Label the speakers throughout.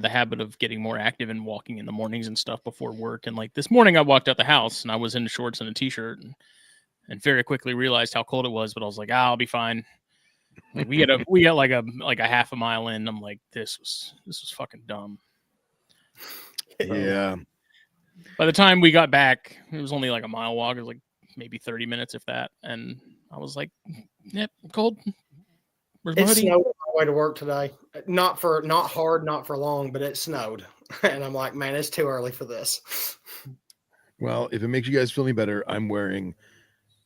Speaker 1: the habit of getting more active and walking in the mornings and stuff before work. And like this morning, I walked out the house and I was in shorts and a t-shirt and very quickly realized how cold it was. But I was like, I'll be fine. Like we got like a half a mile in. I'm like, this was fucking dumb.
Speaker 2: Yeah.
Speaker 1: By the time we got back, it was only like a mile walk. It was like maybe 30 minutes, if that. And I was like, yep, cold. Where's my
Speaker 3: It
Speaker 1: hoodie?
Speaker 3: snowed on my way to work today. Not hard, not for long, but it snowed. And I'm like, man, it's too early for this.
Speaker 2: Well, if it makes you guys feel any better, I'm wearing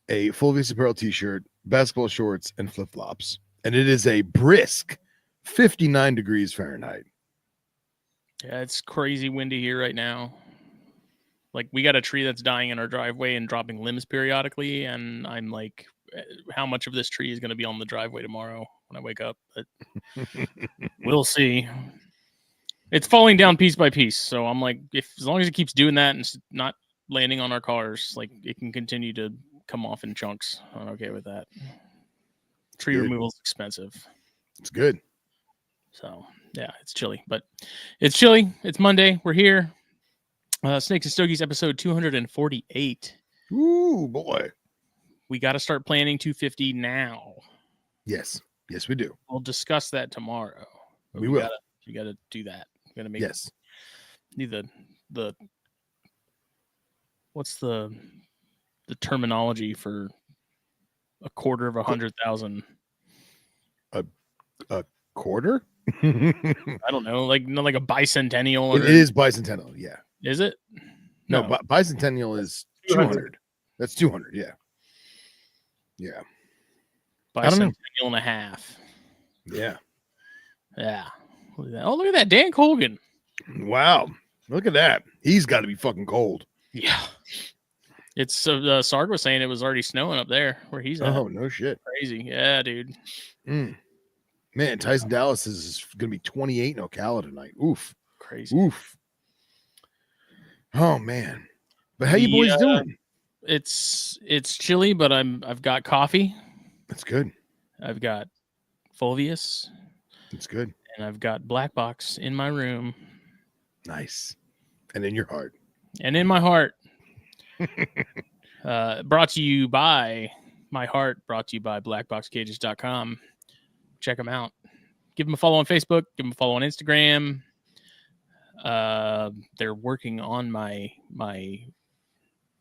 Speaker 2: a full face apparel t-shirt, basketball shorts, and flip-flops. And it is a brisk 59 degrees Fahrenheit.
Speaker 1: Yeah, it's crazy windy here right now. Like we got a tree that's dying in our driveway and dropping limbs periodically, and I'm like, how much of this tree is going to be on the driveway tomorrow when I wake up? But we'll see. It's falling down piece by piece, so I'm like, as long as it keeps doing that and it's not landing on our cars, like it can continue to come off in chunks. I'm okay with that. Tree removal is expensive.
Speaker 2: It's good.
Speaker 1: So yeah, it's chilly, but it's chilly. It's Monday. We're here. Snakes and Stogies episode 248.
Speaker 2: Ooh, boy.
Speaker 1: We got to start planning 250 now.
Speaker 2: Yes, we do.
Speaker 1: We'll discuss that tomorrow.
Speaker 2: We will.
Speaker 1: You got to do that. You got to make need the what's the terminology for a quarter of 100,000?
Speaker 2: A quarter?
Speaker 1: I don't know, like a bicentennial.
Speaker 2: It is bicentennial, yeah.
Speaker 1: Is it?
Speaker 2: No, bicentennial is 200. That's 200, yeah. Yeah.
Speaker 1: Bicentennial and a half.
Speaker 2: Yeah.
Speaker 1: Yeah. Oh, look at that. Dan Colgan.
Speaker 2: Wow. Look at that. He's got to be fucking cold.
Speaker 1: Yeah. It's Sarg was saying it was already snowing up there where he's at.
Speaker 2: Oh, no shit.
Speaker 1: Crazy. Yeah, dude.
Speaker 2: Man, Tyson Dallas is going to be 28 in Ocala tonight. Oof.
Speaker 1: Crazy.
Speaker 2: Oof. Oh, man. But how you boys doing?
Speaker 1: It's chilly, but I've got coffee.
Speaker 2: That's good.
Speaker 1: I've got Fulvius.
Speaker 2: That's good.
Speaker 1: And I've got Black Box in my room.
Speaker 2: Nice. And in your heart.
Speaker 1: And in my heart. Brought to you by my heart, brought to you by blackboxcages.com. Check them out. Give them a follow on Facebook. Give them a follow on Instagram. They're working on my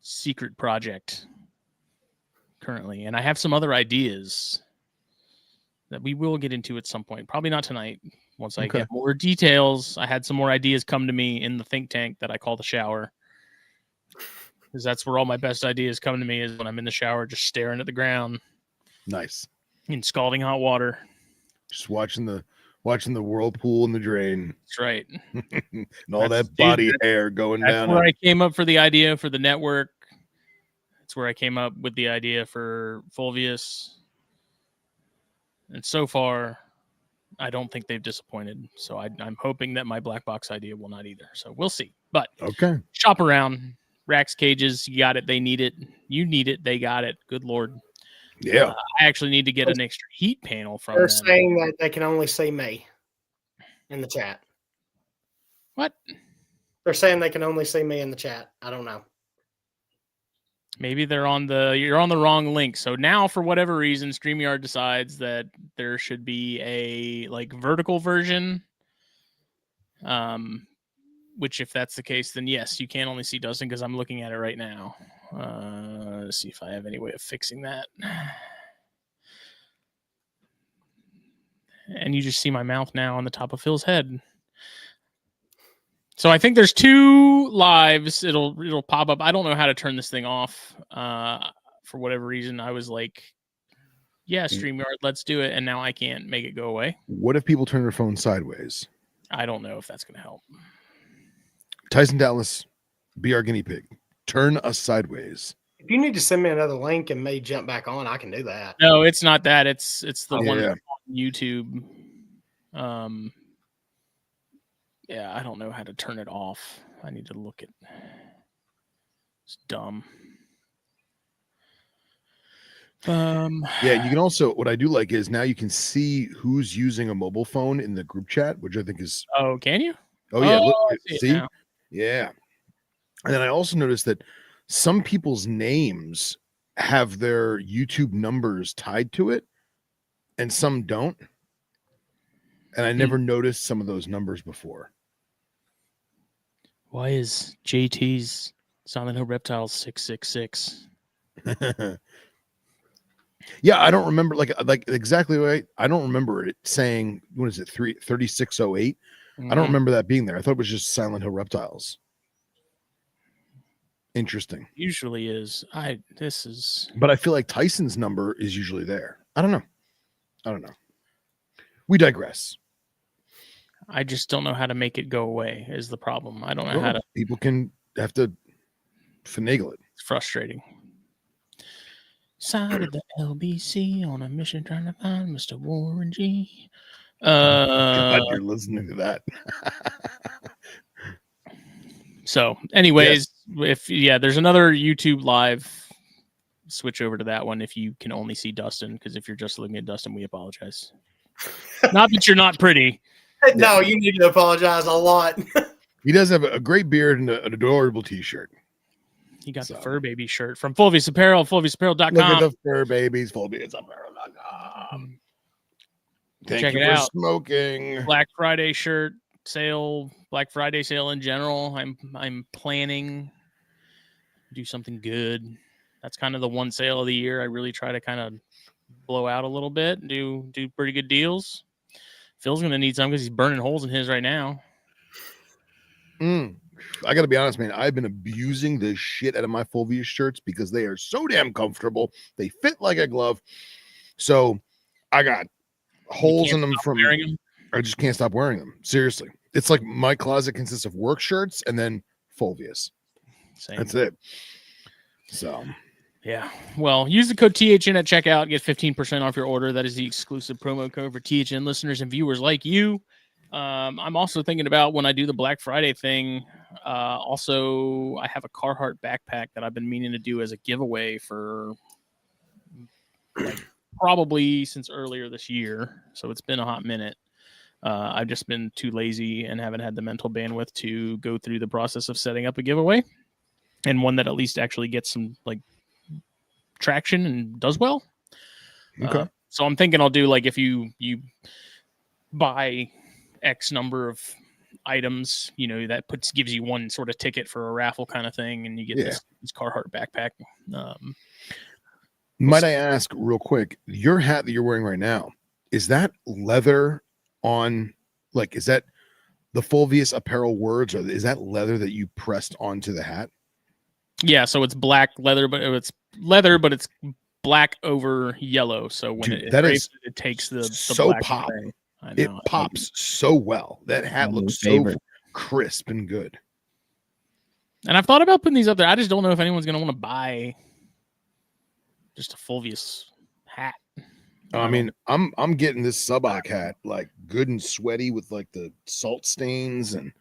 Speaker 1: secret project currently, and I have some other ideas that we will get into at some point. Probably not tonight. Once I get more details, I had some more ideas come to me in the think tank that I call the shower, because that's where all my best ideas come to me, is when I'm in the shower, just staring at the ground.
Speaker 2: Nice.
Speaker 1: In scalding hot water.
Speaker 2: Just watching the whirlpool and the drain.
Speaker 1: That's right.
Speaker 2: And all that body hair going down.
Speaker 1: That's where I came up for the idea for the network. That's where I came up with the idea for Fulvius. And so far, I don't think they've disappointed. So I'm hoping that my black box idea will not either. So we'll see. But shop around. Racks, cages, you got it. They need it. You need it. They got it. Good Lord.
Speaker 2: Yeah.
Speaker 1: I actually need to get an extra heat panel from
Speaker 3: They're
Speaker 1: them.
Speaker 3: saying that they can only see me in the chat.
Speaker 1: What?
Speaker 3: They're saying they can only see me in the chat. I don't know.
Speaker 1: Maybe you're on the wrong link. So now, for whatever reason, StreamYard decides that there should be a vertical version. Which, if that's the case, then yes, you can only see Dustin, because I'm looking at it right now. Let's see if I have any way of fixing that. And you just see my mouth now on the top of Phil's head. So I think there's 2 lives. It'll pop up. I don't know how to turn this thing off. For whatever reason, I was like, yeah, StreamYard, let's do it. And now I can't make it go away.
Speaker 2: What if people turn their phone sideways?
Speaker 1: I don't know if that's going to help.
Speaker 2: Tyson Dallas, be our guinea pig. Turn us sideways.
Speaker 3: If you need to send me another link and me jump back on, I can do that.
Speaker 1: No, it's not that. It's the one
Speaker 2: Yeah.
Speaker 1: on YouTube. Yeah, I don't know how to turn it off. I need to look at. It's dumb.
Speaker 2: Yeah, you can also, what I do like is now you can see who's using a mobile phone in the group chat, which I think is.
Speaker 1: Oh, can you?
Speaker 2: Oh yeah, look,
Speaker 1: I see it
Speaker 2: see,
Speaker 1: now.
Speaker 2: yeah. And then I also noticed that some people's names have their YouTube numbers tied to it, and some don't. And I never noticed some of those numbers before.
Speaker 1: Why is JT's Silent Hill Reptiles 666?
Speaker 2: Yeah, I don't remember like exactly right. I don't remember it saying what is it 3608. I don't remember that being there. I thought it was just Silent Hill Reptiles. Interesting.
Speaker 1: Usually is. This is.
Speaker 2: But I feel like Tyson's number is usually there. I don't know. We digress.
Speaker 1: I just don't know how to make it go away. Is the problem? I don't know how to.
Speaker 2: People can have to finagle it.
Speaker 1: It's frustrating. Side of the LBC on a mission trying to find Mr. Warren G.
Speaker 2: God, you're listening to that.
Speaker 1: So, anyways, there's another YouTube live. Switch over to that one if you can only see Dustin, because if you're just looking at Dustin, we apologize. Not that you're not pretty.
Speaker 3: No, you need to apologize a lot.
Speaker 2: He does have a great beard and an adorable t-shirt.
Speaker 1: He got the Fur Baby shirt from Fulvius Apparel, fulviusapparel.com.
Speaker 2: Look at the Fur Babies, fulviusapparel.com.
Speaker 1: Check
Speaker 2: you
Speaker 1: it
Speaker 2: for
Speaker 1: out.
Speaker 2: smoking.
Speaker 1: Black Friday shirt sale, Black Friday sale in general. I'm planning to do something good. That's kind of the one sale of the year I really try to kind of blow out a little bit and do pretty good deals. Phil's gonna need some because he's burning holes in his right now.
Speaker 2: I gotta be honest, man. I've been abusing the shit out of my Fulvius shirts because they are so damn comfortable. They fit like a glove. So I got holes in them from
Speaker 1: them.
Speaker 2: I just can't stop wearing them. Seriously. It's like my closet consists of work shirts and then Fulvius.
Speaker 1: Same.
Speaker 2: That's it. So
Speaker 1: yeah. Well, use the code THN at checkout, get 15% off your order. That is the exclusive promo code for THN listeners and viewers like you. I'm also thinking about when I do the Black Friday thing. Also, I have a Carhartt backpack that I've been meaning to do as a giveaway for probably since earlier this year. So it's been a hot minute. I've just been too lazy and haven't had the mental bandwidth to go through the process of setting up a giveaway, and one that at least actually gets some traction and does well.
Speaker 2: Okay.
Speaker 1: So I'm thinking I'll do if you buy X number of items, that gives you one sort of ticket for a raffle kind of thing, and you get this Carhartt backpack.
Speaker 2: Might I ask real quick, your hat that you're wearing right now, is that leather on, is that the Fulvius Apparel words, or is that leather that you pressed onto the hat?
Speaker 1: Yeah, so it's black leather, but it's black over yellow. So when it takes the
Speaker 2: so
Speaker 1: black
Speaker 2: pop.
Speaker 1: thing.
Speaker 2: It pops so well. That hat looks so crisp and good.
Speaker 1: And I've thought about putting these up there. I just don't know if anyone's going to want to buy just a Fulvius hat.
Speaker 2: I mean, I'm getting this Suboc hat good and sweaty with the salt stains, and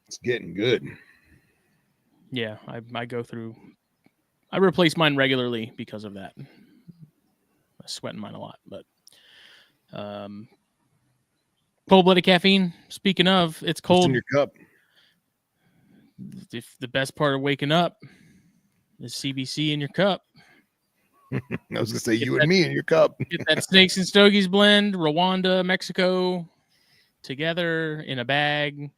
Speaker 2: it's getting good.
Speaker 1: Yeah, I go through. I replace mine regularly because of that. I sweat in mine a lot, but cold-blooded caffeine. Speaking of, it's cold.
Speaker 2: Just in your cup.
Speaker 1: If the best part of waking up is CBC in your cup.
Speaker 2: I was gonna say you and me in your cup.
Speaker 1: Get that Snakes and Stogies blend, Rwanda, Mexico, together in a bag.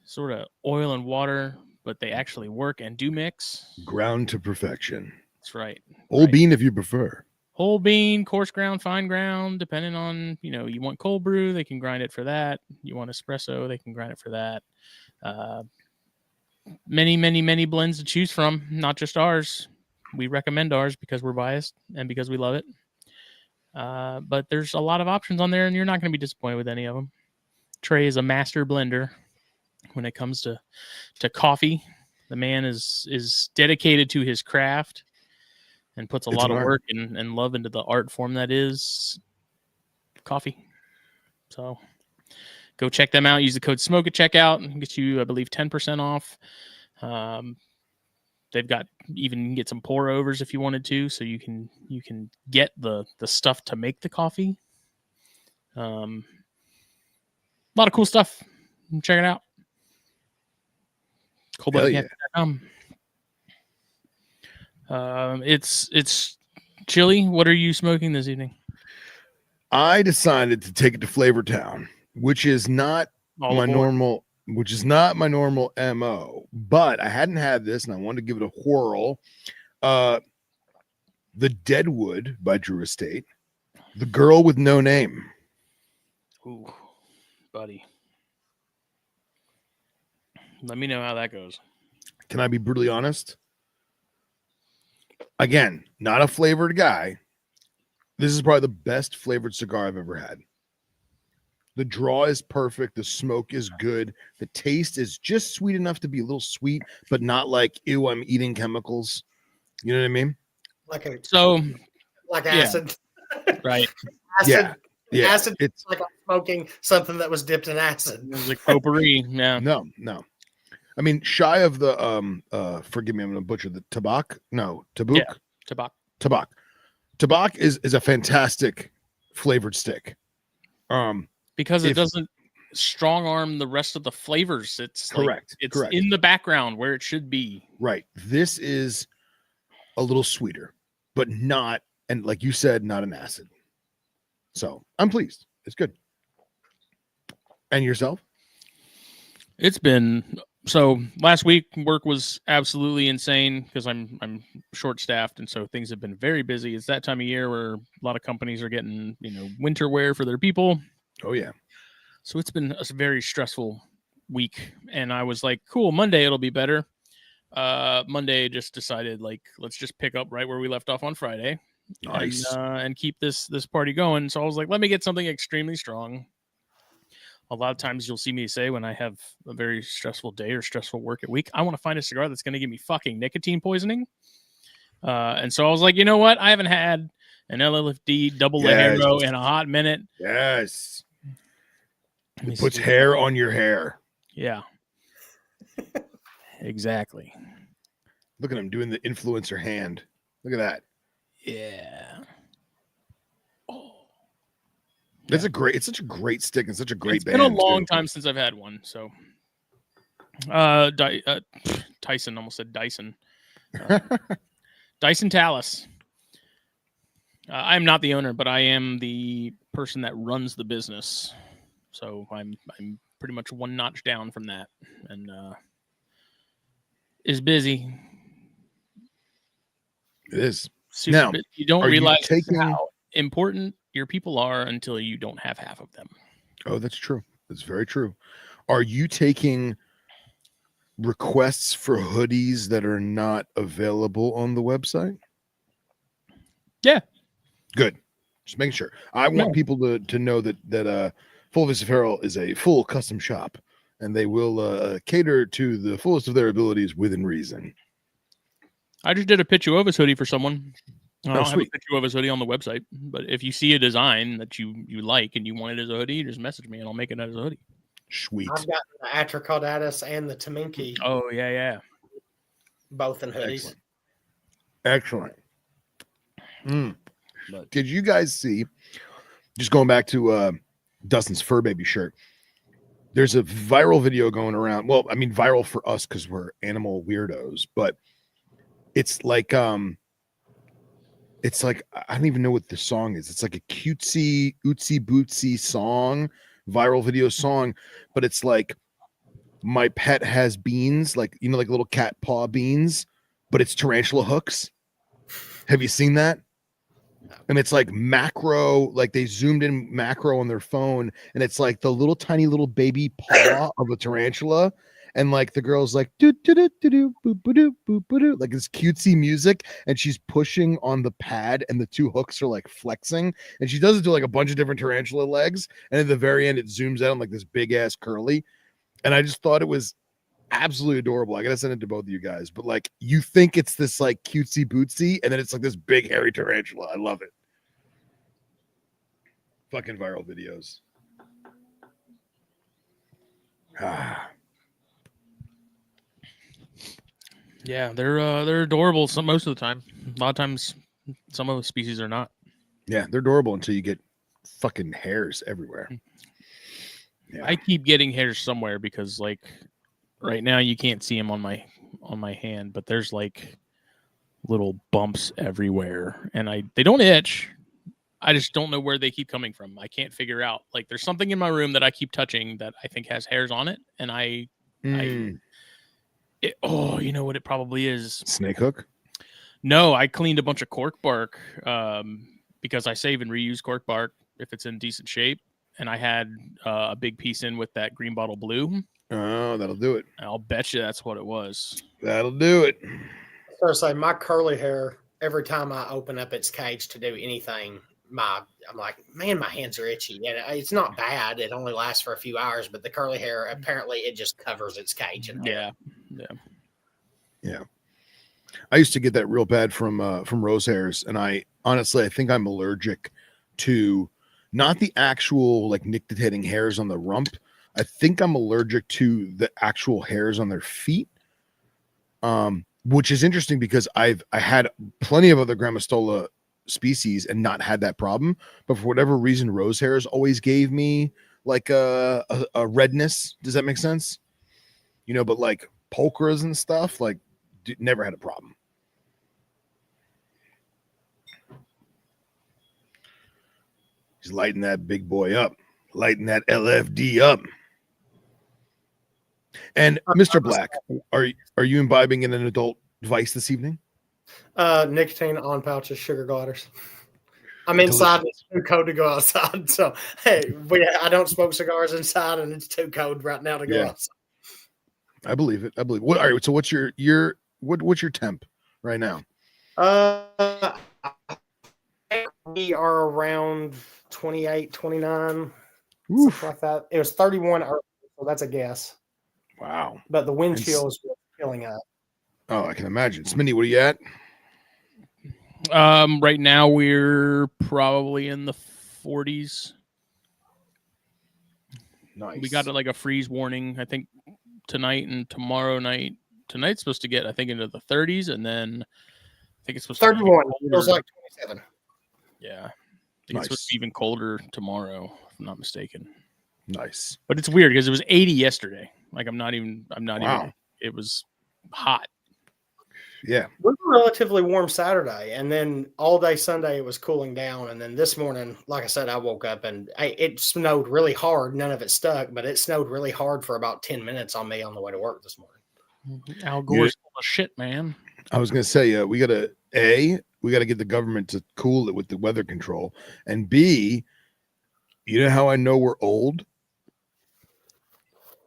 Speaker 1: Sort of oil and water, but they actually work and do mix.
Speaker 2: Ground to perfection.
Speaker 1: That's right.
Speaker 2: Whole bean if you prefer.
Speaker 1: Whole bean, coarse ground, fine ground, depending on, you want cold brew, they can grind it for that. You want espresso, they can grind it for that. Many, many, many blends to choose from, not just ours. We recommend ours because we're biased and because we love it. But there's a lot of options on there, and you're not going to be disappointed with any of them. Trey is a master blender when it comes to coffee. The man is dedicated to his craft and puts a lot of work and love into the art form that is coffee. So go check them out. Use the code SMOKE at checkout and get you, I believe, 10% off. They've got you can get some pour overs if you wanted to, so you can get the stuff to make the coffee. lot of cool stuff. Check it out.
Speaker 2: Hell yeah.
Speaker 1: Coldbloodedcamping.com. It's chilly. What are you smoking this evening?
Speaker 2: I decided to take it to Flavor Town, which is not my normal MO, but I hadn't had this and I wanted to give it a whirl. The Deadwood by Drew Estate, The Girl with No Name.
Speaker 1: Ooh, buddy. Let me know how that goes.
Speaker 2: Can I be brutally honest? Again, not a flavored guy. This is probably the best flavored cigar I've ever had. The draw is perfect. The smoke is good. The taste is just sweet enough to be a little sweet, but not like, ew, I'm eating chemicals. You know what I mean?
Speaker 3: Like
Speaker 1: Yeah.
Speaker 3: acid.
Speaker 1: Right.
Speaker 3: Acid.
Speaker 2: Yeah.
Speaker 3: Acid. It's like I'm smoking something that was dipped in acid.
Speaker 1: It was like potpourri. Yeah.
Speaker 2: No. I mean, shy of the forgive me, I'm gonna butcher the tabak. No, tabuk.
Speaker 1: Yeah,
Speaker 2: tabak. Tabak is a fantastic flavored stick.
Speaker 1: Because it doesn't strong arm the rest of the flavors. It's
Speaker 2: correct.
Speaker 1: It's in the background where it should be.
Speaker 2: Right. This is a little sweeter, but not, and like you said, not an acid. So I'm pleased. It's good. And yourself?
Speaker 1: It's been so last week work was absolutely insane because I'm short staffed, and so things have been very busy. It's that time of year where a lot of companies are getting, winter wear for their people.
Speaker 2: Oh yeah.
Speaker 1: So it's been a very stressful week, and I was like, cool, Monday it'll be better. Monday just decided, like, let's just pick up right where we left off on Friday.
Speaker 2: Nice.
Speaker 1: And keep this party going. So I was like, let me get something extremely strong. A lot of times you'll see me say when I have a very stressful day or stressful work at week, I want to find a cigar that's going to give me fucking nicotine poisoning. And so I was like, you know what? I haven't had an LLFD double Lajero in a hot minute.
Speaker 2: Yes. It puts hair on your hair.
Speaker 1: Yeah. Exactly.
Speaker 2: Look at him doing the influencer hand. Look at that.
Speaker 1: Yeah. Oh.
Speaker 2: It's such a great stick and such a great band.
Speaker 1: It's been a long time since I've had one. So Tyson, almost said Dyson. Dyson Talus. I'm not the owner, but I am the person that runs the business. So I'm pretty much one notch down from that, and is busy.
Speaker 2: It is.
Speaker 1: Super
Speaker 2: now,
Speaker 1: busy. You don't realize how important your people are until you don't have half of them.
Speaker 2: Oh, that's true. That's very true. Are you taking requests for hoodies that are not available on the website?
Speaker 1: Yeah.
Speaker 2: Good. Just making sure. I want people to know that Full Vista Apparel is a full custom shop, and they will cater to the fullest of their abilities within reason.
Speaker 1: I just did a Pitch You Ovis hoodie for someone. I don't have a
Speaker 2: sweet.
Speaker 1: Pitch You Ovis hoodie on the website, but if you see a design that you like and you want it as a hoodie, just message me and I'll make it as a hoodie.
Speaker 2: Sweet.
Speaker 3: I've got the Atracaudatus and the Taminki.
Speaker 1: Oh, yeah.
Speaker 3: Both in hoodies.
Speaker 2: Excellent. Did you guys see, just going back to Dustin's Fur Baby shirt, there's a viral video going around. Well, I mean, viral for us because we're animal weirdos, but it's like I don't even know what the song is. It's like a cutesy, ootsy bootsy song, viral video song, but it's like my pet has beans, like like little cat paw beans, but it's tarantula hooks. Have you seen that? And it's like macro, like they zoomed in macro on their phone, and it's like the little tiny little baby paw of a tarantula, and like the girl's like do do do do do boo boo doo boo boo doo, like this cutesy music, and she's pushing on the pad, and the two hooks are like flexing, and she does it to like a bunch of different tarantula legs, and at the very end it zooms out on like this big ass curly, and I just thought it was absolutely adorable. I gotta send it to both of you guys, but like you think it's this like cutesy bootsy, and then it's like this big hairy tarantula. I love it. Fucking viral videos.
Speaker 1: Yeah, they're adorable most of the time. A lot of times some of the species are not.
Speaker 2: Yeah, they're adorable until you get fucking hairs everywhere. Yeah.
Speaker 1: I keep getting hairs somewhere because like right now you can't see them on my hand, but there's like little bumps everywhere, and they don't itch. I just don't know where they keep coming from. I can't figure out. Like there's something in my room that I keep touching that I think has hairs on it, and you know what it probably is?
Speaker 2: Snake hook.
Speaker 1: No, I cleaned a bunch of cork bark because I save and reuse cork bark if it's in decent shape, and I had a big piece in with that green bottle blue.
Speaker 2: Oh, that'll do it.
Speaker 1: I'll bet you that's what it was.
Speaker 2: That'll do it.
Speaker 3: So say my curly hair, every time I open up its cage to do anything, I'm like, man, my hands are itchy. And it's not bad. It only lasts for a few hours, but the curly hair, apparently it just covers its cage.
Speaker 1: Yeah.
Speaker 2: I used to get that real bad from rose hairs, and I think I'm allergic to not the actual like nictitating hairs on the rump. I think I'm allergic to the actual hairs on their feet. Which is interesting because I had plenty of other Grammostola species and not had that problem, but for whatever reason, rose hairs always gave me like a redness. Does that make sense? You know, but like pulchras and stuff, like never had a problem. He's lighting that big boy up, lighting that LFD up. And Mr. Black, are you imbibing in an adult vice this evening?
Speaker 3: Nicotine on pouches, sugar gliders. I'm inside. It's too cold to go outside. So hey, I don't smoke cigars inside, and it's too cold right now to go outside.
Speaker 2: I believe it. What? All right. So what's your what's your temp right now?
Speaker 3: We are around 28, 29, stuff like that. It was 31 earlier, so that's a guess.
Speaker 2: Wow.
Speaker 3: But the wind chill is killing up.
Speaker 2: Oh, I can imagine. Smitty, what are you at?
Speaker 1: Right now we're probably in the 40s.
Speaker 2: Nice.
Speaker 1: We got like a freeze warning, I think, tonight and tomorrow night. Tonight's supposed to get, I think, into the 30s, and then I think it's supposed
Speaker 3: 31.
Speaker 1: to be 31.
Speaker 3: It feels like 27.
Speaker 1: Yeah. I think it's supposed to be even colder tomorrow, if I'm not mistaken.
Speaker 2: Nice.
Speaker 1: But it's weird because it was 80 yesterday. Like I'm not even, it was hot.
Speaker 2: Yeah.
Speaker 3: We were relatively warm Saturday, and then all day Sunday it was cooling down. And then this morning, like I said, I woke up and it snowed really hard. None of it stuck, but it snowed really hard for about 10 minutes on me on the way to work this morning.
Speaker 1: Al Gore's full of shit, man.
Speaker 2: I was going to say, we got to get the government to cool it with the weather control. And B, you know how I know we're old?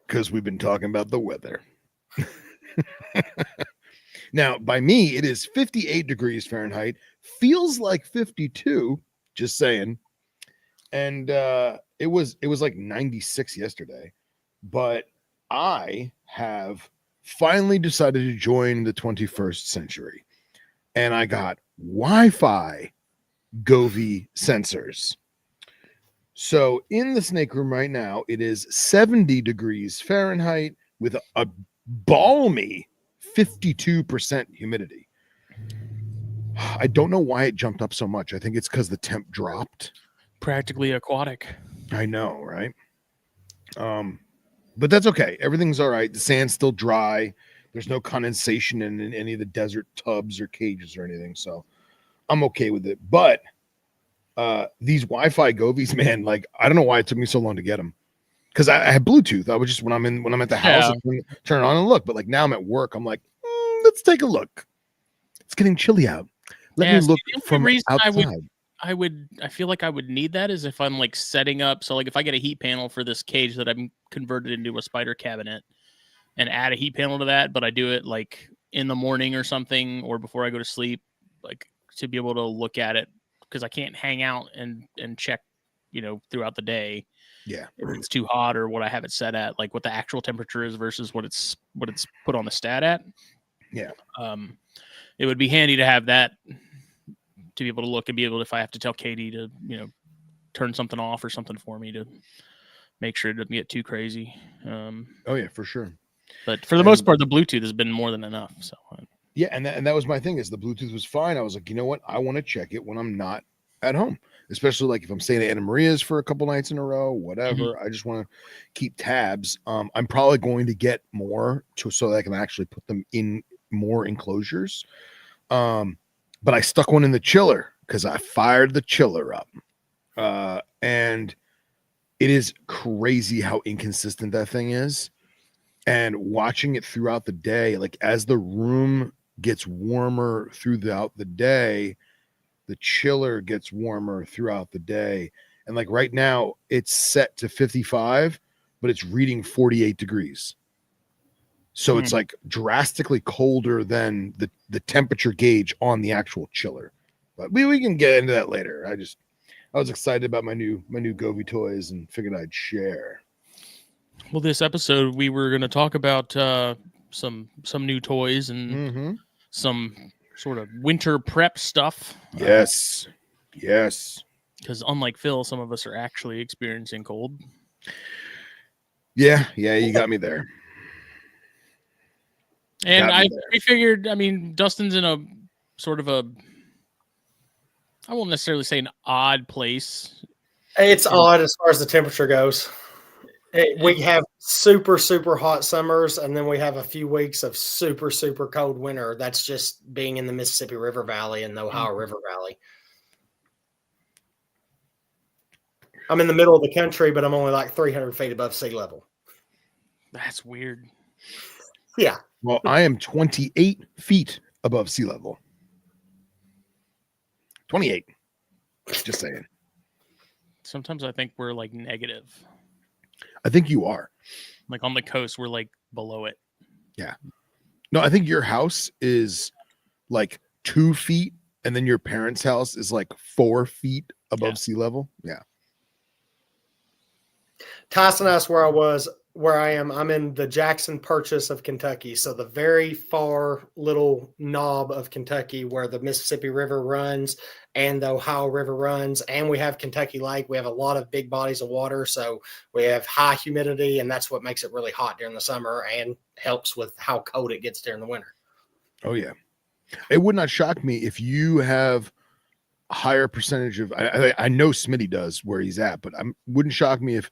Speaker 2: Because we've been talking about the weather. Now, by me, it is 58 degrees Fahrenheit. Feels like 52, just saying. And it was like 96 yesterday. But I have finally decided to join the 21st century. And I got Wi-Fi Govee sensors. So in the snake room right now, it is 70 degrees Fahrenheit with a balmy 52% humidity. I don't know why it jumped up so much. I think it's because the temp dropped.
Speaker 1: Practically aquatic.
Speaker 2: I know, right? But that's okay. Everything's all right. The sand's still dry. There's no condensation in any of the desert tubs or cages or anything. So I'm okay with it. But these Wi-Fi Govees, man, like I don't know why it took me so long to get them. Because I have Bluetooth. I would just when I'm at the house, turn it on and look. But like now I'm at work, I'm like, let's take a look. It's getting chilly out. Let me look from outside.
Speaker 1: I feel like I would need that is if I'm like setting up. So like if I get a heat panel for this cage that I'm converted into a spider cabinet and add a heat panel to that, but I do it like in the morning or something or before I go to sleep, like to be able to look at it because I can't hang out and check, throughout the day.
Speaker 2: Yeah.
Speaker 1: If it's too hot or what I have it set at, like what the actual temperature is versus what it's put on the stat at.
Speaker 2: Yeah.
Speaker 1: It would be handy to have that to be able to look and be able to, if I have to tell Katie to, turn something off or something for me to make sure it doesn't get too crazy.
Speaker 2: Oh yeah, for sure.
Speaker 1: But for the most part, the Bluetooth has been more than enough. So
Speaker 2: yeah. And that was my thing is the Bluetooth was fine. I was like, you know what? I want to check it when I'm not at home. especially like if I'm staying at Anna Maria's for a couple nights in a row, whatever. I just want to keep tabs. I'm probably going to get more so that I can actually put them in more enclosures. But I stuck one in the chiller because I fired the chiller up. And it is crazy how inconsistent that thing is. And watching it throughout the day, like as the room gets warmer throughout the day, the chiller gets warmer throughout the day. And like right now, it's set to 55, but it's reading 48 degrees. So it's like drastically colder than the temperature gauge on the actual chiller. But we can get into that later. I was excited about my new Govee toys and figured I'd share.
Speaker 1: Well, this episode we were going to talk about some new toys and some sort of winter prep stuff.
Speaker 2: Yes.
Speaker 1: Because unlike Phil, some of us are actually experiencing cold.
Speaker 2: Yeah, you got me there.
Speaker 1: And we figured, I mean, Dustin's in a sort of I won't necessarily say an odd place.
Speaker 3: It's odd as far as the temperature goes. We have super, super hot summers, and then we have a few weeks of super, super cold winter. That's just being in the Mississippi River Valley and the Ohio River Valley. I'm in the middle of the country, but I'm only like 300 feet above sea level.
Speaker 1: That's weird.
Speaker 3: Yeah.
Speaker 2: Well, I am 28 feet above sea level. 28. Just saying.
Speaker 1: Sometimes I think we're like negative.
Speaker 2: I think you are.
Speaker 1: Like on the coast, we're like below it.
Speaker 2: Yeah. No, I think your house is like 2 feet, and then your parents' house is like 4 feet above sea level. Yeah.
Speaker 3: Tyson asked where I am. I'm in the Jackson Purchase of Kentucky. So the very far little knob of Kentucky where the Mississippi River runs and the Ohio River runs. And we have Kentucky Lake. We have a lot of big bodies of water. So we have high humidity, and that's what makes it really hot during the summer and helps with how cold it gets during the winter.
Speaker 2: Oh, yeah. It would not shock me if you have a higher percentage of, I know Smitty does where he's at, but wouldn't shock me if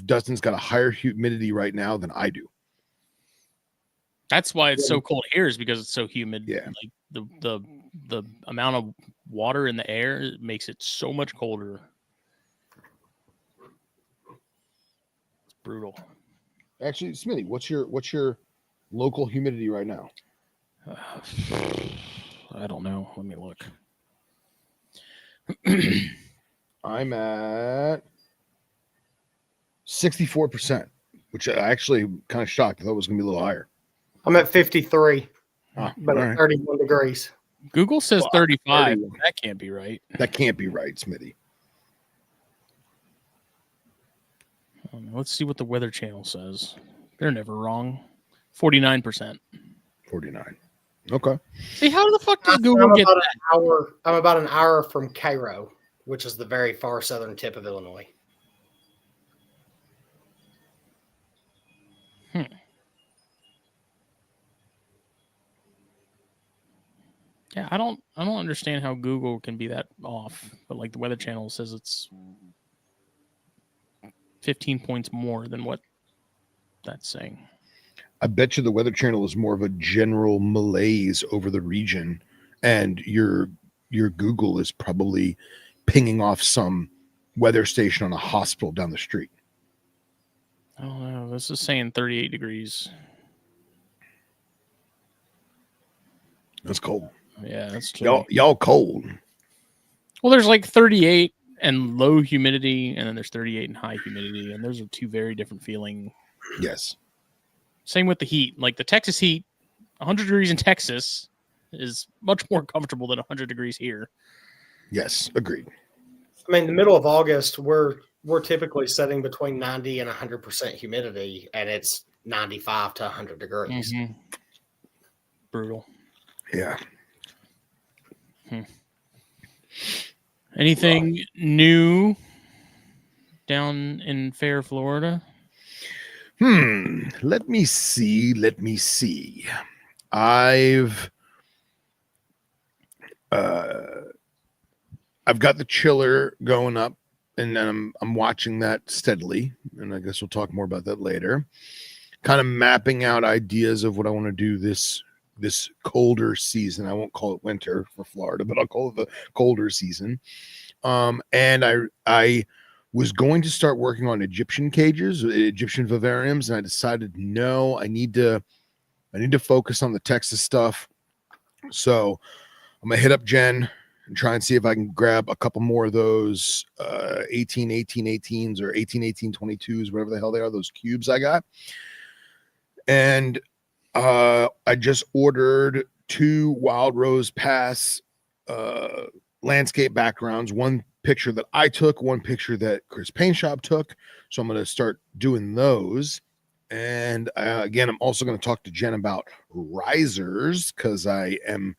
Speaker 2: Dustin's got a higher humidity right now than I do.
Speaker 1: That's why it's so cold here, is because it's so humid.
Speaker 2: Yeah.
Speaker 1: Like the amount of water in the air makes it so much colder. It's brutal.
Speaker 2: Actually, Smitty, what's your local humidity right now?
Speaker 1: I don't know. Let me look.
Speaker 2: I'm at 64%, which I actually kind of shocked. I thought it was going to be a little higher.
Speaker 3: I'm at 53, but
Speaker 2: at
Speaker 3: at 31 degrees.
Speaker 1: Google says 35. That can't be right.
Speaker 2: That can't be right, Smitty.
Speaker 1: Let's see what the Weather Channel says. They're never wrong. 49%.
Speaker 2: 49. Okay.
Speaker 1: See, how the fuck did Google get that?
Speaker 3: I'm about an hour from Cairo, which is the very far southern tip of Illinois.
Speaker 1: Yeah, I don't understand how Google can be that off, but like the Weather Channel says it's 15 points more than what that's saying.
Speaker 2: I bet you the Weather Channel is more of a general malaise over the region, and your Google is probably pinging off some weather station on a hospital down the street.
Speaker 1: I don't know. This is saying 38 degrees.
Speaker 2: That's cold.
Speaker 1: Yeah, that's chilly.
Speaker 2: Y'all cold.
Speaker 1: Well, there's like 38 and low humidity, and then there's 38 and high humidity, and those are two very different feeling.
Speaker 2: Yes.
Speaker 1: Same with the heat. Like the Texas heat, 100 degrees in Texas is much more comfortable than 100 degrees here.
Speaker 2: Yes, agreed.
Speaker 3: I mean, the middle of August, we're typically setting between 90 and 100% humidity, and it's 95 to 100 degrees.
Speaker 1: Mm-hmm. Brutal.
Speaker 2: Yeah.
Speaker 1: Anything new down in fair Florida?
Speaker 2: Let me see. I've I've got the chiller going up, and I'm watching that steadily, and I guess we'll talk more about that later. Kind of mapping out ideas of what I want to do this colder season. I won't call it winter for Florida, but I'll call it the colder season. And I was going to start working on Egyptian cages, Egyptian vivariums, and I decided no, I need to focus on the Texas stuff. So I'm gonna hit up Jen and try and see if I can grab a couple more of those 1818s or 1822s, whatever the hell they are, those cubes I got. And I just ordered 2 Wild Rose Pass landscape backgrounds, one picture that I took, one picture that Chris Paint Shop took. So I'm going to start doing those. And again, I'm also going to talk to Jen about risers because I am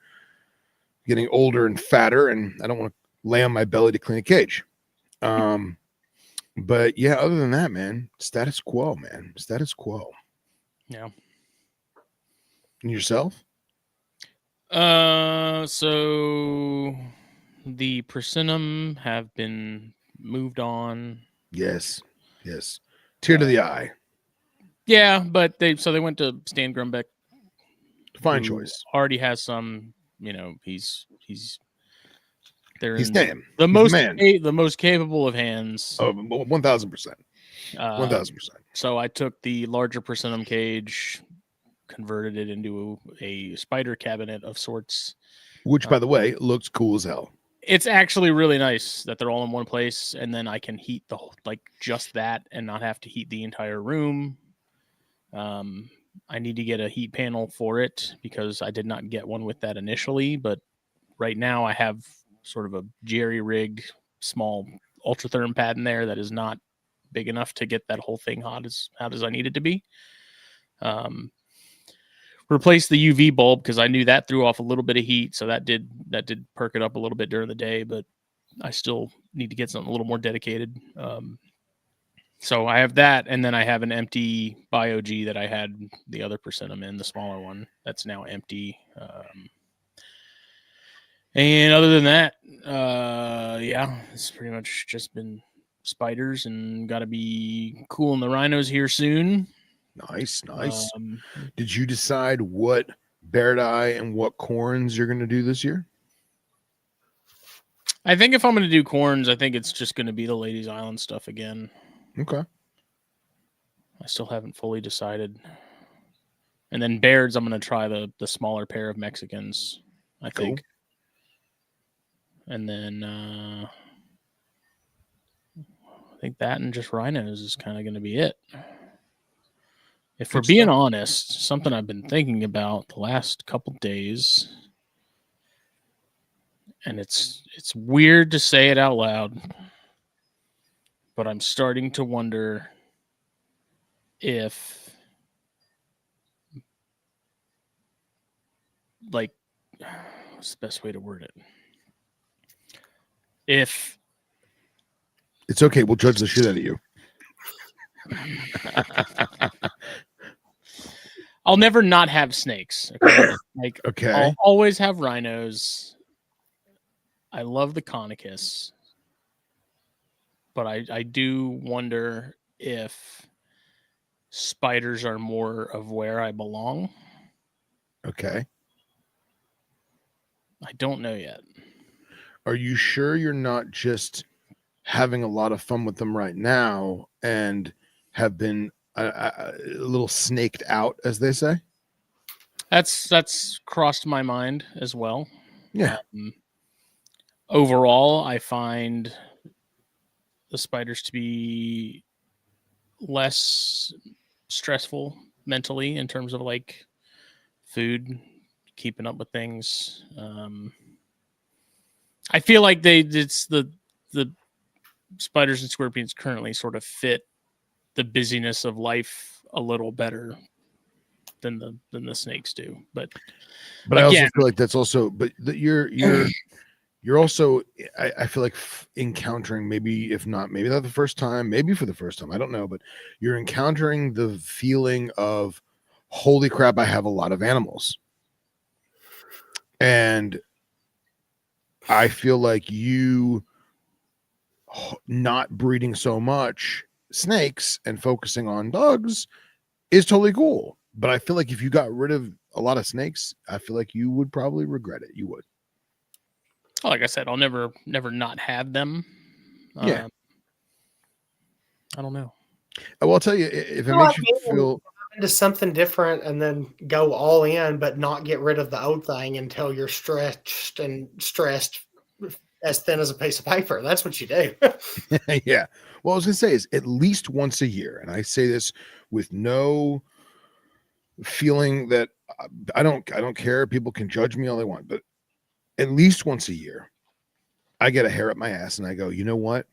Speaker 2: getting older and fatter, and I don't want to lay on my belly to clean a cage. But yeah, other than that, man, status quo, man. Status quo.
Speaker 1: Yeah.
Speaker 2: And yourself?
Speaker 1: So the Persimmon have been moved on.
Speaker 2: Yes. Tear to the eye.
Speaker 1: Yeah, but they went to Stan Grumbeck.
Speaker 2: Fine choice.
Speaker 1: Already has some, he's they're
Speaker 2: He's
Speaker 1: in
Speaker 2: damn.
Speaker 1: the
Speaker 2: He's
Speaker 1: most
Speaker 2: man.
Speaker 1: the most capable of hands.
Speaker 2: Oh, 1,000%. 1,000%.
Speaker 1: So I took the larger Persimmon cage, converted it into a spider cabinet of sorts.
Speaker 2: Which, by the way, looks cool as hell.
Speaker 1: It's actually really nice that they're all in one place, and then I can heat the whole, just that, and not have to heat the entire room. I need to get a heat panel for it because I did not get one with that initially, but right now I have sort of a jerry-rigged small ultratherm pad in there that is not big enough to get that whole thing hot as I need it to be. Replace the UV bulb because I knew that threw off a little bit of heat, so that did perk it up a little bit during the day, but I still need to get something a little more dedicated. So I have that, and then I have an empty BioG that I had the other Persimmon in, the smaller one, that's now empty. And other than that, yeah, it's pretty much just been spiders, and got to be cooling the rhinos here soon.
Speaker 2: Nice. Did you decide what bear dye and what corns you're going to do this year?
Speaker 1: I think if I'm going to do corns, I think it's just going to be the Ladies Island stuff again.
Speaker 2: Okay.
Speaker 1: I still haven't fully decided. And then Baird's, I'm going to try the smaller pair of Mexicans, I think.
Speaker 2: Cool.
Speaker 1: And then I think that and just rhinos is kind of going to be it. If we're being honest, something I've been thinking about the last couple days, and it's weird to say it out loud, but I'm starting to wonder if, what's the best way to word it? If
Speaker 2: it's okay, we'll judge the shit out of you.
Speaker 1: I'll never not have snakes. Okay?
Speaker 2: Okay.
Speaker 1: I'll always have rhinos. I love the Conicus, but I do wonder if spiders are more of where I belong.
Speaker 2: Okay.
Speaker 1: I don't know yet.
Speaker 2: Are you sure you're not just having a lot of fun with them right now and have been a little snaked out, as they say?
Speaker 1: That's crossed my mind as well.
Speaker 2: Yeah.
Speaker 1: Overall, I find the spiders to be less stressful mentally in terms of food, keeping up with things. I feel like it's the spiders and scorpions currently sort of fit the busyness of life a little better than the snakes do. But
Speaker 2: again, I also feel like that's also, but you're also, I feel like encountering maybe not the first time, maybe for the first time, I don't know, but you're encountering the feeling of, holy crap, I have a lot of animals. And I feel like you not breeding so much snakes and focusing on dogs is totally cool. But I feel like if you got rid of a lot of snakes, I feel like you would probably regret it. You would.
Speaker 1: Like I said, I'll never not have them.
Speaker 2: Yeah.
Speaker 1: I don't know.
Speaker 2: Well, I'll tell you, if it
Speaker 3: I
Speaker 2: makes
Speaker 3: like
Speaker 2: you feel
Speaker 3: into something different and then go all in, but not get rid of the old thing until you're stretched and stressed as thin as a piece of paper. That's what you do.
Speaker 2: yeah. Well, I was gonna say is at least once a year, and I say this with no feeling that I don't care. People can judge me all they want, but at least once a year, I get a hair up my ass and I go, you know what?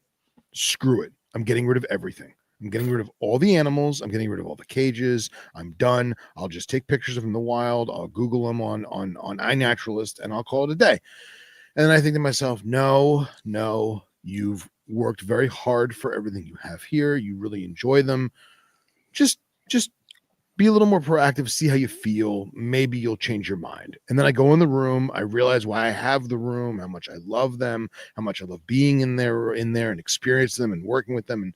Speaker 2: Screw it. I'm getting rid of everything. I'm getting rid of all the animals. I'm getting rid of all the cages. I'm done. I'll just take pictures of them in the wild. I'll Google them on iNaturalist and I'll call it a day. And then I think to myself, no, you've worked very hard for everything you have here. You really enjoy them. Just be a little more proactive, see how you feel. Maybe you'll change your mind. And then I go in the room, I realize why I have the room, how much I love them, how much I love being in there and experience them and working with them.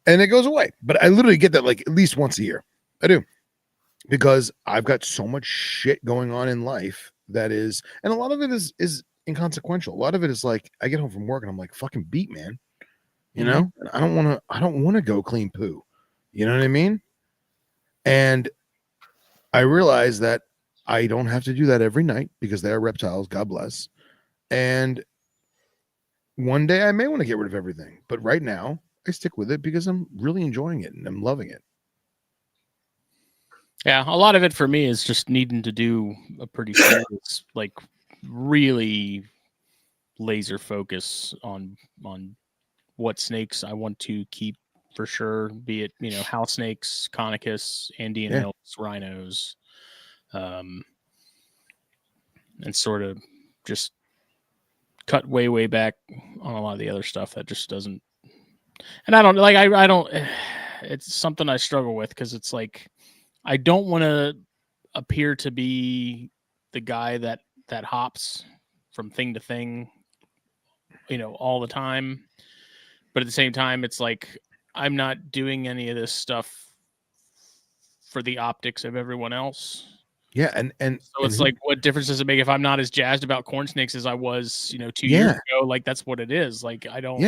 Speaker 2: And it goes away. But I literally get that like at least once a year. I do. Because I've got so much shit going on in life that is, and a lot of it is inconsequential. A lot of it is like I get home from work and I'm like fucking beat, man. You know? And I don't want to go clean poo. You know what I mean? And I realize that I don't have to do that every night because they are reptiles, God bless. And one day I may want to get rid of everything. But right now, I stick with it because I'm really enjoying it and I'm loving it.
Speaker 1: Yeah, a lot of it for me is just needing to do a pretty serious, like really laser focus on what snakes I want to keep for sure, be it, house snakes, Conicus, Andean milks, rhinos, and sort of just cut way back on a lot of the other stuff that just doesn't. And I don't like, I don't, it's something I struggle with because it's like, I don't want to appear to be the guy that hops from thing to thing, all the time. But at the same time, it's like I'm not doing any of this stuff for the optics of everyone else.
Speaker 2: Yeah, and
Speaker 1: so it's like, what difference does it make if I'm not as jazzed about corn snakes as I was, 2 years ago? Like that's what it is. Like I don't,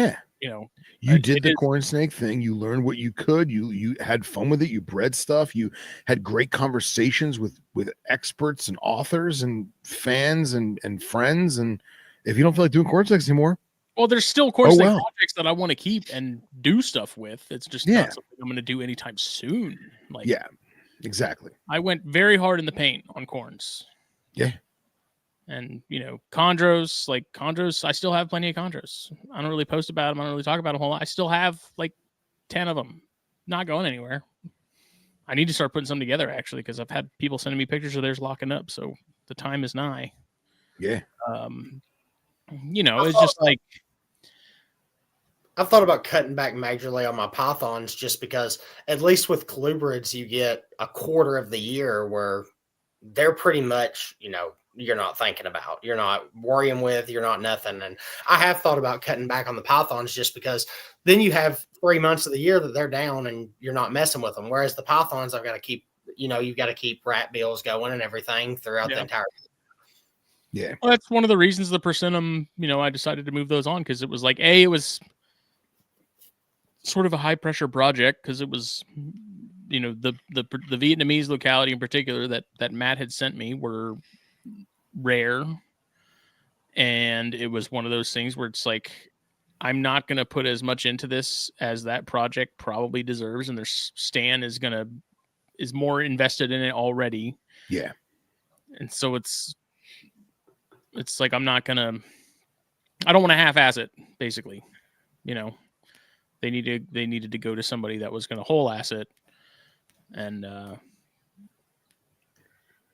Speaker 2: you did the corn snake thing. You learned what you could. You had fun with it. You bred stuff. You had great conversations with experts and authors and fans and friends. And if you don't feel like doing corn snakes anymore,
Speaker 1: well, there's still corn snake projects that I want to keep and do stuff with. It's just not something I'm going to do anytime soon. Like,
Speaker 2: yeah, exactly.
Speaker 1: I went very hard in the paint on corns.
Speaker 2: Yeah.
Speaker 1: And, chondros, I still have plenty of chondros. I don't really post about them. I don't really talk about them a whole lot. I still have like 10 of them. Not going anywhere. I need to start putting some together, actually, because I've had people sending me pictures of theirs locking up. So the time is nigh.
Speaker 2: Yeah.
Speaker 1: It's just like,
Speaker 3: I've thought about cutting back majorly on my pythons just because at least with colubrids, you get a quarter of the year where they're pretty much, you're not thinking about, you're not worrying with, you're not nothing. And I have thought about cutting back on the pythons just because then you have 3 months of the year that they're down and you're not messing with them. Whereas the pythons, I've got to keep, you've got to keep rat bills going and everything throughout the entire year.
Speaker 2: Yeah.
Speaker 1: Well, that's one of the reasons the persimmon, I decided to move those on because it was like, it was sort of a high pressure project because it was, the Vietnamese locality in particular that Matt had sent me were rare. And it was one of those things where it's like, I'm not going to put as much into this as that project probably deserves. And their Stan is more invested in it already.
Speaker 2: Yeah.
Speaker 1: And so it's like, I don't want to half-ass it, basically. They needed to go to somebody that was going to whole ass it. And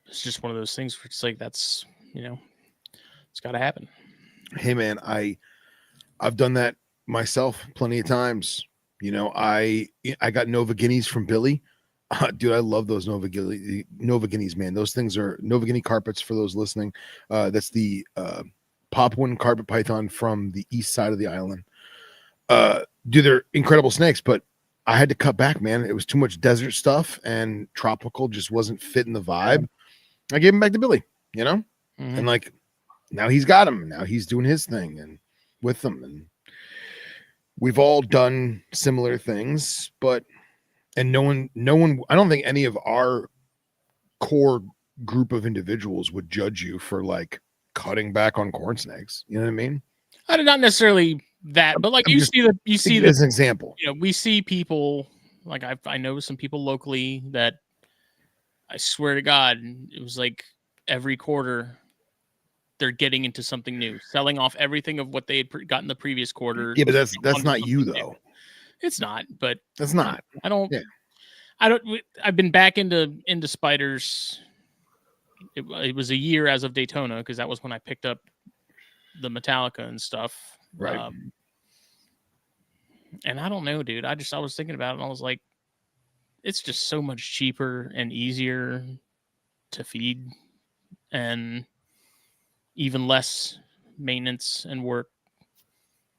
Speaker 1: it's just one of those things where it's like, that's, it's got to happen.
Speaker 2: Hey man, I've done that myself plenty of times. I got Nova Guineas from Billy. Dude, I love those Nova Guineas, man. Those things are Nova Guinea carpets for those listening. That's the Papuan carpet python from the east side of the island. Dude, they're incredible snakes, but I had to cut back, man. It was too much desert stuff, and tropical just wasn't fitting the vibe. I gave him back to Billy, you know, and like now he's got him. Now he's doing his thing and with them, and we've all done similar things, but no one. I don't think any of our core group of individuals would judge you for like cutting back on corn snakes. You know what I mean?
Speaker 1: I did not necessarily that, but like you see
Speaker 2: as an example.
Speaker 1: You know, we see people like I know some people locally that I swear to God, it was like every quarter they're getting into something new, selling off everything of what they had gotten the previous quarter.
Speaker 2: Yeah, but that's not you though.
Speaker 1: New. It's not, but
Speaker 2: that's not.
Speaker 1: I don't.
Speaker 2: Yeah.
Speaker 1: I've been back into spiders. It was a year as of Daytona because that was when I picked up the Metallica and stuff.
Speaker 2: Right.
Speaker 1: And I don't know, dude. I was thinking about it and I was like, it's just so much cheaper and easier to feed and even less maintenance and work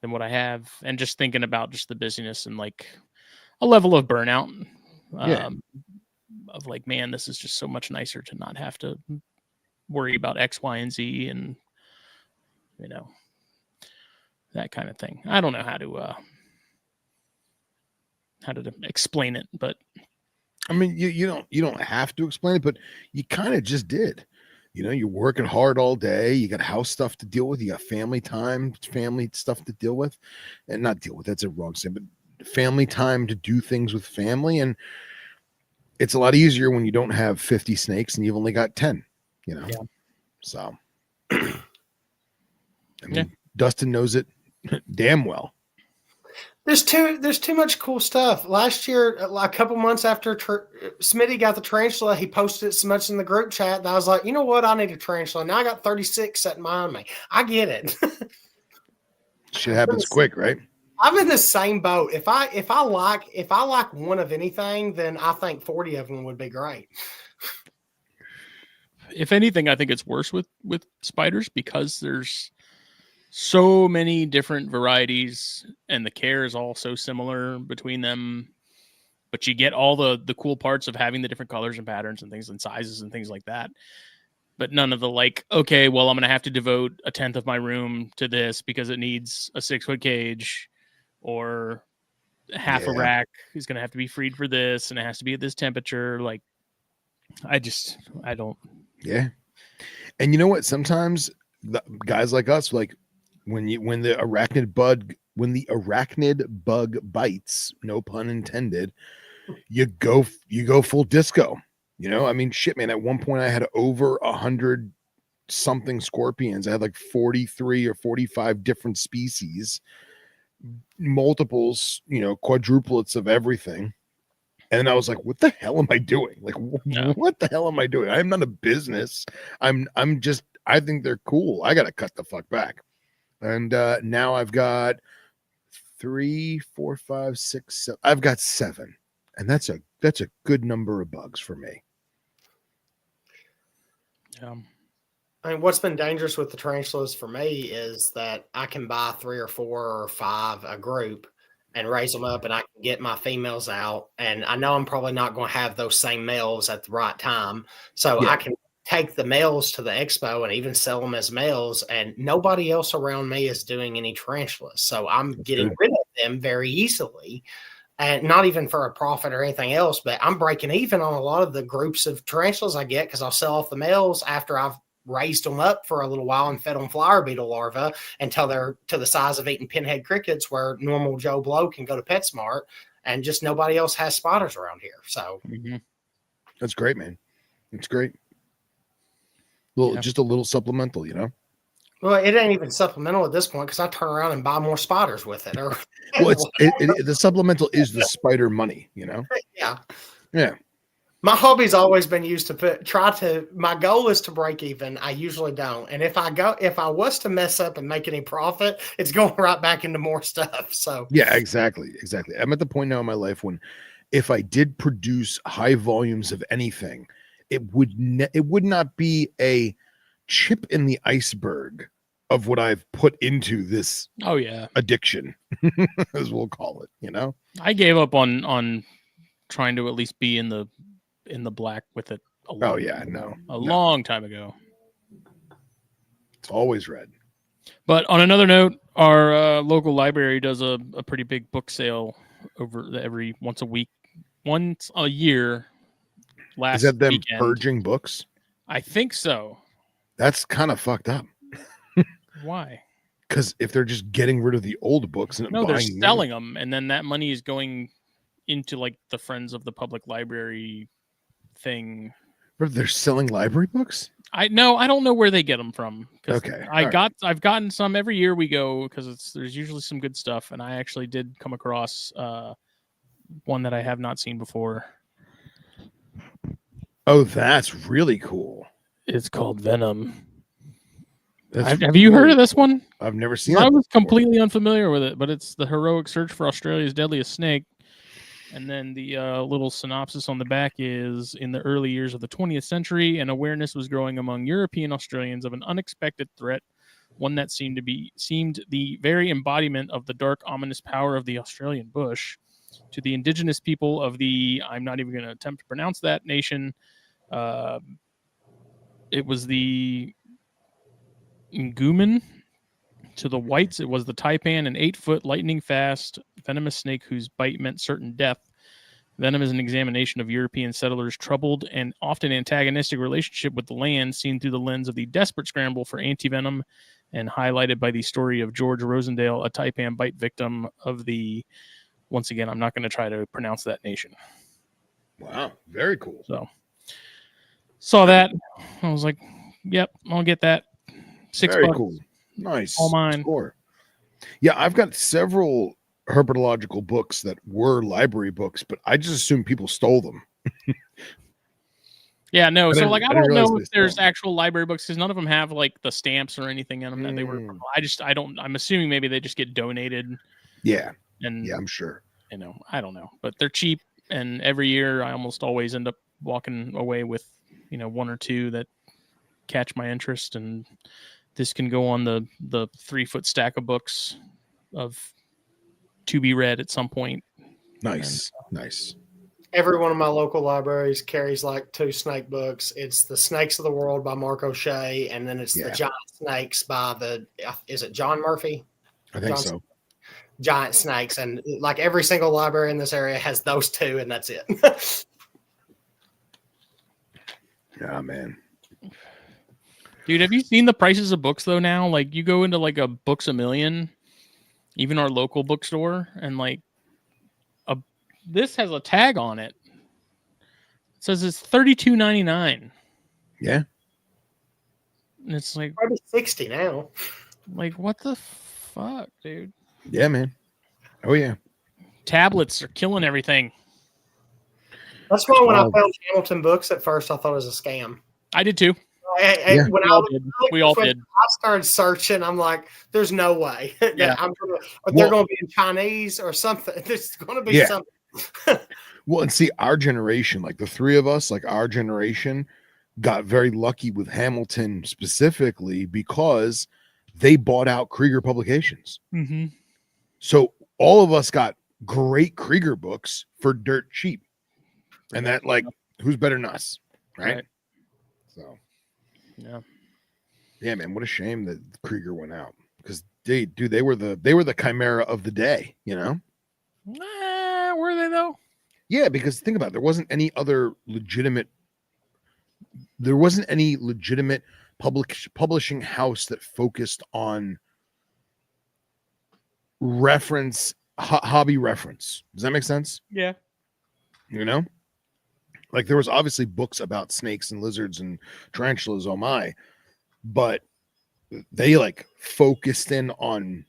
Speaker 1: than what I have. And just thinking about just the busyness and like a level of burnout. Of like, man, this is just so much nicer to not have to worry about X, Y, and Z and, you know, that kind of thing. I don't know how to explain it, but
Speaker 2: I mean, you don't have to explain it, but you kind of just did. You know, you're working hard all day. You got house stuff to deal with. You got family time, family stuff to deal with, and not deal with. That's a wrong saying, but family time to do things with family. And it's a lot easier when you don't have 50 snakes and you've only got 10, you know?
Speaker 1: Yeah.
Speaker 2: So, I mean, Dustin knows it damn well.
Speaker 3: There's too much cool stuff. Last year, a couple months after Smitty got the tarantula, he posted it so much in the group chat that I was like, you know what? I need a tarantula. Now I got 36 sitting behind me. I get it.
Speaker 2: Shit happens quick, right?
Speaker 3: I'm in the same boat. If I like one of anything, then I think 40 of them would be great.
Speaker 1: If anything, I think it's worse with spiders because there's so many different varieties and the care is all so similar between them, but you get all the cool parts of having the different colors and patterns and things and sizes and things like that, but none of the like, okay, well, I'm going to have to devote a 10th of my room to this because it needs a 6-foot cage, or half a rack is going to have to be freed for this and it has to be at this temperature. Like I don't.
Speaker 2: Yeah. And you know what? Sometimes the guys like us, like when the arachnid bug bites, no pun intended, you go full disco. You know, I mean, shit, man. At one point, I had over 100 something scorpions. I had like 43 or 45 different species, multiples, you know, quadruplets of everything. And I was like, what the hell am I doing? Like, what the hell am I doing? I'm not a business. I'm just, I think they're cool. I got to cut the fuck back. And now I've got 3, 4, 5, 6, 7. I've got 7. And that's a good number of bugs for me.
Speaker 3: I mean, what's been dangerous with the tarantulas for me is that I can buy 3 or 4 or 5 a group and raise them up, and I can get my females out. And I know I'm probably not going to have those same males at the right time. So I can take the males to the expo and even sell them as males, and nobody else around me is doing any tarantulas. So I'm getting rid of them very easily, and not even for a profit or anything else, but I'm breaking even on a lot of the groups of tarantulas I get because I'll sell off the males after I've raised them up for a little while and fed them flower beetle larvae until they're to the size of eating pinhead crickets, where normal Joe Blow can go to PetSmart and just nobody else has spiders around here. So
Speaker 2: that's great, man. It's great. Just a little supplemental, you know?
Speaker 3: Well, it ain't even supplemental at this point because I turn around and buy more spiders with it. Or
Speaker 2: well, the supplemental is the spider money, you know? Yeah.
Speaker 3: My hobby's always been used to my goal is to break even. I usually don't. And if I was to mess up and make any profit, it's going right back into more stuff. So
Speaker 2: yeah, exactly. I'm at the point now in my life when if I did produce high volumes of anything, it would not be a chip in the iceberg of what I've put into this
Speaker 1: Oh yeah,
Speaker 2: addiction, as we'll call it. You know,
Speaker 1: I gave up on trying to at least be in the black with it. A long time ago.
Speaker 2: no.
Speaker 1: Long time ago.
Speaker 2: It's always red.
Speaker 1: But on another note, our local library does a pretty big book sale every once a year. Last
Speaker 2: Is that them
Speaker 1: weekend.
Speaker 2: purging books?
Speaker 1: I think so.
Speaker 2: That's kind of fucked up.
Speaker 1: Why?
Speaker 2: Because if they're just getting rid of the old books and
Speaker 1: No, they're
Speaker 2: buying
Speaker 1: selling them, and then that money is going into like the Friends of the Public Library thing.
Speaker 2: But they're selling library books.
Speaker 1: I don't know where they get them from.
Speaker 2: Okay,
Speaker 1: I've gotten some every year we go because there's usually some good stuff, and I actually did come across one that I have not seen before.
Speaker 2: Oh, that's really cool.
Speaker 1: It's called Venom.
Speaker 2: Have
Speaker 1: you heard of this one?
Speaker 2: I've never seen
Speaker 1: it. I
Speaker 2: it.
Speaker 1: was completely unfamiliar with it, but it's the heroic search for Australia's deadliest snake. And then the little synopsis on the back is, in the early years of the 20th century, an awareness was growing among European Australians of an unexpected threat, one that seemed the very embodiment of the dark, ominous power of the Australian bush. To the indigenous people of I'm not even going to attempt to pronounce that nation, it was the Nguman. To the whites, it was the taipan, an 8-foot lightning-fast venomous snake whose bite meant certain death. Venom is an examination of European settlers' troubled and often antagonistic relationship with the land, seen through the lens of the desperate scramble for anti-venom, and highlighted by the story of George Rosendale, a taipan bite victim of the, once again, I'm not going to try to pronounce that nation.
Speaker 2: Wow, very cool.
Speaker 1: So, saw that. I was like, yep, I'll get that. $6.
Speaker 2: Very cool. Nice.
Speaker 1: All mine.
Speaker 2: Score. Yeah, I've got several herpetological books that were library books, but I just assumed people stole them.
Speaker 1: Yeah, no. So like, I don't know if there's
Speaker 2: them.
Speaker 1: actual library books because none of them have like the stamps or anything in them that they were. I don't. I'm assuming maybe they just get donated.
Speaker 2: Yeah.
Speaker 1: And
Speaker 2: yeah, I'm sure.
Speaker 1: I don't know, but they're cheap, and every year I almost always end up walking away with one or two that catch my interest, and this can go on the 3-foot stack of books of to be read at some point.
Speaker 2: Nice.
Speaker 3: Every one of my local libraries carries like 2 snake books. It's The Snakes of the World by Mark O'Shea, and then it's The Giant Snakes by is it John Murphy?
Speaker 2: I think so.
Speaker 3: Giant Snakes, and like every single library in this area has those 2, and that's it.
Speaker 2: Yeah, man.
Speaker 1: Dude, have you seen the prices of books though now? Like you go into like a Books A Million, even our local bookstore, and like this has a tag on it. It says it's $32.99.
Speaker 2: Yeah.
Speaker 1: And it's like
Speaker 3: probably $60 now.
Speaker 1: Like what the fuck, dude?
Speaker 2: Yeah, man. Oh yeah.
Speaker 1: Tablets are killing everything.
Speaker 3: That's why when I found Hamilton books at first, I thought it was a scam.
Speaker 1: I did too.
Speaker 3: We all did. I started searching. I'm like, "There's no way. They're going to be in Chinese or something. There's going to be something."
Speaker 2: Well, and see, our generation, like the 3 of us, like our generation, got very lucky with Hamilton specifically because they bought out Krieger Publications.
Speaker 1: Mm-hmm.
Speaker 2: So all of us got great Krieger books for dirt cheap, and that who's better than us, right? So. Yeah, man. What a shame that Krieger went out because they were the chimera of the day,
Speaker 1: Were they though?
Speaker 2: Yeah, because think about it, there wasn't any legitimate publishing house that focused on hobby reference. Does that make sense?
Speaker 1: Yeah.
Speaker 2: Like there was obviously books about snakes and lizards and tarantulas, oh my, but they focused in on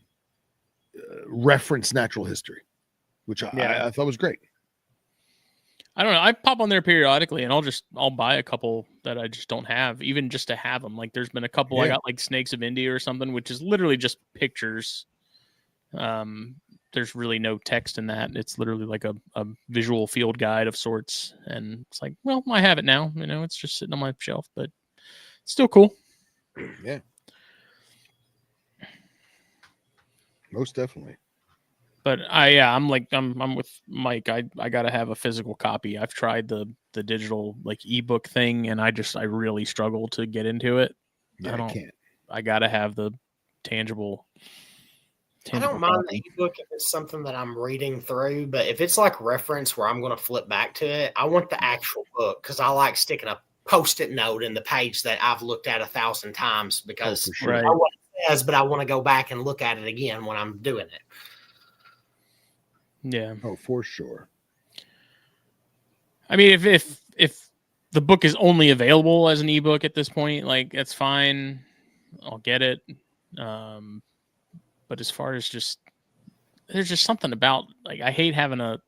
Speaker 2: reference natural history, which I thought was great.
Speaker 1: I don't know. I pop on there periodically, and I'll buy a couple that I just don't have, even just to have them. Like there's been a couple I got like Snakes of India or something, which is literally just pictures. There's really no text in that. It's literally like a visual field guide of sorts. And it's like, well, I have it now. It's just sitting on my shelf, but it's still cool.
Speaker 2: Yeah. Most definitely.
Speaker 1: But I'm with Mike. I gotta have a physical copy. I've tried the digital like ebook thing, and I really struggle to get into it.
Speaker 2: Yeah, I can't.
Speaker 1: I gotta have the tangible.
Speaker 3: I don't mind
Speaker 1: copy.
Speaker 3: the ebook if it's something that I'm reading through, but if it's like reference where I'm going to flip back to it, I want the actual book because I like sticking a post-it note in the page that I've looked at 1,000 times because
Speaker 2: for sure.
Speaker 3: I know what it says, but I want to go back and look at it again when I'm doing it.
Speaker 1: Yeah.
Speaker 2: Oh, for sure.
Speaker 1: I mean, if the book is only available as an ebook at this point, like that's fine. I'll get it. But as far as there's just something about like I hate having to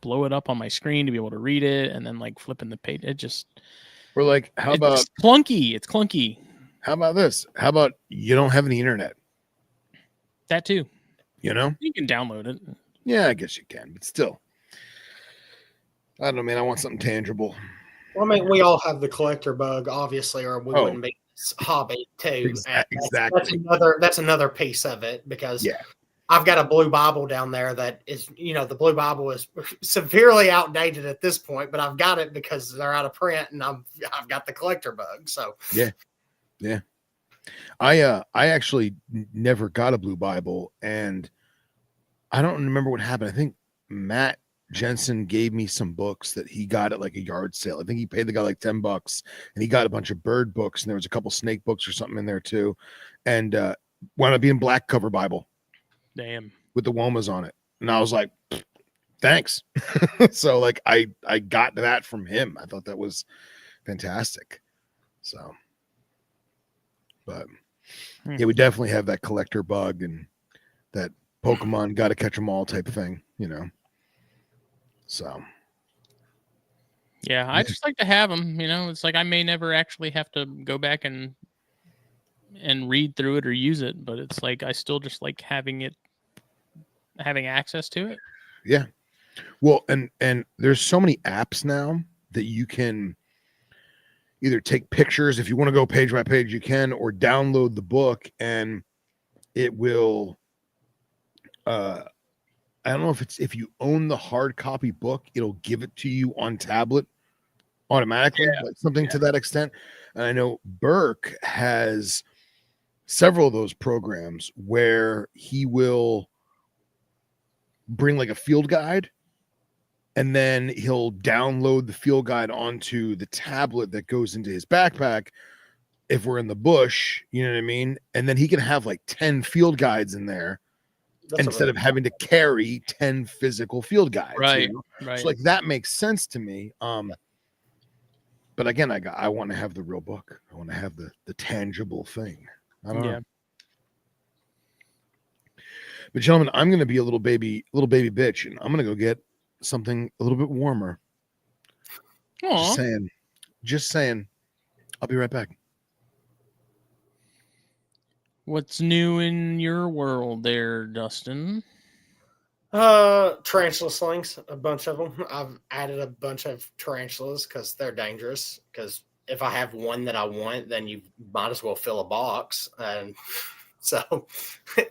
Speaker 1: blow it up on my screen to be able to read it and then like flipping the page. It just
Speaker 2: Or like, how about
Speaker 1: clunky? It's clunky.
Speaker 2: How about this? How about you don't have any internet?
Speaker 1: That too.
Speaker 2: You know?
Speaker 1: You can download it.
Speaker 2: Yeah, I guess you can, but still. I don't know, man. I want something tangible.
Speaker 3: Well, I mean, we all have the collector bug, obviously, or we wouldn't be this hobby too.
Speaker 2: Exactly.
Speaker 3: That's another piece of it because
Speaker 2: yeah.
Speaker 3: I've got a blue Bible down there that is, the blue Bible is severely outdated at this point, but I've got it because they're out of print and I've got the collector bug. So
Speaker 2: yeah. I actually never got a blue Bible, and I don't remember what happened. I think Matt Jensen gave me some books that he got at like a yard sale. I think he paid the guy like $10, and he got a bunch of bird books, and there was a couple snake books or something in there too, and wound up being black cover Bible.
Speaker 1: Damn.
Speaker 2: With the womas on it, and I was like, thanks. So like I got that from him. I thought that was fantastic. So, but yeah, we definitely have that collector bug and that Pokemon got to catch them all type of thing, So,
Speaker 1: yeah, I just like to have them. It's like I may never actually have to go back and read through it or use it, but it's like I still just like having access to it.
Speaker 2: Yeah. Well, and there's so many apps now that you can either take pictures if you want to go page by page, you can, or download the book and it will I don't know if you own the hard copy book, it'll give it to you on tablet automatically, like something to that extent. And I know Burke has several of those programs where he will bring like a field guide, and then he'll download the field guide onto the tablet that goes into his backpack if we're in the bush, you know what I mean? And then he can have like 10 field guides in there instead of having to carry 10 physical field guides.
Speaker 1: Right.
Speaker 2: So like that makes sense to me. But again, I want to have the real book. I want to have the tangible thing. I don't know. But gentlemen, I'm going to be a little baby bitch, and I'm going to go get something a little bit warmer.
Speaker 1: Aww.
Speaker 2: Just saying. I'll be right back.
Speaker 1: What's new in your world there, Dustin?
Speaker 3: Tarantula slings, a bunch of them. I've added a bunch of tarantulas because they're dangerous. Because if I have one that I want, then you might as well fill a box. And so,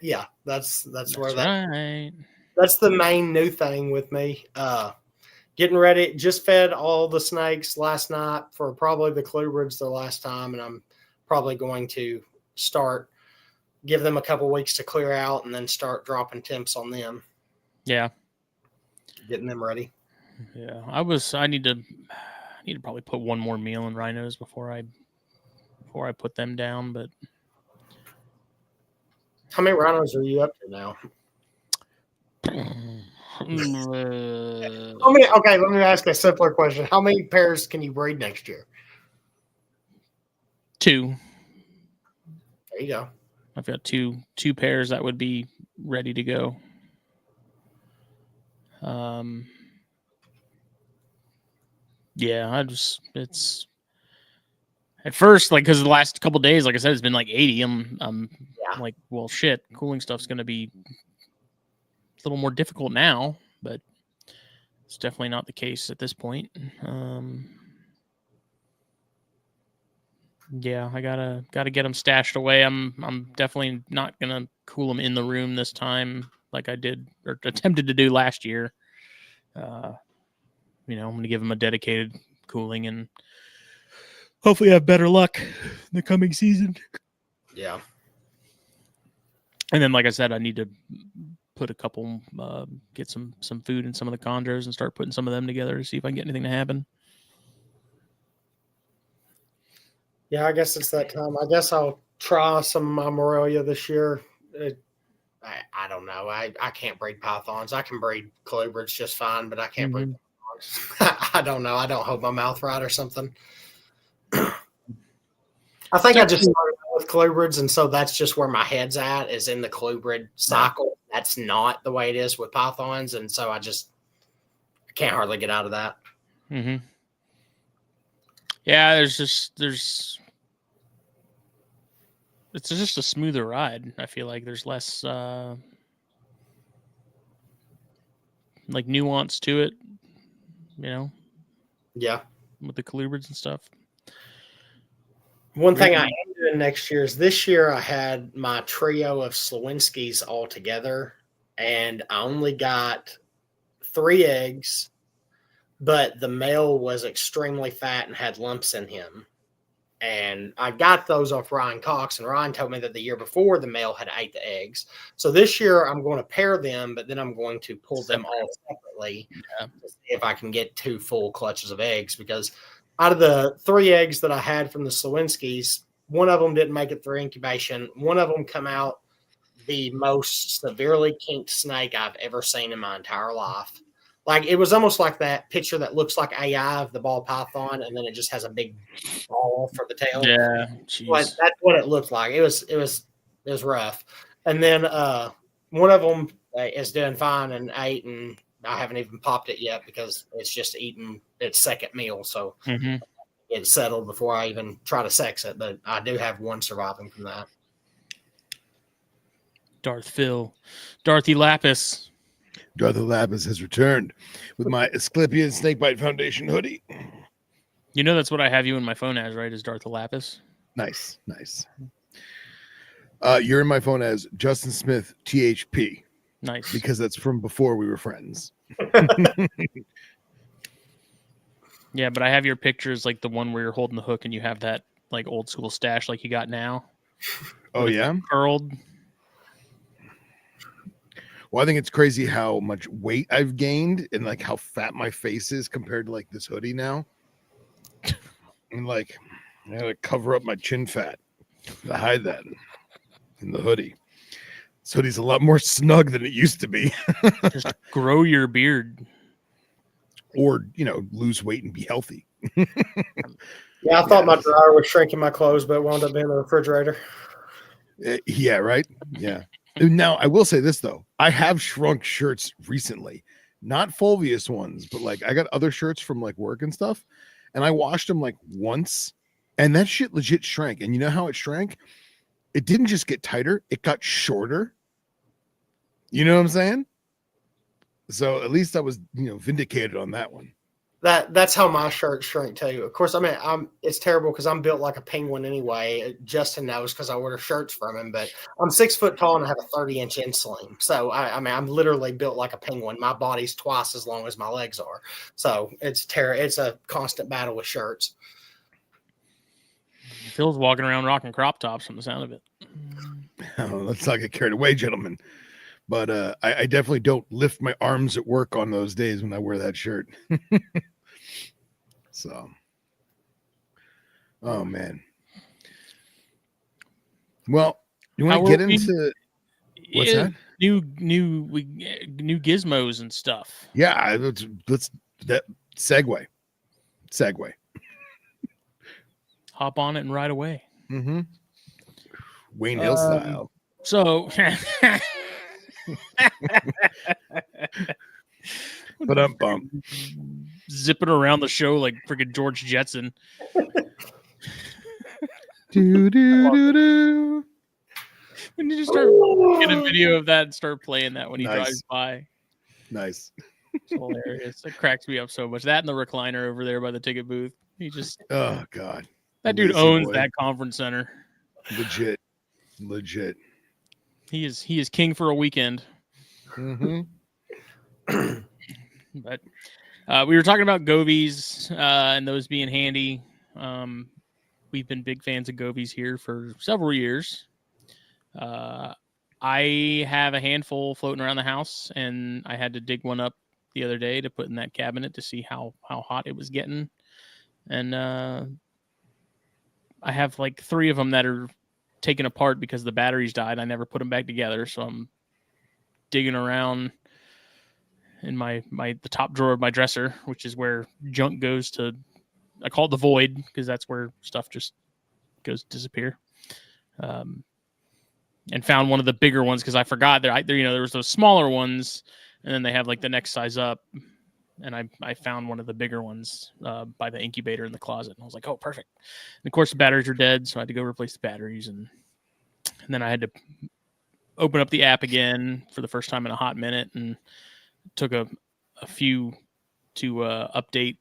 Speaker 3: yeah, that's where that's the main new thing with me. Getting ready, just fed all the snakes last night for probably the clurids the last time, and I'm probably going to give them a couple weeks to clear out and then start dropping temps on them.
Speaker 1: Yeah.
Speaker 3: Getting them ready.
Speaker 1: Yeah. I need to probably put one more meal in rhinos before I put them down, but
Speaker 3: how many rhinos are you up to now? How many? Okay, let me ask a simpler question. How many pairs can you breed next year?
Speaker 1: 2.
Speaker 3: There you go.
Speaker 1: I've got two pairs that would be ready to go. Yeah, it's at first, like, because the last couple days, like I said, it's been like 80. I'm like, well, shit, cooling stuff's going to be a little more difficult now, but it's definitely not the case at this point. Yeah, I gotta get them stashed away. I'm definitely not gonna cool them in the room this time, like I did or attempted to do last year. I'm gonna give them a dedicated cooling and hopefully have better luck in the coming season.
Speaker 3: Yeah.
Speaker 1: And then, like I said, I need to put a couple, get some food in some of the chondros and start putting some of them together to see if I can get anything to happen.
Speaker 3: Yeah, I guess it's that time. I guess I'll try some of my Morelia this year. I don't know. I can't breed pythons. I can breed colubrids just fine, but I can't breed pythons. I don't know. I don't hold my mouth right or something. I think I just started out with colubrids, and so that's just where my head's at, is in the colubrid cycle. That's not the way it is with pythons, and so I can't hardly get out of that.
Speaker 1: Mm-hmm. Yeah, it's just a smoother ride. I feel like there's less like nuance to it,
Speaker 3: Yeah.
Speaker 1: with the colubrids and stuff.
Speaker 3: One thing I am doing next year is this year I had my trio of Slowinskis all together, and I only got 3 eggs, but the male was extremely fat and had lumps in him. And I got those off Ryan Cox, and Ryan told me that the year before the male had ate the eggs. So this year I'm going to pair them, but then I'm going to pull them all separately to see if I can get 2 full clutches of eggs, because out of the 3 eggs that I had from the Slowinskis, one of them didn't make it through incubation. One of them come out the most severely kinked snake I've ever seen in my entire life. Like, it was almost like that picture that looks like AI of the ball python, and then it just has a big ball for the tail.
Speaker 1: Yeah,
Speaker 3: but that's what it looked like. It was rough. And then one of them is doing fine and ate, and I haven't even popped it yet because it's just eating its second meal. So it's settled before I even try to sex it. But I do have one surviving from that.
Speaker 1: Dorothy Lapis.
Speaker 2: Dorothy Lapis has returned with my Asclepiad Snakebite Foundation hoodie.
Speaker 1: You know that's what I have you in my phone as, right? Is Dorothy Lapis.
Speaker 2: Nice. You're in my phone as Justin Smith THP.
Speaker 1: Nice.
Speaker 2: Because that's from before we were friends.
Speaker 1: Yeah, but I have your pictures, like the one where you're holding the hook and you have that like old school stash like you got now.
Speaker 2: Oh, yeah?
Speaker 1: Curled.
Speaker 2: Well, I think it's crazy how much weight I've gained and like how fat my face is compared to like this hoodie now. And like I gotta cover up my chin fat to hide that in the hoodie. This hoodie's a lot more snug than it used to be.
Speaker 1: Just grow your beard.
Speaker 2: Or, lose weight and be healthy.
Speaker 3: Yeah, I thought my dryer was shrinking my clothes, but it wound up being the refrigerator.
Speaker 2: Yeah, right? Yeah. Now, I will say this, though. I have shrunk shirts recently. Not Fulvius ones, but like I got other shirts from like work and stuff. And I washed them like once. And that shit legit shrank. And you know how it shrank? It didn't just get tighter. It got shorter. You know what I'm saying? So at least I was, vindicated on that one.
Speaker 3: That's how my shirt shrink too. Of course, I mean, it's terrible because I'm built like a penguin anyway. Justin knows because I order shirts from him, but I'm 6 foot tall and I have a 30-inch inseam. So I'm literally built like a penguin. My body's twice as long as my legs are. So it's a constant battle with shirts.
Speaker 1: Phil's walking around rocking crop tops from the sound of it.
Speaker 2: Oh, let's not get carried away, gentlemen. But I definitely don't lift my arms at work on those days when I wear that shirt. So, oh man. Well, you want to get into what's that?
Speaker 1: New gizmos and stuff.
Speaker 2: Yeah, let's that segue.
Speaker 1: Hop on it and ride away.
Speaker 2: Mm-hmm. Wayne Hill style.
Speaker 1: So.
Speaker 2: But I'm bummed.
Speaker 1: Zipping around the show like freaking George Jetson.
Speaker 2: Do.
Speaker 1: When you just start get a video of that and start playing that when he drives by.
Speaker 2: Nice.
Speaker 1: It's hilarious. It cracks me up so much. That and the recliner over there by the ticket booth. He just
Speaker 2: oh god.
Speaker 1: That dude
Speaker 2: Lazy
Speaker 1: owns
Speaker 2: boy.
Speaker 1: that conference center.
Speaker 2: Legit.
Speaker 1: He is king for a weekend.
Speaker 2: Mm-hmm.
Speaker 1: But we were talking about Govies and those being handy. We've been big fans of Govies here for several years. I have a handful floating around the house, and I had to dig one up the other day to put in that cabinet to see how hot it was getting. And I have like 3 of them that are taken apart because the batteries died. I never put them back together, so I'm digging around in the top drawer of my dresser, which is where junk goes to. I call it the void because that's where stuff just goes to disappear. And found one of the bigger ones because I forgot there was those smaller ones, and then they have like the next size up. And I found one of the bigger ones by the incubator in the closet, and I was like, oh, perfect. And of course, the batteries are dead, so I had to go replace the batteries, and then I had to open up the app again for the first time in a hot minute, and took a few to update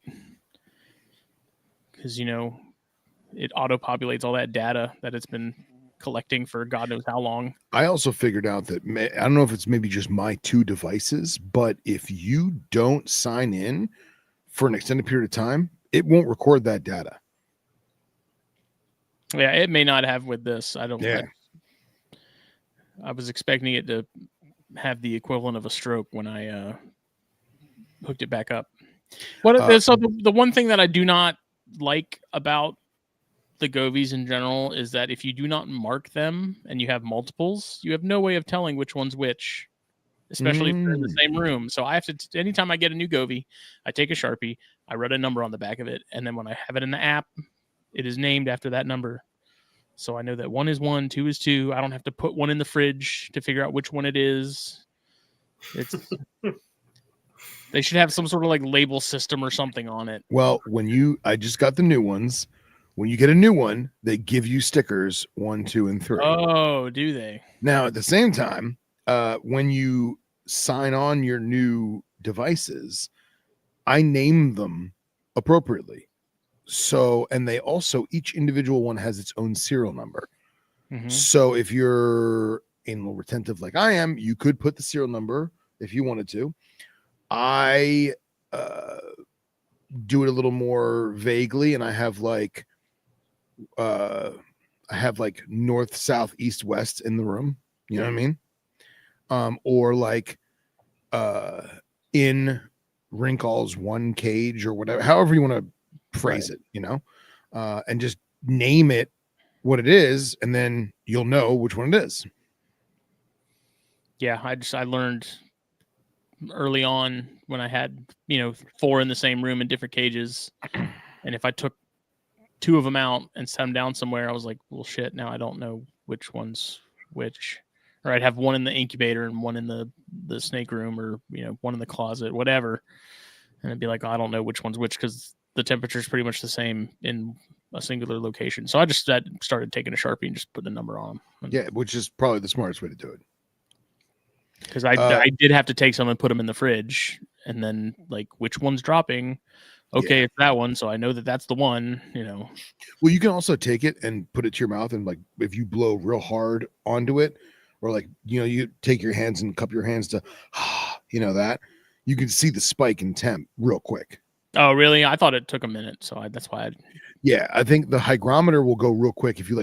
Speaker 1: because it auto populates all that data that it's been collecting for God knows how long.
Speaker 2: I also figured out that I don't know if it's maybe just my 2 devices, but if you don't sign in for an extended period of time, it won't record that data.
Speaker 1: Yeah, it may not have with this. I don't.
Speaker 2: Yeah.
Speaker 1: I was expecting it to have the equivalent of a stroke when I hooked it back up. So the one thing that I do not like about the Govies in general is that if you do not mark them and you have multiples, you have no way of telling which one's which, especially if they're in the same room. So I have to, anytime I get a new Govie, I take a Sharpie, I write a number on the back of it, and then when I have it in the app, it is named after that number. So I know that 1 is 1, 2 is 2. I don't have to put one in the fridge to figure out which one it is. They should have some sort of like label system or something on it.
Speaker 2: Well, I just got the new ones. When you get a new one, they give you stickers 1, 2, and 3.
Speaker 1: Oh, do they?
Speaker 2: Now, at the same time, when you sign on your new devices, I name them appropriately. So, and they also, each individual one has its own serial number.
Speaker 1: Mm-hmm.
Speaker 2: So if you're anal retentive like I am, you could put the serial number if you wanted to. I do it a little more vaguely, and I have like north, south, east, west in the room. You know what I mean? Or like in wrinkles, 1 cage or whatever, however you want to phrase it, and just name it what it is, and then you'll know which one it is.
Speaker 1: Yeah, I learned early on when I had 4 in the same room in different cages, and if I took 2 of them out and set them down somewhere, I was like, well, shit, now I don't know which one's which. Or I'd have 1 in the incubator and 1 in the snake room, or 1 in the closet, whatever, and it'd be like, oh, I don't know which one's which because the temperature is pretty much the same in a singular location. So I just started taking a Sharpie and just put a number on them.
Speaker 2: Yeah, which is probably the smartest way to do it.
Speaker 1: Because I did have to take some and put them in the fridge, and then like which one's dropping. Okay, it's that one, so I know that that's the one.
Speaker 2: Well, you can also take it and put it to your mouth, and like if you blow real hard onto it, or like you take your hands and cup your hands to, that you can see the spike in temp real quick.
Speaker 1: Oh, really? I thought it took a minute, so that's why.
Speaker 2: Yeah, I think the hygrometer will go real quick if you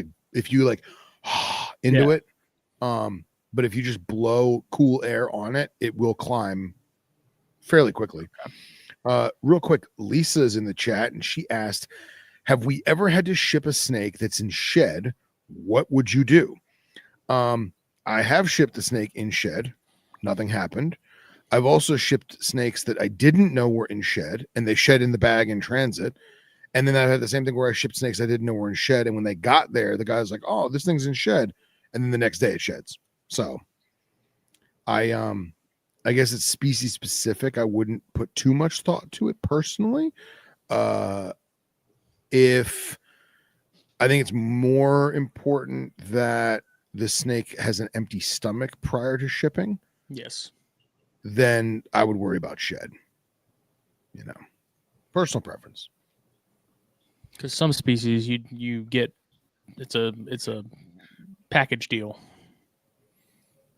Speaker 2: into it. But if you just blow cool air on it, it will climb fairly quickly. Real quick, Lisa's in the chat, and she asked, have we ever had to ship a snake that's in shed? What would you do? I have shipped a snake in shed. Nothing happened. I've also shipped snakes that I didn't know were in shed, and they shed in the bag in transit. And then I had the same thing where I shipped snakes I didn't know were in shed, and when they got there, the guy's like, oh, this thing's in shed. And then the next day it sheds. So I guess it's species specific. I wouldn't put too much thought to it personally. If I think it's more important that the snake has an empty stomach prior to shipping,
Speaker 1: yes,
Speaker 2: then I would worry about shed. Personal preference.
Speaker 1: Because some species you get it's a package deal.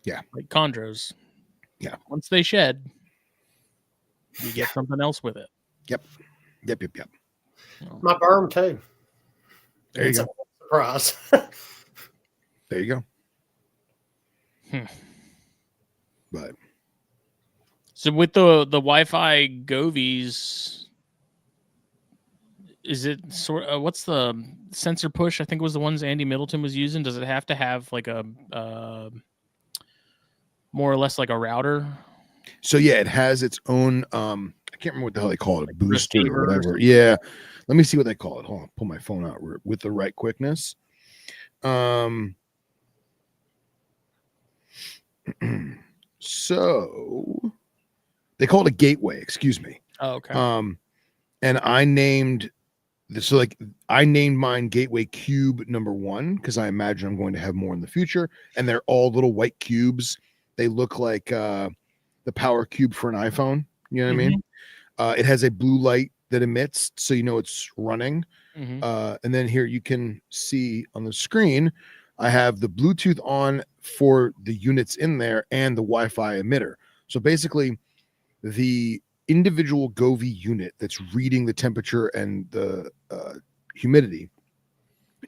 Speaker 2: Yeah.
Speaker 1: Like chondros.
Speaker 2: Yeah.
Speaker 1: Once they shed, you get something else with it.
Speaker 2: Yep.
Speaker 3: My berm too.
Speaker 2: There you
Speaker 3: It's
Speaker 2: go.
Speaker 3: a surprise.
Speaker 2: There you go.
Speaker 1: Hmm.
Speaker 2: But
Speaker 1: So with the Wi-Fi Govies, is it sort? What's the sensor push? I think was the ones Andy Middleton was using. Does it have to have like a more or less like a router?
Speaker 2: so yeah, it has its own. I can't remember what the hell they call it, a
Speaker 1: Like
Speaker 2: booster
Speaker 1: receiver
Speaker 2: or
Speaker 1: or
Speaker 2: whatever. Yeah, let me see what they call it. Hold on, pull my phone out with the right quickness. So they call it a gateway. Excuse me.
Speaker 1: Oh, okay.
Speaker 2: And I named this. So like I named mine Gateway Cube number 1 because I imagine I'm going to have more in the future. And they're all little white cubes. They look like the power cube for an iPhone. You know what I mean? It has a blue light that emits, so you know it's running. And then here you can see on the screen, I have the Bluetooth on for the units in there and the Wi-Fi emitter. So basically, the individual Govee unit that's reading the temperature and the humidity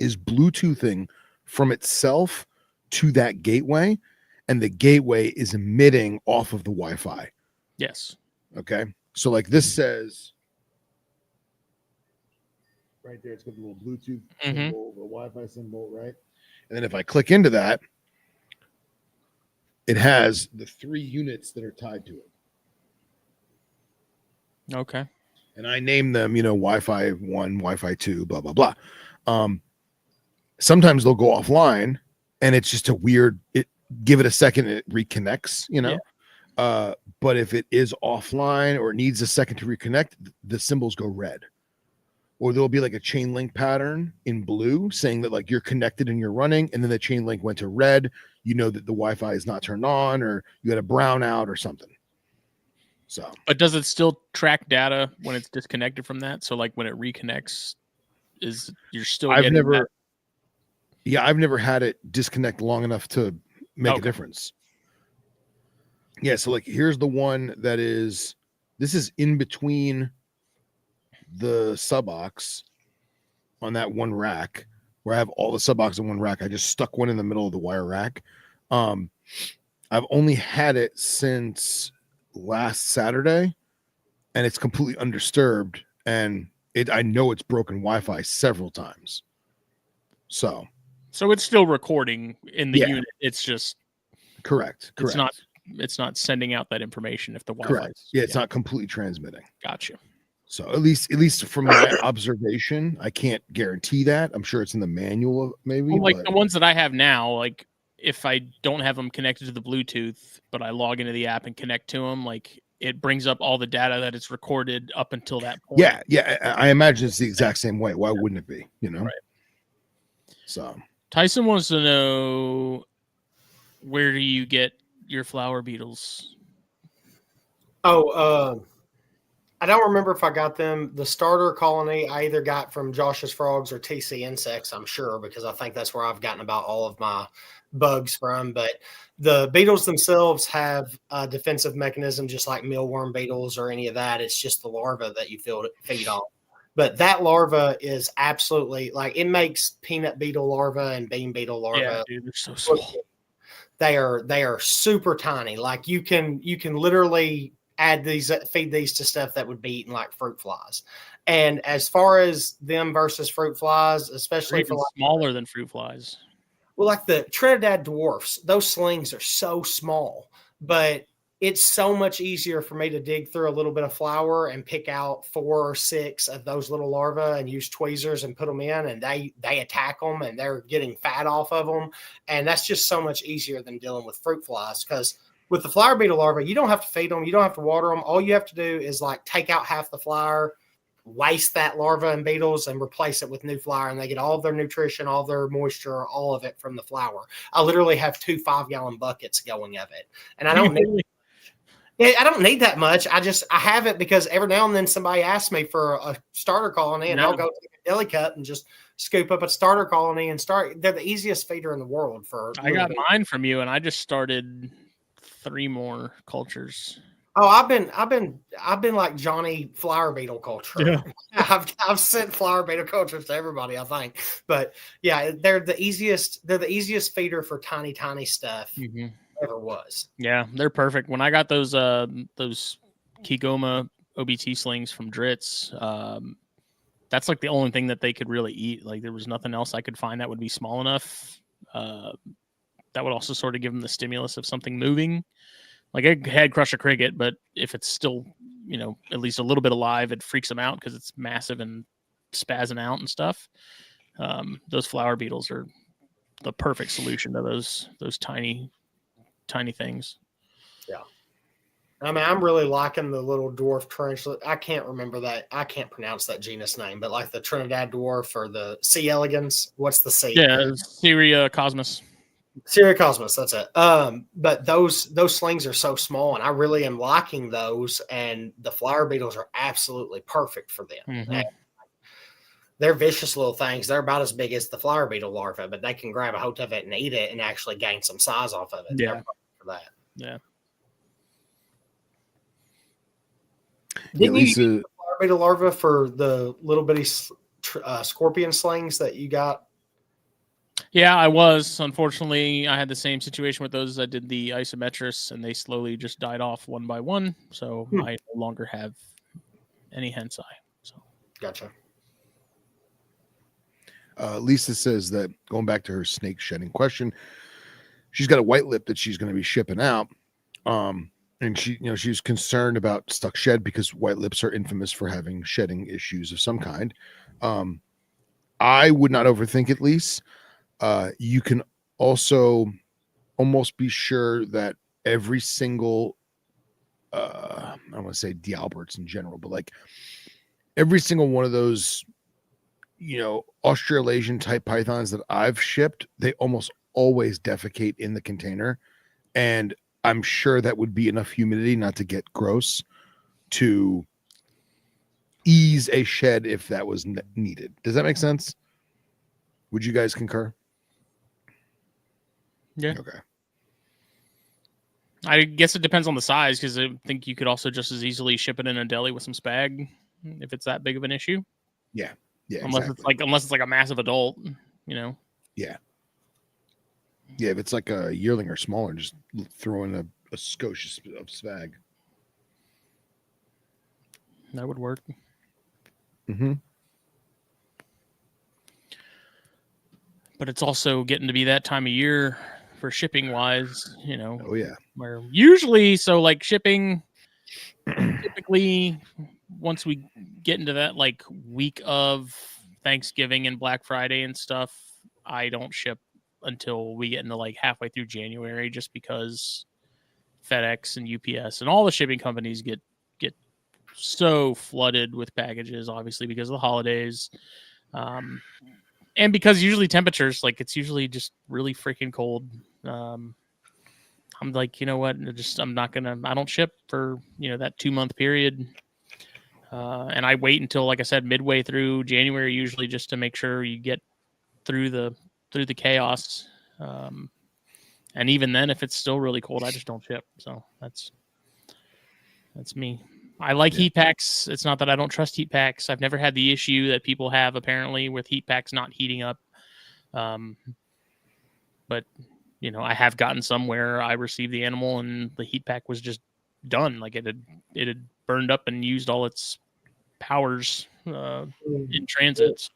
Speaker 2: is Bluetoothing from itself to that gateway, and the gateway is emitting off of the Wi-Fi.
Speaker 1: Yes.
Speaker 2: Okay. So like this says right there, it's got the little Bluetooth symbol, the Wi-Fi symbol, right? And then if I click into that, it has the 3 units that are tied to it.
Speaker 1: Okay.
Speaker 2: And I name them, Wi-Fi 1, Wi-Fi 2, blah, blah, blah. Sometimes they'll go offline and it's just a weird, give it a second, it reconnects,
Speaker 1: Yeah.
Speaker 2: But if it is offline or it needs a second to reconnect, the symbols go red. Or there'll be like a chain link pattern in blue saying that like you're connected and you're running, and then the chain link went to red. You know that the Wi-Fi is not turned on, or you had a brownout or something. So,
Speaker 1: but does it still track data when it's disconnected from that? So like when it reconnects, you're still
Speaker 2: I've
Speaker 1: getting
Speaker 2: never
Speaker 1: that?
Speaker 2: Yeah, I've never had it disconnect long enough to make a difference. Yeah, so like here's the one that is, this is in between the sub-aux on that one rack where I have all the sub-aux in one rack. I just stuck one in the middle of the wire rack. I've only had it since last Saturday, and it's completely undisturbed, and I know it's broken Wi-Fi several times. So
Speaker 1: it's still recording in the
Speaker 2: Yeah.
Speaker 1: unit. It's just
Speaker 2: correct.
Speaker 1: It's not sending out that information if the Wi-Fi.
Speaker 2: Correct. Yeah, it's not completely transmitting.
Speaker 1: Gotcha.
Speaker 2: So at least from my observation, I can't guarantee that. I'm sure it's in the manual, maybe.
Speaker 1: Well, like
Speaker 2: but
Speaker 1: the ones that I have now, like if I don't have them connected to the Bluetooth, but I log into the app and connect to them, like it brings up all the data that it's recorded up until that point.
Speaker 2: Yeah. I imagine it's the exact same way. Why wouldn't it be?
Speaker 1: Right.
Speaker 2: So
Speaker 1: Tyson wants to know, where do you get your flower beetles?
Speaker 3: Oh, I don't remember if I got them. The starter colony I either got from Josh's Frogs or TC Insects, I'm sure, because I think that's where I've gotten about all of my bugs from. But the beetles themselves have a defensive mechanism, just like mealworm beetles or any of that. It's just the larva that you feed on. But that larva is absolutely, like, it makes peanut beetle larva and bean beetle larva.
Speaker 1: Yeah, dude, they're so small.
Speaker 3: They are super tiny. Like you can literally feed these to stuff that would be eaten like fruit flies. And as far as them versus fruit flies, especially for
Speaker 1: smaller than fruit flies.
Speaker 3: Well, like the Trinidad dwarfs, those slings are so small, but it's so much easier for me to dig through a little bit of flour and pick out 4 or 6 of those little larvae and use tweezers and put them in, and they attack them and they're getting fat off of them. And that's just so much easier than dealing with fruit flies, because with the flower beetle larvae, you don't have to feed them. You don't have to water them. All you have to do is like take out half the flour, waste that larva and beetles, and replace it with new flour, and they get all of their nutrition, all their moisture, all of it from the flour. I literally have 2 5-gallon buckets going of it, and I don't need I don't need that much. I have it because every now and then somebody asks me for a starter colony, and I'll go take a deli cup and just scoop up a starter colony and start. They're the easiest feeder in the world for.
Speaker 1: I got mine from you, and I just started 3 more cultures.
Speaker 3: Oh, I've been like Johnny flower beetle culture.
Speaker 1: Yeah.
Speaker 3: I've sent flower beetle cultures to everybody, I think. But yeah, they're the easiest feeder for tiny stuff ever was.
Speaker 1: Yeah, they're perfect. When I got those Kigoma OBT slings from Dritz, that's like the only thing that they could really eat. Like there was nothing else I could find that would be small enough. That would also sort of give them the stimulus of something moving. Like a head crush a cricket, but if it's still, at least a little bit alive, it freaks them out because it's massive and spazzing out and stuff. Those flower beetles are the perfect solution to those tiny things.
Speaker 3: Yeah. I mean, I'm really liking the little dwarf tarantula. I can't remember that. I can't pronounce that genus name, but like the Trinidad dwarf or the C. elegans. What's the C?
Speaker 1: Yeah, Syria Cosmos.
Speaker 3: Syria Cosmos, that's it. But those slings are so small, and I really am liking those. And the flower beetles are absolutely perfect for them. They're vicious little things. They're about as big as the flower beetle larva, but they can grab a hold of it and eat it and actually gain some size off of it.
Speaker 1: Yeah,
Speaker 3: for that.
Speaker 1: Yeah.
Speaker 3: Didn't you use the flower beetle larva for the little bitty scorpion slings that you got?
Speaker 1: Yeah, I was. Unfortunately, I had the same situation with those. I did the isometrics, and they slowly just died off one by one. So I no longer have any hensai. So
Speaker 3: gotcha.
Speaker 2: Lisa says that going back to her snake shedding question, she's got a white lip that she's going to be shipping out. And she's concerned about stuck shed because white lips are infamous for having shedding issues of some kind. I would not overthink it, Lisa. You can also almost be sure that every single, I don't want to say D'Alberts in general, but like every single one of those, Australasian type pythons that I've shipped, they almost always defecate in the container. And I'm sure that would be enough humidity not to get gross to ease a shed if that was needed. Does that make sense? Would you guys concur?
Speaker 1: Yeah.
Speaker 2: Okay.
Speaker 1: I guess it depends on the size because I think you could also just as easily ship it in a deli with some spag if it's that big of an issue.
Speaker 2: Yeah. Yeah.
Speaker 1: Unless it's like a massive adult,
Speaker 2: Yeah. Yeah. If it's like a yearling or smaller, just throw in a skosh of swag.
Speaker 1: That would work.
Speaker 2: Mm-hmm.
Speaker 1: But it's also getting to be that time of year for shipping wise,
Speaker 2: Oh yeah.
Speaker 1: Where usually, so like shipping, typically once we get into that like week of Thanksgiving and Black Friday and stuff, I don't ship until we get into like halfway through January, just because FedEx and UPS and all the shipping companies get so flooded with packages, obviously because of the holidays. And because usually temperatures, like it's usually just really freaking cold. I'm like, you know what? I don't ship for, that 2-month period. And I wait until, like I said, midway through January, usually just to make sure you get through the chaos. And even then, if it's still really cold, I just don't ship. So that's me. I like heat packs. It's not that I don't trust heat packs. I've never had the issue that people have apparently with heat packs not heating up. But I have gotten some where I received the animal and the heat pack was just done. Like it had burned up and used all its powers in transit.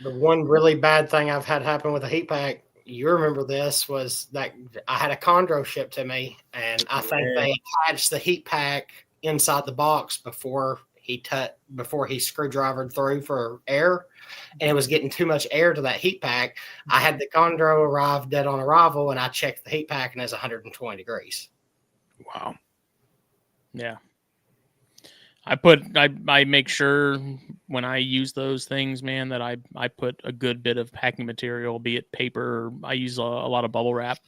Speaker 3: The one really bad thing I've had happen with a heat pack, you remember this, was that I had a chondro shipped to me, and I think they attached the heat pack inside the box before he screwdrivered through for air, and it was getting too much air to that heat pack. I had the chondro arrive dead on arrival, and I checked the heat pack, and it's 120 degrees.
Speaker 2: Wow.
Speaker 1: Yeah. I make sure when I use those things, man, that I put a good bit of packing material, be it paper. I use a lot of bubble wrap.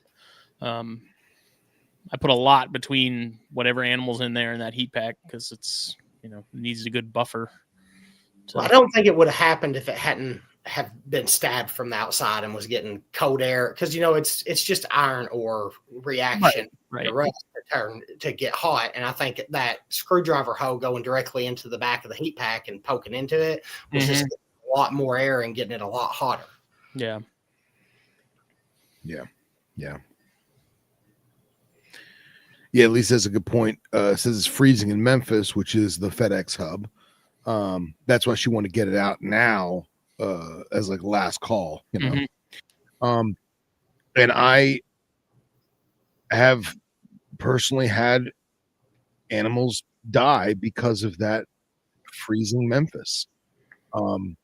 Speaker 1: I put a lot between whatever animals in there and that heat pack because it's it needs a good buffer.
Speaker 3: Well, I don't think it would have happened if it hadn't have been stabbed from the outside and was getting cold air because it's just iron ore reaction
Speaker 1: right.
Speaker 3: to get hot, and I think that screwdriver hole going directly into the back of the heat pack and poking into it was just a lot more air and getting it a lot hotter.
Speaker 1: Yeah.
Speaker 2: Lisa has a good point. Says it's freezing in Memphis, which is the FedEx hub. That's why she wanted to get it out now as like last call, And I have personally had animals die because of that freezing Memphis. And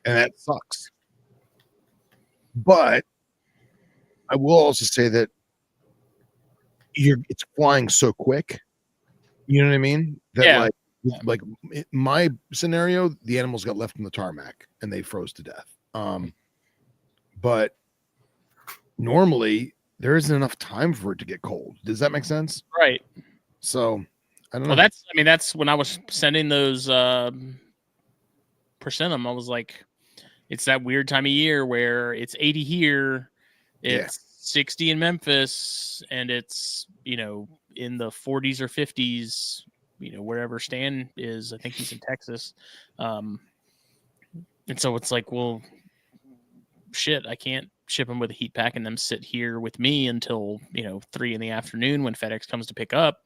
Speaker 2: that sucks. But I will also say that it's flying so quick. You know what I mean? That like my scenario, the animals got left in the tarmac and they froze to death. But normally there isn't enough time for it to get cold. Does that make sense?
Speaker 1: Right.
Speaker 2: So I don't know.
Speaker 1: Well, that's when I was sending those percentum. I was like, it's that weird time of year where it's 80 here, it's 60 in Memphis, and it's in the 40s or 50s. Wherever Stan is, I think he's in Texas. And so it's like, well, shit, I can't ship them with a heat pack and them sit here with me until, 3 in the afternoon when FedEx comes to pick up.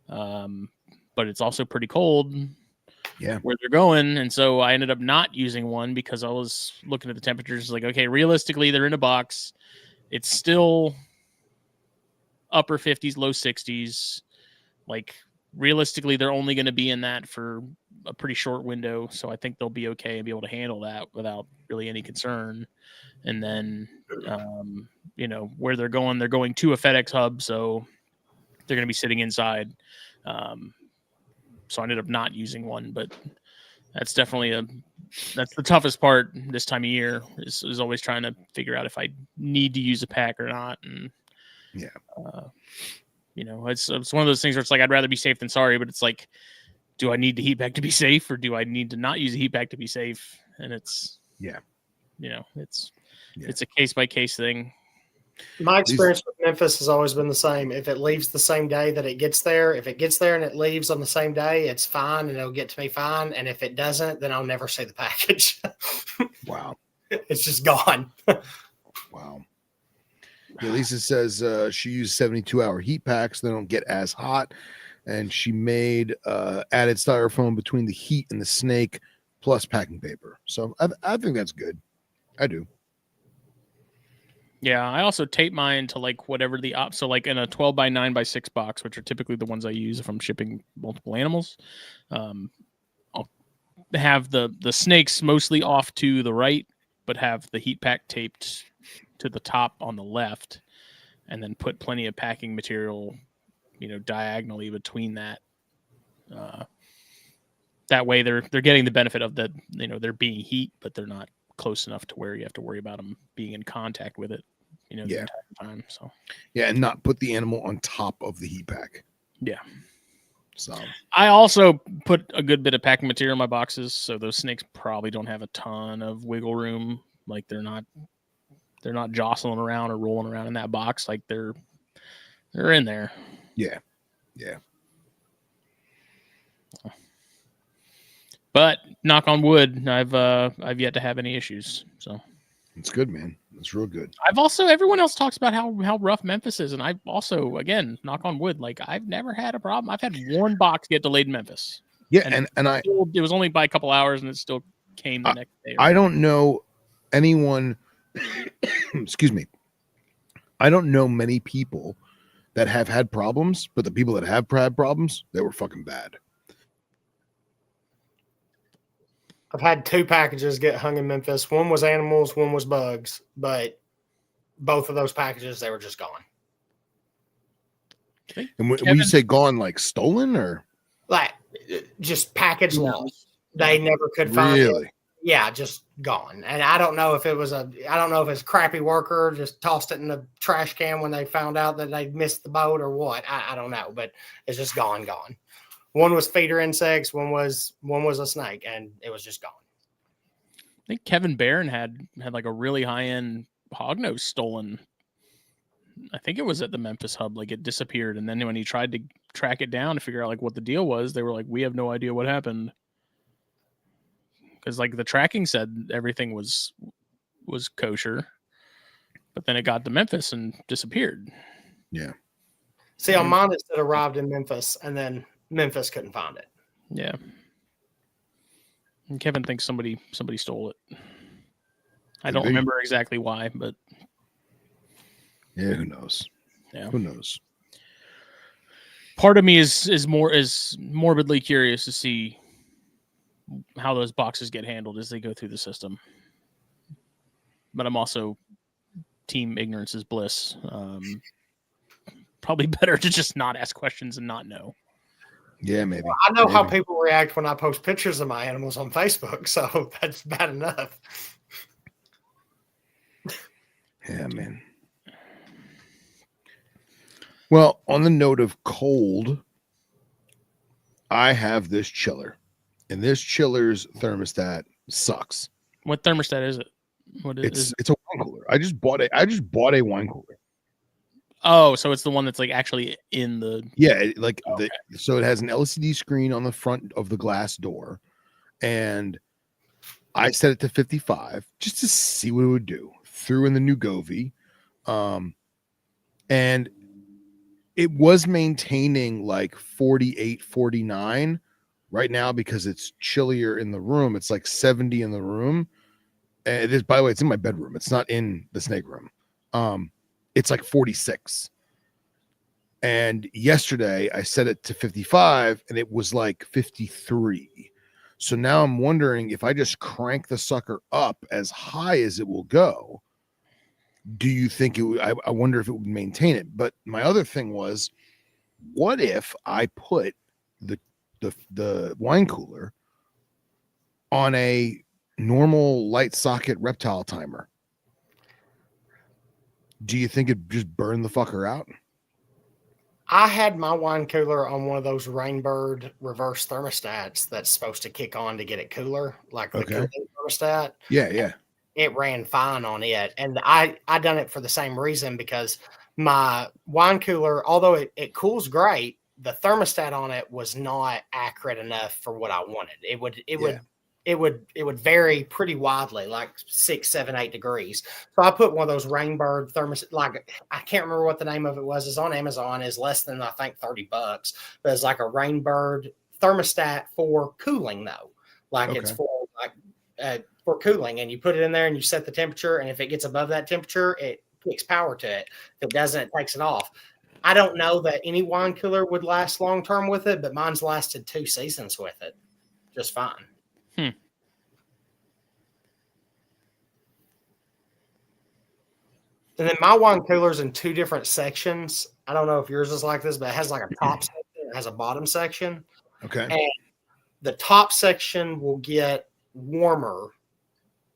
Speaker 1: But it's also pretty cold where they're going. And so I ended up not using one because I was looking at the temperatures like, okay, realistically, they're in a box. It's still upper 50s, low 60s. Like, realistically, they're only going to be in that for a pretty short window. So I think they'll be okay and be able to handle that without really any concern. And then, where they're going to a FedEx hub. So they're going to be sitting inside. So I ended up not using one, but that's definitely that's the toughest part this time of year is always trying to figure out if I need to use a pack or not. And it's one of those things where it's like, I'd rather be safe than sorry, but it's like, do I need the heat pack to be safe or do I need to not use a heat pack to be safe? And it's, it's a case by case thing.
Speaker 3: My experience with Memphis has always been the same. If it leaves the same day that it gets there, if it gets there and it leaves on the same day, it's fine and it'll get to me fine. And if it doesn't, then I'll never see the package.
Speaker 2: Wow.
Speaker 3: It's just gone.
Speaker 2: Wow. Yeah, Lisa says she used 72-hour heat packs. They don't get as hot. And she made added styrofoam between the heat and the snake plus packing paper. So I think that's good. I do.
Speaker 1: Yeah, I also tape mine to like whatever so like in a 12 by 9 by 6 box, which are typically the ones I use if I'm shipping multiple animals. I'll have the snakes mostly off to the right, but have the heat pack taped to the top on the left, and then put plenty of packing material, diagonally between that. That way they're getting the benefit of the, they're being heat, but they're not close enough to where you have to worry about them being in contact with it, the entire time. So
Speaker 2: and not put the animal on top of the heat pack.
Speaker 1: Yeah.
Speaker 2: So
Speaker 1: I also put a good bit of packing material in my boxes, so those snakes probably don't have a ton of wiggle room. Like they're not jostling around or rolling around in that box. Like they're in there.
Speaker 2: Yeah.
Speaker 1: But knock on wood, I've yet to have any issues. So
Speaker 2: it's good, man. It's real good.
Speaker 1: Everyone else talks about how rough Memphis is, and I've also, again, knock on wood, like I've never had a problem. I've had one box get delayed in Memphis.
Speaker 2: Yeah,
Speaker 1: and it was only by a couple hours, and it still came the next day.
Speaker 2: I don't know anyone. Excuse me. I don't know many people that have had problems, but the people that have had problems, they were fucking bad.
Speaker 3: I've had 2 packages get hung in Memphis. One was animals, one was bugs, but both of those packages, they were just gone.
Speaker 2: And when you say gone, like stolen or?
Speaker 3: Like just package lost. They never could find it. Yeah, just gone. And I don't know if it's a crappy worker just tossed it in the trash can when they found out that they missed the boat or what. I don't know, but it's just gone. One was feeder insects, one was a snake, and it was just gone.
Speaker 1: I think Kevin Barron had like a really high end hognose stolen. I think it was at the Memphis hub. Like it disappeared, and then when he tried to track it down to figure out like what the deal was, they were like, "We have no idea what happened." Because like the tracking said everything was kosher, but then it got to Memphis and disappeared.
Speaker 2: Yeah.
Speaker 3: See, on mine it said arrived in Memphis, and then Memphis couldn't find it.
Speaker 1: Yeah. And Kevin thinks somebody stole it. I don't remember exactly why, but
Speaker 2: yeah, who knows?
Speaker 1: Yeah,
Speaker 2: who knows?
Speaker 1: Part of me is morbidly curious to see how those boxes get handled as they go through the system. But I'm also team ignorance is bliss. Probably better to just not ask questions and not know.
Speaker 2: Yeah, maybe.
Speaker 3: Well, I know how people react when I post pictures of my animals on Facebook, so that's bad enough.
Speaker 2: Yeah, man. Well, on the note of cold, I have this chiller, and this chiller's thermostat sucks.
Speaker 1: What thermostat is it? What is
Speaker 2: it's a wine cooler. I just bought a wine cooler.
Speaker 1: Oh, so it's the one that's like actually in the
Speaker 2: so it has an LCD screen on the front of the glass door, and I set it to 55 just to see what it would do. Threw in the new Govee, and it was maintaining like 48, 49 right now because it's chillier in the room. It's like 70 in the room. And it is, by the way, it's in my bedroom. It's not in the snake room. It's like 46. And yesterday I set it to 55 and it was like 53. So now I'm wondering if I just crank the sucker up as high as it will go, do you think it would, I wonder if it would maintain it. But my other thing was, what if I put the wine cooler on a normal light socket reptile timer? Do you think it'd just burn the fucker out?
Speaker 3: I had my wine cooler on one of those Rainbird reverse thermostats that's supposed to kick on to get it cooler, like the cooling thermostat.
Speaker 2: Yeah.
Speaker 3: It ran fine on it. And I done it for the same reason, because my wine cooler, although it cools great, the thermostat on it was not accurate enough for what I wanted. It would vary pretty widely, like 6, 7, 8 degrees. So I put one of those Rainbird thermostat, like I can't remember what the name of it was. It's on Amazon. Is less than I think $30, but it's like a Rainbird thermostat for cooling though. Like it's for for cooling, and you put it in there and you set the temperature, and if it gets above that temperature, it kicks power to it. If it doesn't, it takes it off. I don't know that any wine cooler would last long term with it, but mine's lasted 2 seasons with it just fine. And then my wine cooler's in 2 different sections. I don't know if yours is like this, but it has like a top section, it has a bottom section.
Speaker 2: Okay.
Speaker 3: And the top section will get warmer.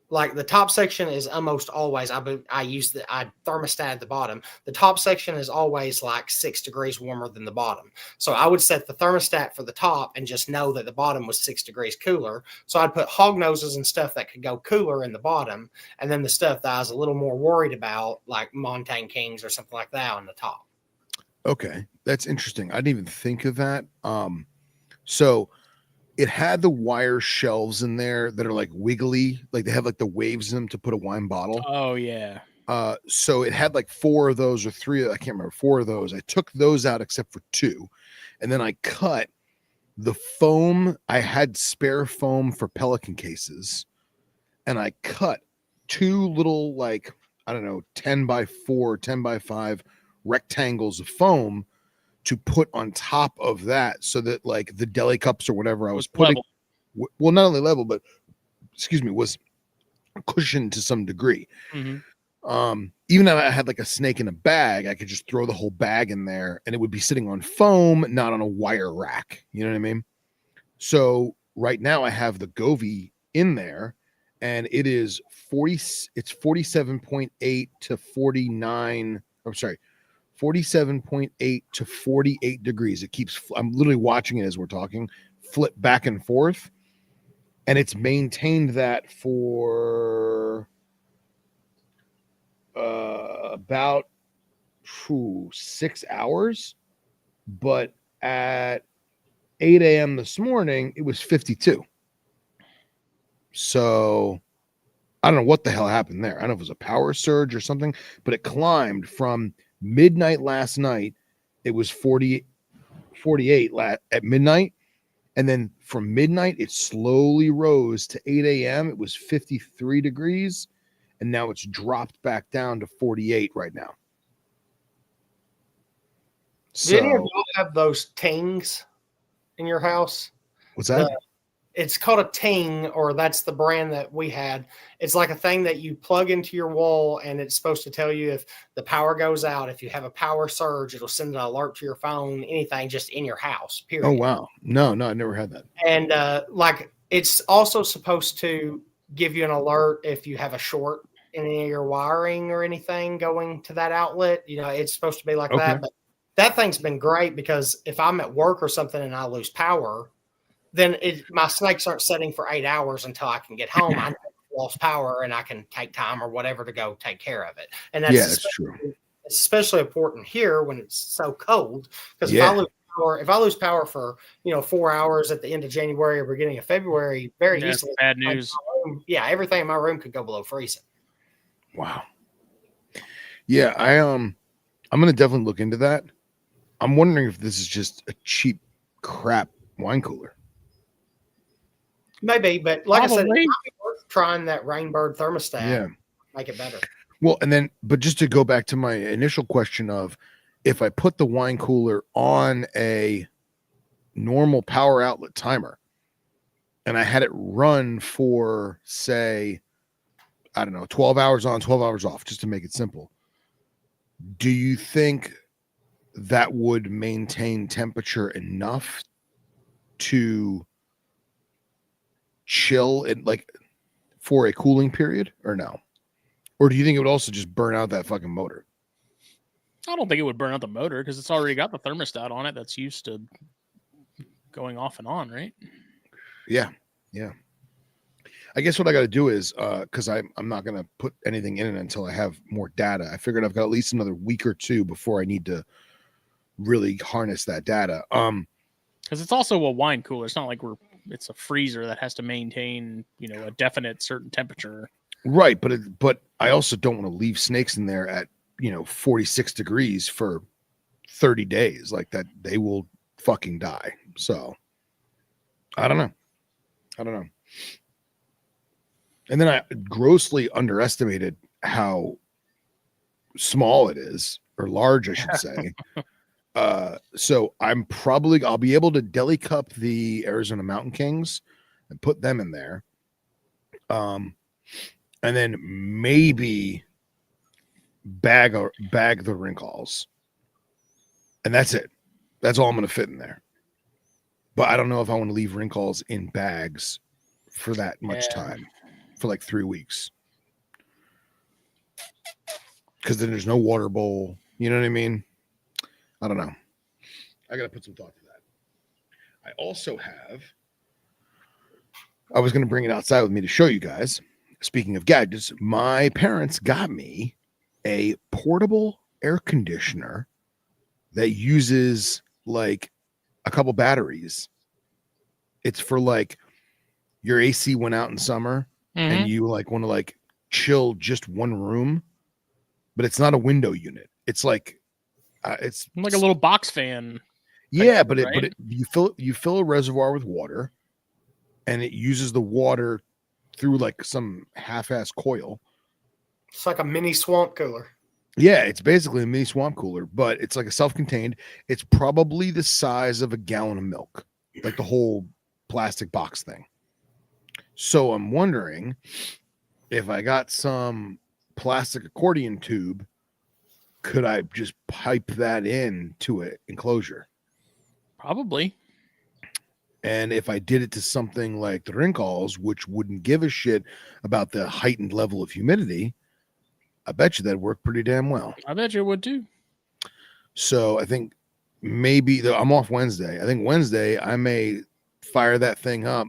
Speaker 3: Like the top section is almost always, I thermostat at the bottom. The top section is always like 6 degrees warmer than the bottom. So I would set the thermostat for the top and just know that the bottom was 6 degrees cooler. So I'd put hog noses and stuff that could go cooler in the bottom, and then the stuff that I was a little more worried about, like Montane Kings or something like that, on the top.
Speaker 2: Okay, that's interesting. I didn't even think of that. So it had the wire shelves in there that are like wiggly, like they have like the waves in them to put a wine bottle.
Speaker 1: Oh yeah.
Speaker 2: So it had like 4 of those or 3, I can't remember, 4 of those. I took those out except for 2. And then I cut the foam. I had spare foam for pelican cases. And I cut 2 little, like, I don't know, 10 by 4, 10 by 5 rectangles of foam to put on top of that, so that like the deli cups or whatever I was putting, well, not only level, but was cushioned to some degree.
Speaker 1: Mm-hmm.
Speaker 2: Even if I had like a snake in a bag, I could just throw the whole bag in there and it would be sitting on foam, not on a wire rack. You know what I mean? So right now I have the Govee in there, and it is 40. It's 47.8 to 49. I'm sorry, 47.8 to 48 degrees. It keeps. I'm literally watching it as we're talking, flip back and forth, and it's maintained that for about 6 hours. But at 8 a.m. this morning, it was 52. So I don't know what the hell happened there. I don't know if it was a power surge or something, but it climbed from midnight last night. It was 48 at midnight. And then from midnight, it slowly rose to 8 a.m. It was 53 degrees. And now it's dropped back down to 48 right now.
Speaker 3: Do any of
Speaker 2: So
Speaker 3: y'all have those tings in your house?
Speaker 2: what's that?
Speaker 3: It's called a ting, or that's the brand that we had. It's like a thing that you plug into your wall, and it's supposed to tell you if the power goes out, if you have a power surge, it'll send an alert to your phone, anything just in your house, period.
Speaker 2: Oh, wow. No, I never had that.
Speaker 3: And like it's also supposed to give you an alert if you have a short in any of your wiring or anything going to that outlet. You know, it's supposed to be like
Speaker 2: Okay.
Speaker 3: that. But that thing's been great because if I'm at work or something and I lose power, then my snakes aren't setting for 8 hours until I can get home. I lost power and I can take time or whatever to go take care of it. And that's
Speaker 2: true.
Speaker 3: especially important here when it's so cold. Because
Speaker 2: Yeah.
Speaker 3: if I lose power for 4 hours at the end of January or beginning of February, very
Speaker 1: That's
Speaker 3: easily,
Speaker 1: bad news.
Speaker 3: everything in my room could go below freezing.
Speaker 2: Wow. Yeah, I'm gonna definitely look into that. I'm wondering if this is just a cheap crap wine cooler.
Speaker 3: Maybe, but like I said, it
Speaker 1: Probably.
Speaker 3: might be worth trying that Rainbird thermostat.
Speaker 2: Yeah.
Speaker 3: Make it better.
Speaker 2: Well, but just to go back to my initial question of if I put the wine cooler on a normal power outlet timer and I had it run for, say, I don't know, 12 hours on, 12 hours off, just to make it simple, do you think that would maintain temperature enough to chill it, like, for a cooling period, or no? Or do you think it would also just burn out that fucking motor?
Speaker 1: I don't think it would burn out the motor because it's already got the thermostat on it that's used to going off and on, right?
Speaker 2: Yeah. I guess what I got to do is, because I'm not going to put anything in it until I have more data. I figured I've got at least another week or two before I need to really harness that data.
Speaker 1: Because it's also a wine cooler. It's not like it's a freezer that has to maintain, a definite certain temperature.
Speaker 2: Right, but I also don't want to leave snakes in there at 46 degrees for 30 days like that. They will fucking die. So I don't know. And then I grossly underestimated how small it is, or large, I should say. So I'll be able to deli cup the Arizona Mountain Kings and put them in there. And then maybe bag the wrinkles. And that's it. That's all I'm going to fit in there. But I don't know if I want to leave wrinkles in bags for that much time, for like 3 weeks. Because then there's no water bowl. You know what I mean? I don't know. I got to put some thought to that. I was going to bring it outside with me to show you guys. Speaking of gadgets, my parents got me a portable air conditioner that uses like a couple batteries. It's for like your AC went out in summer and you like want to like chill just one room, but it's not a window unit. It's like it's
Speaker 1: like a little box fan.
Speaker 2: Yeah, but you fill a reservoir with water, and it uses the water through like some half-ass coil.
Speaker 3: It's like a mini swamp cooler.
Speaker 2: Yeah, it's basically a mini swamp cooler, but it's like a self-contained. It's probably the size of a gallon of milk, like the whole plastic box thing. So I'm wondering if I got some plastic accordion tube, could I just pipe that in to an enclosure?
Speaker 1: Probably.
Speaker 2: And if I did it to something like the Rincalls, which wouldn't give a shit about the heightened level of humidity, I bet you that'd work pretty damn well.
Speaker 1: I bet you it would too.
Speaker 2: So I think maybe I'm off Wednesday. I think Wednesday I may fire that thing up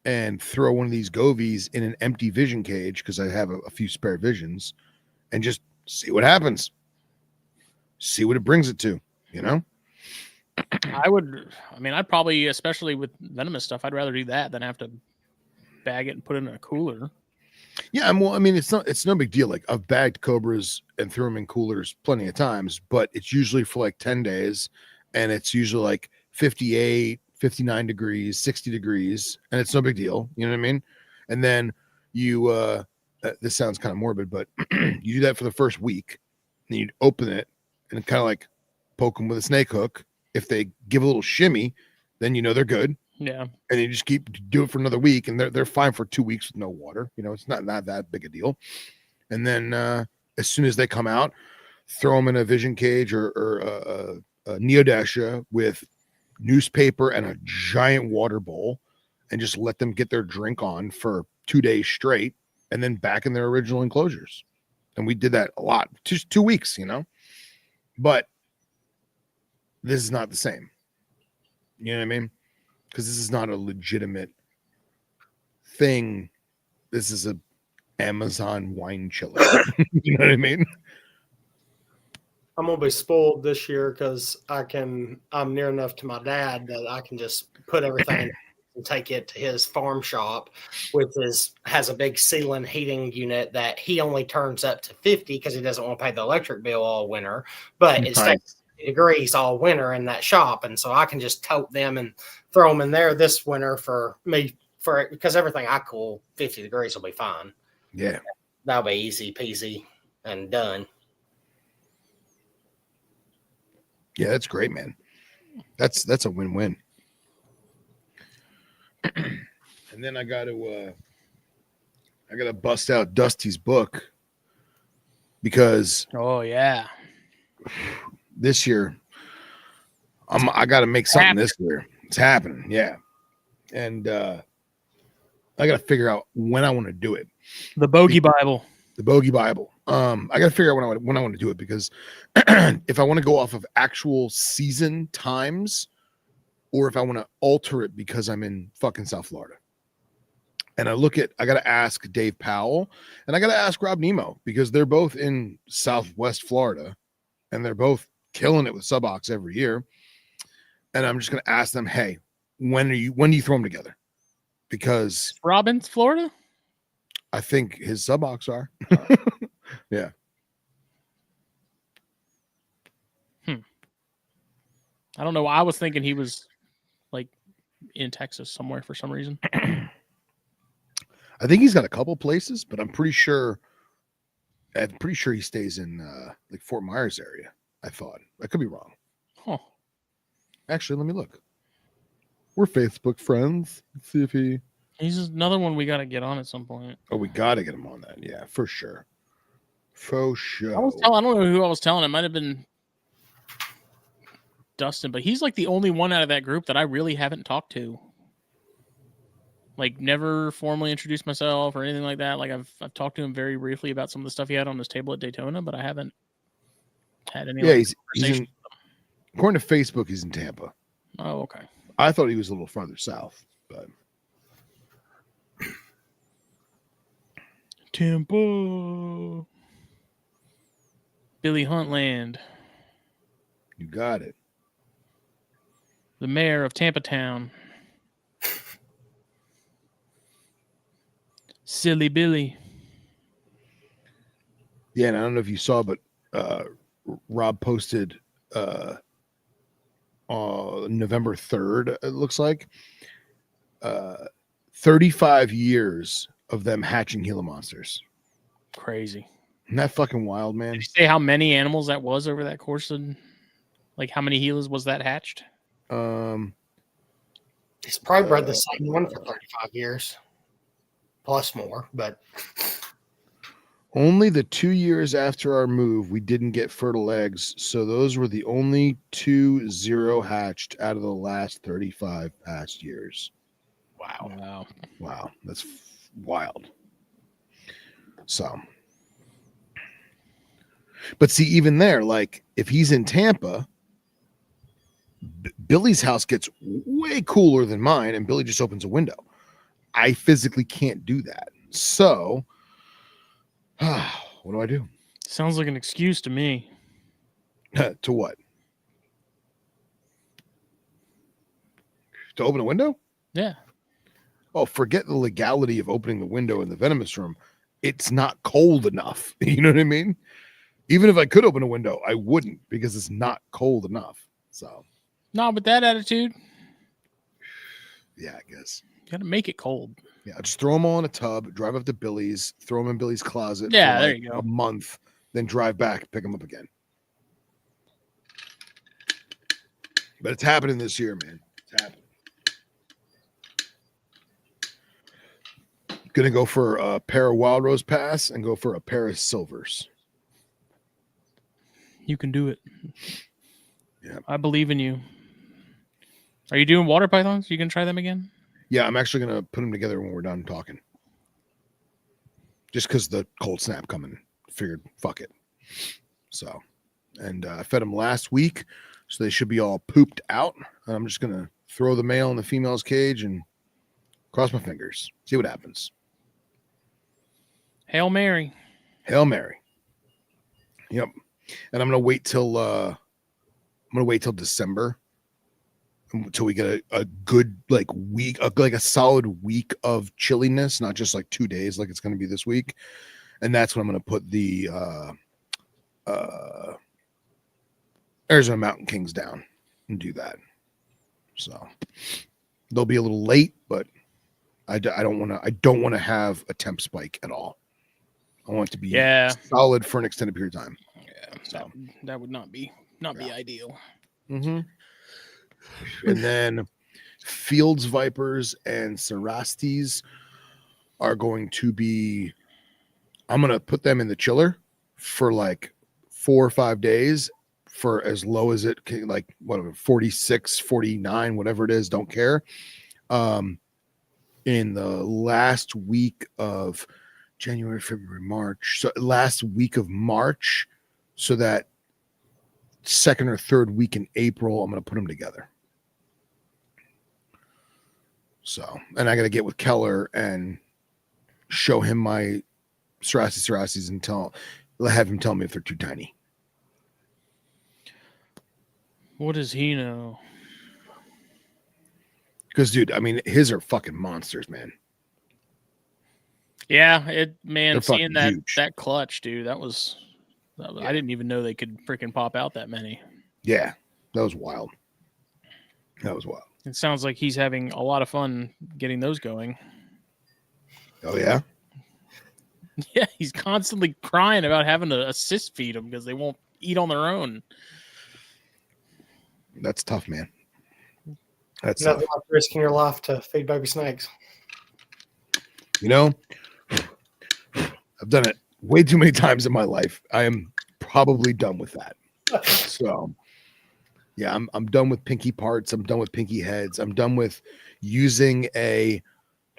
Speaker 2: and throw one of these Govies in an empty vision cage because I have a few spare visions and just see what happens. See what it brings it to, you know?
Speaker 1: I'd probably, especially with venomous stuff, I'd rather do that than have to bag it and put it in a cooler.
Speaker 2: Yeah, well, I mean, it's no big deal. Like I've bagged cobras and threw them in coolers plenty of times, but it's usually for like 10 days and it's usually like 58, 59 degrees, 60 degrees, and it's no big deal. You know what I mean? And then you, this sounds kind of morbid, but you do that for the first week and you open it and kind of like poke them with a snake hook. If they give a little shimmy, then you know they're good.
Speaker 1: Yeah.
Speaker 2: And you just do it for another week, and they're fine for 2 weeks with no water. You know, it's not that big a deal. And then as soon as they come out, throw them in a vision cage or a neodasha with newspaper and a giant water bowl, and just let them get their drink on for 2 days straight, and then back in their original enclosures. And we did that a lot, just 2 weeks, you know. But this is not the same. You know what I mean? Because this is not a legitimate thing. This is a Amazon wine chiller. You know what I mean?
Speaker 3: I'm gonna be spoiled this year because I'm near enough to my dad that I can just put everything and take it to his farm shop, which has a big ceiling heating unit that he only turns up to 50 because he doesn't want to pay the electric bill all winter, but it stays degrees all winter in that shop, and so I can just tote them and throw them in there this winter because everything I cool 50 degrees will be fine.
Speaker 2: Yeah,
Speaker 3: that'll be easy peasy and done.
Speaker 2: Yeah, that's great, man. That's a win-win. And then I got to bust out Dusty's book because this year I got to make something this year. It's happening, yeah. And I got to figure out when I want to do it.
Speaker 1: The Bogey Bible.
Speaker 2: The Bogey Bible. I got to figure out when I want to do it because if I want to go off of actual season times or if I want to alter it because I'm in fucking South Florida. And I got to ask Dave Powell and I got to ask Rob Nemo because they're both in Southwest Florida and they're both killing it with Subox every year. And I'm just going to ask them, hey, when do you throw them together? Because
Speaker 1: Robin's Florida?
Speaker 2: I think his Subox are. Yeah.
Speaker 1: I don't know. I was thinking he was like in Texas somewhere for some reason.
Speaker 2: I think he's got a couple places, but I'm pretty sure he stays in like Fort Myers area. I thought. I could be wrong.
Speaker 1: Huh.
Speaker 2: Actually, let me look. We're Facebook friends. Let's see if
Speaker 1: he's another one we got to get on at some point.
Speaker 2: Oh, we got to get him on that. Yeah, for sure. For sure.
Speaker 1: I don't know who I was telling. It might have been Dustin, but he's like the only one out of that group that I really haven't talked to. Like, never formally introduced myself or anything like that. Like, I've talked to him very briefly about some of the stuff he had on his table at Daytona, but I haven't had any.
Speaker 2: Yeah, he's according to Facebook, he's in Tampa.
Speaker 1: Oh, okay.
Speaker 2: I thought he was a little farther south, but
Speaker 1: Tampa, Billy Huntland.
Speaker 2: You got it.
Speaker 1: The mayor of Tampa Town. Silly Billy.
Speaker 2: Yeah, and I don't know if you saw, but Rob posted November 3rd, it looks like. 35 years of them hatching Gila monsters.
Speaker 1: Crazy.
Speaker 2: Isn't that fucking wild, man?
Speaker 1: Did you say how many animals that was over that course? And like how many Gilas was that hatched?
Speaker 3: He's probably bred the same one for 35 years. Plus more, but
Speaker 2: Only the 2 years after our move, we didn't get fertile eggs. So those were the only 2 zero hatched out of the last 35 past years.
Speaker 1: Wow.
Speaker 2: Wow. That's wild. So, but see, even there, like if he's in Tampa, Billy's house gets way cooler than mine, and Billy just opens a window. I physically can't do that. So, what do I do?
Speaker 1: Sounds like an excuse to me.
Speaker 2: To what? To open a window?
Speaker 1: Yeah.
Speaker 2: Oh, forget the legality of opening the window in the venomous room. It's not cold enough. You know what I mean? Even if I could open a window, I wouldn't because it's not cold enough. So,
Speaker 1: Not with that attitude.
Speaker 2: yeah, I guess.
Speaker 1: You gotta make it cold.
Speaker 2: Yeah, just throw them all in a tub, drive up to Billy's, throw them in Billy's closet
Speaker 1: Yeah,
Speaker 2: for
Speaker 1: there
Speaker 2: like
Speaker 1: you go.
Speaker 2: a month, then drive back, pick them up again. But it's happening this year, man. It's happening. Gonna go for a pair of Wild Rose Pass and go for a pair of Silvers.
Speaker 1: You can do it.
Speaker 2: Yeah.
Speaker 1: I believe in you. Are you doing water pythons? You gonna try them again?
Speaker 2: Yeah, I'm actually gonna put them together when we're done talking. Just because the cold snap coming, figured fuck it. So, and I fed them last week, so they should be all pooped out. I'm just gonna throw the male in the female's cage and cross my fingers, see what happens.
Speaker 1: Hail Mary.
Speaker 2: Hail Mary. Yep. And I'm gonna wait till December until we get a good like week, like a solid week of chilliness, not just like 2 days like it's gonna be this week. And that's when I'm gonna put the Arizona Mountain Kings down and do that. So they'll be a little late, but I don't want to have a temp spike at all. I want it to be solid for an extended period of time.
Speaker 1: Yeah, so that would not be ideal.
Speaker 2: Mm-hmm. And then Fields Vipers and Cerastes are going to be. I'm gonna put them in the chiller for like 4 or 5 days for as low as it can, like whatever 46, 49, whatever it is. Don't care. In the last week of January, February, March. So last week of March, so that second or third week in April, I'm going to put them together. So, and I got to get with Keller and show him my Cerastes and have him tell me if they're too tiny.
Speaker 1: What does he know?
Speaker 2: Because, dude, I mean, his are fucking monsters, man.
Speaker 1: Yeah,
Speaker 2: They're
Speaker 1: seeing that
Speaker 2: huge.
Speaker 1: that clutch, dude, that was I didn't even know they could freaking pop out that many.
Speaker 2: Yeah, that was wild.
Speaker 1: It sounds like he's having a lot of fun getting those going.
Speaker 2: Oh, yeah?
Speaker 1: Yeah, he's constantly crying about having to assist feed them because they won't eat on their own.
Speaker 2: That's tough, man. That's
Speaker 3: nothing like risking your life to feed baby snakes.
Speaker 2: You know, I've done it way too many times in my life. I am probably done with that. So, yeah, I'm done with pinky parts. I'm done with pinky heads. I'm done with using a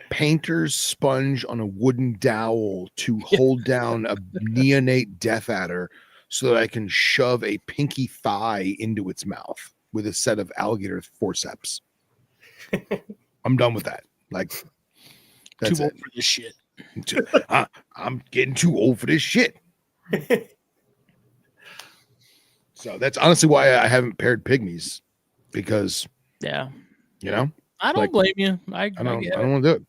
Speaker 2: painter's sponge on a wooden dowel to hold down a neonate death adder so that I can shove a pinky thigh into its mouth with a set of alligator forceps. I'm done with that. Like, that's
Speaker 1: too old
Speaker 2: it.
Speaker 1: for this shit.
Speaker 2: I'm getting too old for this shit. So that's honestly why I haven't paired pygmies, because
Speaker 1: Yeah,
Speaker 2: you know,
Speaker 1: I don't blame you. I
Speaker 2: don't want
Speaker 1: get
Speaker 2: to
Speaker 1: it.
Speaker 2: do it.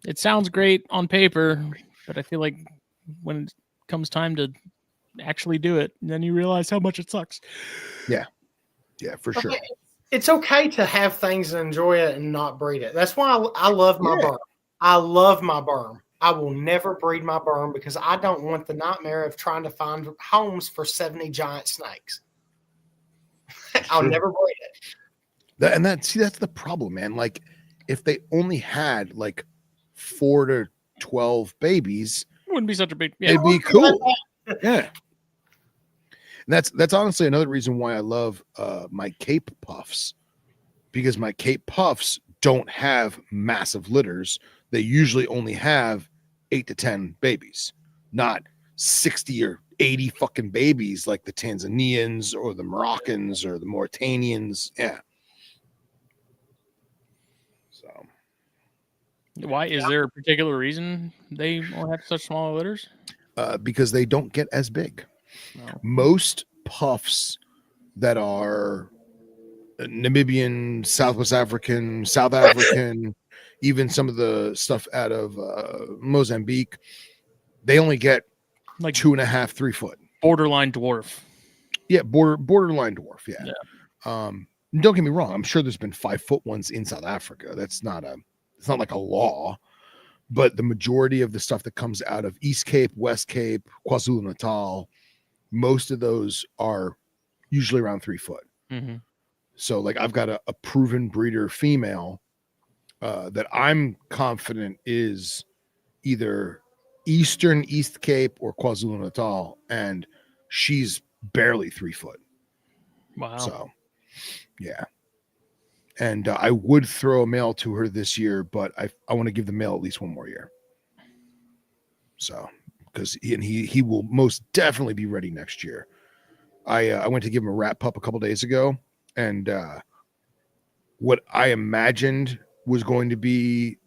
Speaker 1: It sounds great on paper, but I feel like when it comes time to actually do it, then you realize how much it sucks.
Speaker 2: Yeah, for sure.
Speaker 3: It's okay to have things and enjoy it and not breed it. That's why I love my berm. I love my berm. I will never breed my berm because I don't want the nightmare of trying to find homes for 70 giant snakes. I'll never breed it.
Speaker 2: That's the problem, man. Like, if they only had like 4 to 12 babies,
Speaker 1: Wouldn't be such a big. Yeah.
Speaker 2: It'd be cool. Yeah. And that's honestly another reason why I love my Cape Puffs, because my Cape Puffs don't have massive litters. They usually only have 8 to 10 babies, not 60 or 80 fucking babies like the Tanzanians or the Moroccans or the Mauritanians. Yeah. So
Speaker 1: Why is there a particular reason they all have such small litters?
Speaker 2: because they don't get as big.
Speaker 1: No.
Speaker 2: Most puffs that are Namibian, Southwest African, South African, even some of the stuff out of Mozambique, they only get
Speaker 1: Like
Speaker 2: 2.5, 3 foot.
Speaker 1: borderline dwarf.
Speaker 2: Yeah, borderline dwarf. Yeah.
Speaker 1: Yeah.
Speaker 2: Don't get me wrong. I'm sure there's been 5 foot ones in South Africa. It's not like a law, but the majority of the stuff that comes out of East Cape, West Cape, KwaZulu Natal, most of those are usually around 3 foot.
Speaker 1: Mm-hmm.
Speaker 2: So like I've got a proven breeder female that I'm confident is either Eastern East Cape or KwaZulu Natal, and she's barely 3 foot.
Speaker 1: Wow.
Speaker 2: So yeah. And I would throw a male to her this year, but I want to give the male at least one more year. So because he will most definitely be ready next year. I went to give him a rat pup a couple days ago, and what I imagined was going to be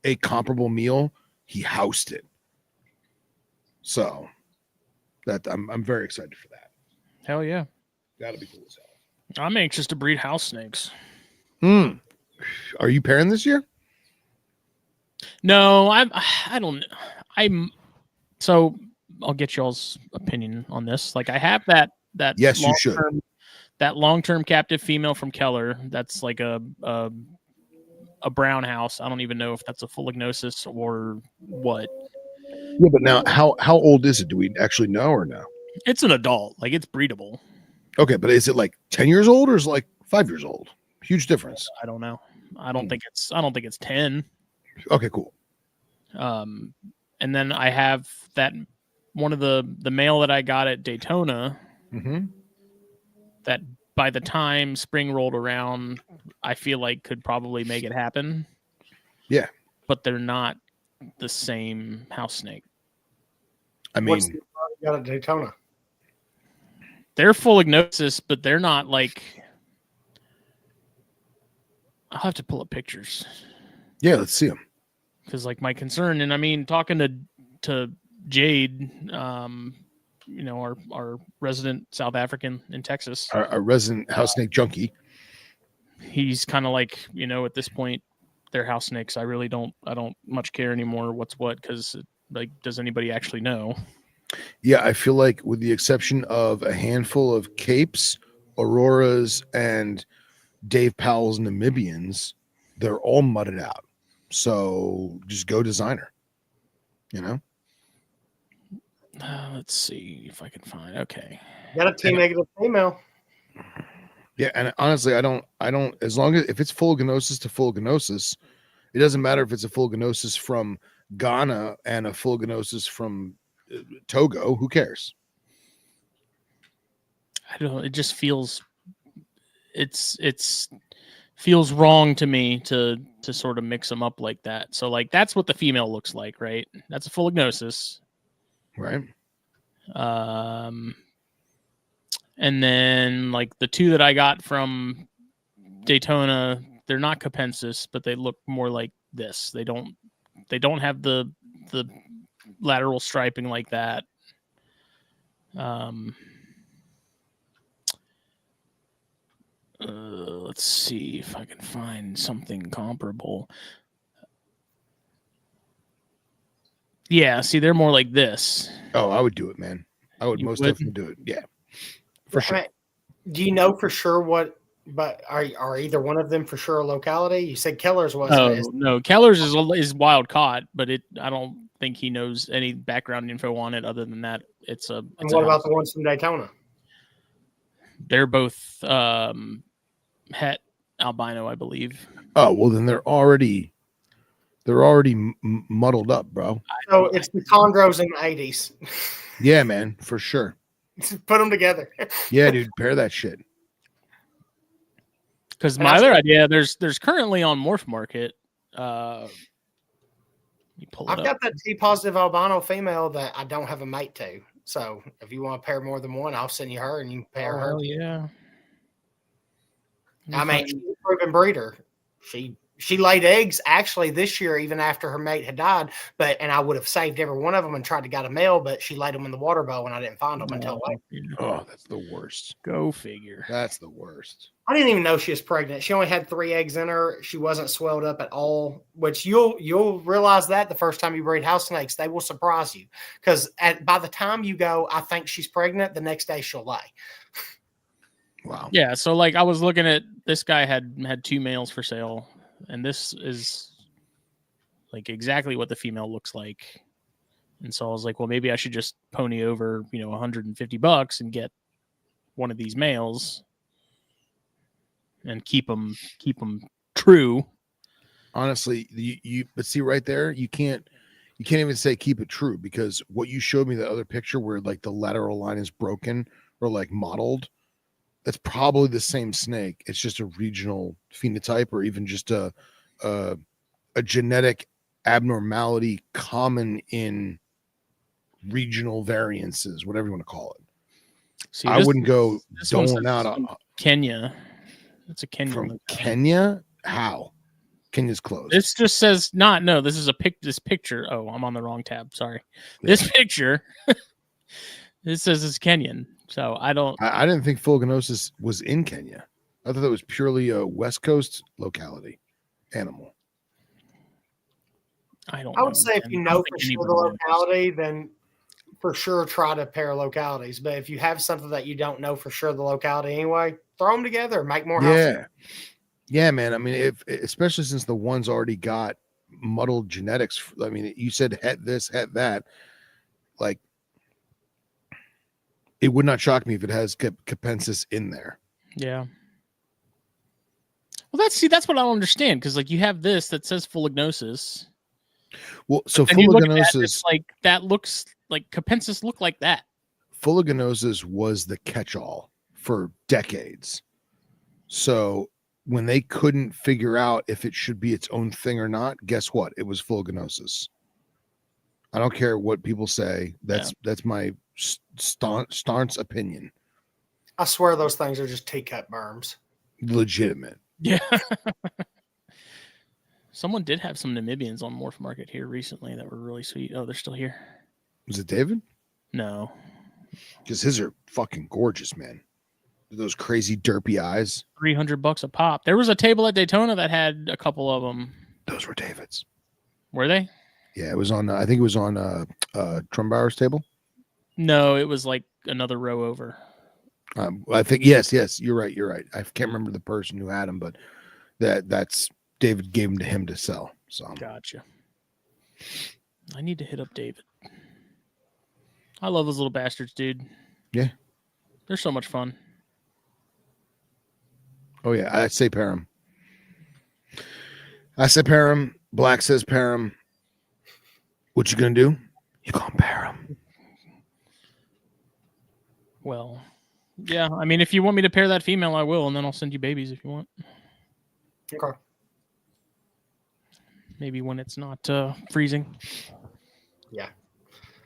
Speaker 2: a comparable meal, he housed it. So that I'm very excited for that.
Speaker 1: Hell yeah.
Speaker 2: That'll be cool as hell.
Speaker 1: I'm anxious to breed house snakes.
Speaker 2: Are you pairing this year?
Speaker 1: No, I'm so I'll get y'all's opinion on this. Like I have that
Speaker 2: Yes, you should.
Speaker 1: That long-term captive female from Keller. That's like a brown house. I don't even know if that's a full agnosis or what.
Speaker 2: Yeah, but now how old is it? Do we actually know or no?
Speaker 1: It's an adult. Like it's breedable.
Speaker 2: Okay, but is it like 10 years old or is it like 5 years old? Huge difference.
Speaker 1: I don't know. I don't think it's 10.
Speaker 2: Okay, cool.
Speaker 1: And then I have that one of the male that I got at Daytona.
Speaker 2: Mm-hmm.
Speaker 1: That by the time spring rolled around, I feel like could probably make it happen.
Speaker 2: Yeah.
Speaker 1: But they're not the same house snake.
Speaker 2: I mean,
Speaker 3: What's the you got at Daytona?
Speaker 1: They're full agnosis, but they're not like. I'll have to pull up pictures.
Speaker 2: Yeah, let's see them.
Speaker 1: Because like my concern, and I mean, talking to Jade, our resident South African in Texas,
Speaker 2: Our resident house snake junkie.
Speaker 1: He's kind of like, at this point, they're house snakes. I don't much care anymore what's what, because like, does anybody actually know?
Speaker 2: Yeah, I feel like with the exception of a handful of Capes, Auroras, and Dave Powell's Namibians, they're all mudded out. So just go designer,
Speaker 1: Let's see if I can find. Okay.
Speaker 3: Got a T negative female.
Speaker 2: Yeah, and honestly, I don't. As long as if it's full gnosis to full gnosis, it doesn't matter if it's a full gnosis from Ghana and a full gnosis from Togo. Who cares?
Speaker 1: I don't know. It just feels feels wrong to me to sort of mix them up like that. So like that's what the female looks like, right? That's a full agnosis.
Speaker 2: Right.
Speaker 1: And then like the two that I got from Daytona, they're not Capensis, but they look more like this. They don't have the lateral striping like that. Let's see if I can find something comparable. Yeah, see, they're more like this.
Speaker 2: Oh, I would do it, man. I would most definitely do it. Yeah, for sure.
Speaker 3: Do you know for sure what? But are either one of them for sure a locality? You said Keller's was.
Speaker 1: No, Keller's is wild caught, but I don't think he knows any background info on it other than that it's a.
Speaker 3: And what about the ones from Daytona?
Speaker 1: They're both het albino, I believe.
Speaker 2: Oh well, then they're already They're already muddled up, bro.
Speaker 3: So it's the chondros in the 80s.
Speaker 2: Yeah, man, for sure.
Speaker 3: Put them together.
Speaker 2: Yeah, dude, pair that shit.
Speaker 1: Because
Speaker 3: And
Speaker 1: my
Speaker 3: I
Speaker 1: other
Speaker 3: think-
Speaker 1: idea, there's currently on Morph Market. You pull it
Speaker 3: I've
Speaker 1: up.
Speaker 3: got that T positive albino female that I don't have a mate to. So if you want to pair more than one, I'll send you her and you can pair her.
Speaker 1: Hell yeah.
Speaker 3: I mean, she's a proven breeder. She laid eggs actually this year, even after her mate had died. And I would have saved every one of them and tried to get a male, but she laid them in the water bowl and I didn't find them until later.
Speaker 2: Oh, that's the worst.
Speaker 1: Go figure.
Speaker 2: That's the worst.
Speaker 3: I didn't even know she was pregnant. She only had 3 eggs in her. She wasn't swelled up at all, which you'll realize that the first time you breed house snakes, they will surprise you. Because by the time you go, I think she's pregnant, the next day she'll lay.
Speaker 2: Wow.
Speaker 1: Yeah, so like I was looking at this guy had 2 males for sale, and this is like exactly what the female looks like. And so I was like, well, maybe I should just pony over, $150 and get one of these males and keep them true.
Speaker 2: Honestly, but see right there, you can't even say keep it true, because what you showed me, the other picture where like the lateral line is broken or like mottled, that's probably the same snake. It's just a regional phenotype, or even just a genetic abnormality common in regional variances, whatever you want to call it.
Speaker 1: See,
Speaker 2: I wouldn't go
Speaker 1: this one
Speaker 2: doling
Speaker 1: says
Speaker 2: out
Speaker 1: from Kenya. It's a Kenyan.
Speaker 2: from Kenya. How? Kenya's closed.
Speaker 1: This just says no. This is this picture. Oh, I'm on the wrong tab. Sorry.
Speaker 2: Yeah.
Speaker 1: This picture. It says it's Kenyan. So I don't.
Speaker 2: I didn't think fulganosis was in Kenya. I thought that was purely a West Coast locality animal.
Speaker 1: I don't.
Speaker 3: I would
Speaker 1: know,
Speaker 3: say if
Speaker 1: man.
Speaker 3: you
Speaker 1: I
Speaker 3: know
Speaker 1: don't
Speaker 3: for
Speaker 1: think
Speaker 3: sure the
Speaker 1: anybody knows.
Speaker 3: locality, then for sure try to pair localities. But if you have something that you don't know for sure the locality anyway, throw them together, make more houses.
Speaker 2: Yeah, man. I mean, especially since the one's already got muddled genetics. I mean, you said het this, het that. Like, it would not shock me if it has capensis in there.
Speaker 1: Yeah. Well, that's what I don't understand, because like you have this that says fulganosis.
Speaker 2: Well, so
Speaker 1: And you look at that,
Speaker 2: fulganosis,
Speaker 1: it's like that looks like capensis look like that.
Speaker 2: fulganosis was the catch-all for decades. So when they couldn't figure out if it should be its own thing or not, guess what? It was fulganosis. I don't care what people say. That's my staunch opinion.
Speaker 3: I swear those things are just teacup berms.
Speaker 2: Legitimate.
Speaker 1: Yeah. Someone did have some Namibians on Morph Market here recently that were really sweet. Oh, they're still here.
Speaker 2: Was it David?
Speaker 1: No.
Speaker 2: Because his are fucking gorgeous, man. Those crazy derpy eyes.
Speaker 1: $300 a pop. There was a table at Daytona that had a couple of them.
Speaker 2: Those were David's.
Speaker 1: Were they?
Speaker 2: Yeah, it was on. I think it was on Trumbauer's table.
Speaker 1: No, it was like another row over.
Speaker 2: I think yes, you're right. I can't remember the person who had them, but that's David gave them to him to sell. So
Speaker 1: Gotcha. I need to hit up David. I love those little bastards, dude.
Speaker 2: Yeah.
Speaker 1: They're so much fun.
Speaker 2: Oh yeah, I say pair 'em. I say pair 'em. Black says pair 'em. What you gonna do? You gonna pair 'em.
Speaker 1: Well, yeah. I mean, if you want me to pair that female, I will, and then I'll send you babies if you want.
Speaker 3: Okay.
Speaker 1: Maybe when it's not freezing.
Speaker 3: Yeah.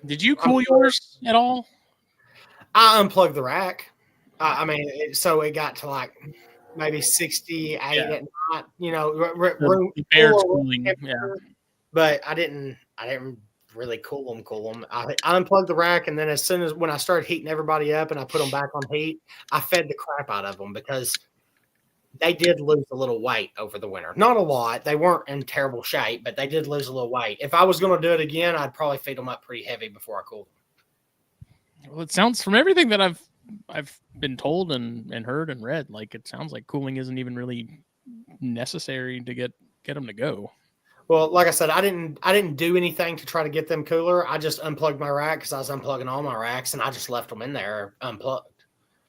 Speaker 1: Did you cool yours at all?
Speaker 3: I unplugged the rack. So it got to like maybe 68 at night. Room
Speaker 1: The bear's
Speaker 3: full of
Speaker 1: cooling. Yeah.
Speaker 3: but I didn't really cool them. I unplugged the rack, and then as soon as when I started heating everybody up and I put them back on heat, I fed the crap out of them because they did lose a little weight over the winter. Not a lot. They weren't in terrible shape, but they did lose a little weight. If I was going to do it again, I'd probably feed them up pretty heavy before I cooled them.
Speaker 1: Well, it sounds, from everything that I've been told and heard and read, like it sounds like cooling isn't even really necessary to get them to go.
Speaker 3: Well, like I said, I didn't do anything to try to get them cooler. I just unplugged my rack because I was unplugging all my racks, and I just left them in there unplugged.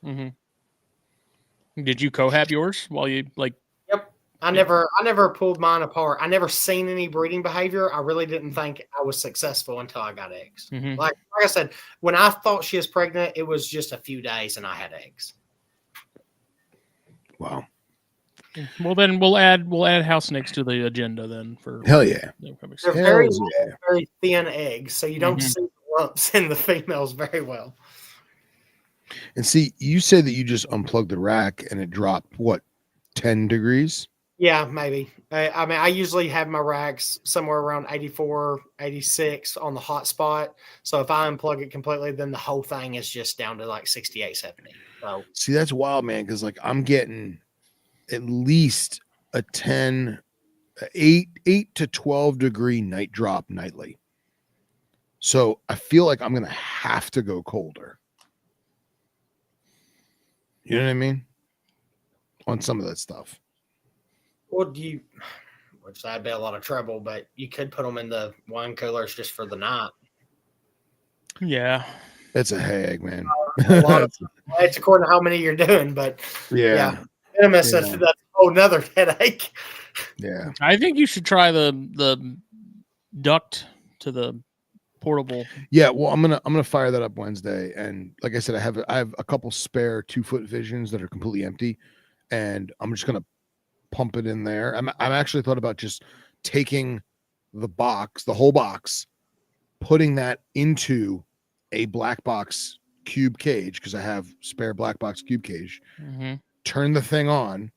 Speaker 1: Mm-hmm. Did you cohab yours while you like?
Speaker 3: Yep. I never pulled mine apart. I never seen any breeding behavior. I really didn't think I was successful until I got eggs.
Speaker 1: Mhm.
Speaker 3: Like I said, when I thought she was pregnant, it was just a few days and I had eggs.
Speaker 2: Wow.
Speaker 1: Well, then we'll add house snakes to the agenda then for
Speaker 2: Hell yeah.
Speaker 3: They're
Speaker 2: Hell
Speaker 3: very,
Speaker 2: yeah.
Speaker 3: very thin eggs, so you don't
Speaker 1: Mhm.
Speaker 3: see the lumps in the females very well.
Speaker 2: And see, you say that you just unplugged the rack and it dropped what, 10 degrees?
Speaker 3: Yeah, maybe. I mean, I usually have my racks somewhere around 84, 86 on the hot spot. So if I unplug it completely, then the whole thing is just down to like 68, 70. So
Speaker 2: See, that's wild, man, because like I'm getting at least a 10, 8 to 12 degree night drop nightly. So I feel like I'm gonna have to go colder. You know what I mean? On some of that stuff.
Speaker 3: what do you, which that'd be a lot of trouble, but you could put them in the wine coolers just for the night.
Speaker 1: Yeah.
Speaker 2: It's a hag, man.
Speaker 3: A lot of, it's according to how many you're doing, but
Speaker 2: yeah.
Speaker 3: venomous,
Speaker 2: Yeah.
Speaker 3: that's a whole nother headache.
Speaker 2: Yeah.
Speaker 1: I think you should try the duct to the portable.
Speaker 2: Yeah, well, I'm gonna fire that up Wednesday, and like I said, I have a couple spare 2-foot visions that are completely empty, and I'm just gonna pump it in there. I'm actually thought about just taking the whole box, putting that into a black box cube cage because I have spare black box cube cage.
Speaker 1: Mm-hmm.
Speaker 2: Turn the thing on,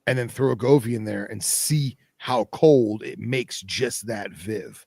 Speaker 2: and then throw a Govee in there and see how cold it makes just that Viv.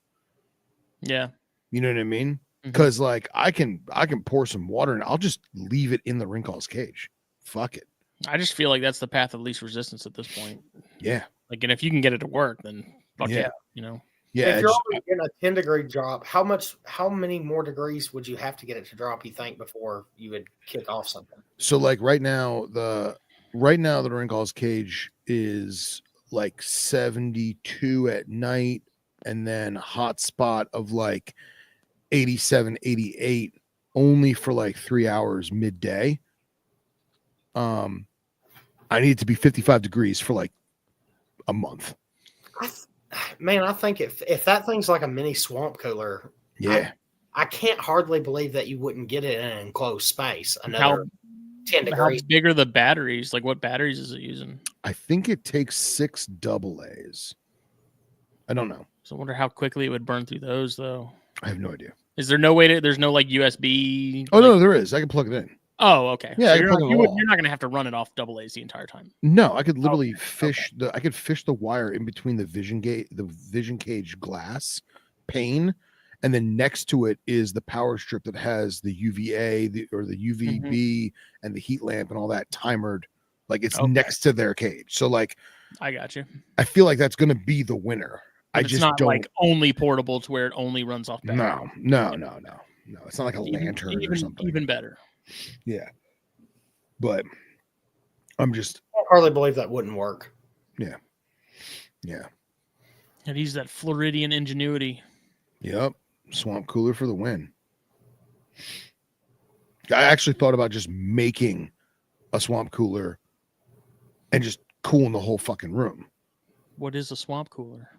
Speaker 1: Yeah.
Speaker 2: You know what I mean?
Speaker 1: Mhm.
Speaker 2: Because like I can pour some water and I'll just leave it in the Rinkal's cage. Fuck it.
Speaker 1: I just feel like that's the path of least resistance at this point.
Speaker 2: Yeah.
Speaker 1: Like, and if you can get it to work, then fuck
Speaker 2: Yeah.
Speaker 1: yeah, you know.
Speaker 2: Yeah.
Speaker 3: If you're already in a 10-degree drop, how many more degrees would you have to get it to drop, you think, before you would kick off something?
Speaker 2: So like right now the Rinkal's cage is like 72 at night and then hot spot of like 87, 88 only for like 3 hours midday. I need it to be 55 degrees for like a month.
Speaker 3: I think if that thing's like a mini swamp cooler,
Speaker 2: Yeah.
Speaker 3: I can't hardly believe that you wouldn't get it in an enclosed space.
Speaker 1: How,
Speaker 3: Another 10
Speaker 1: how
Speaker 3: degrees.
Speaker 1: big are the batteries? Like, what batteries is it using?
Speaker 2: I think it takes 6 AA's. I don't know.
Speaker 1: So I wonder how quickly it would burn through those, though.
Speaker 2: I have no idea.
Speaker 1: Is there no way to? There's no like USB.
Speaker 2: Oh
Speaker 1: like,
Speaker 2: no, there is. I can plug it in.
Speaker 1: Oh, okay.
Speaker 2: Yeah,
Speaker 1: so
Speaker 2: I can plug it in the wall.
Speaker 1: you're not going to have to run it off AA's the entire time.
Speaker 2: No, I could literally fish the wire in between the vision cage glass pane, and then next to it is the power strip that has the UVA or the UVB and the heat lamp and all that timered. Like it's next to their cage. So like
Speaker 1: I got you.
Speaker 2: I feel like that's gonna be the winner.
Speaker 1: But
Speaker 2: I
Speaker 1: it's
Speaker 2: just
Speaker 1: not
Speaker 2: don't
Speaker 1: like only portable to where it only runs off battery.
Speaker 2: No. It's not like a lantern or something.
Speaker 1: Even better.
Speaker 2: Yeah. But I'm just
Speaker 3: I hardly believe that wouldn't work.
Speaker 2: Yeah.
Speaker 1: And use that Floridian ingenuity.
Speaker 2: Yep. Swamp cooler for the win. I actually thought about just making a swamp cooler and just cooling the whole fucking room.
Speaker 1: What is a swamp cooler?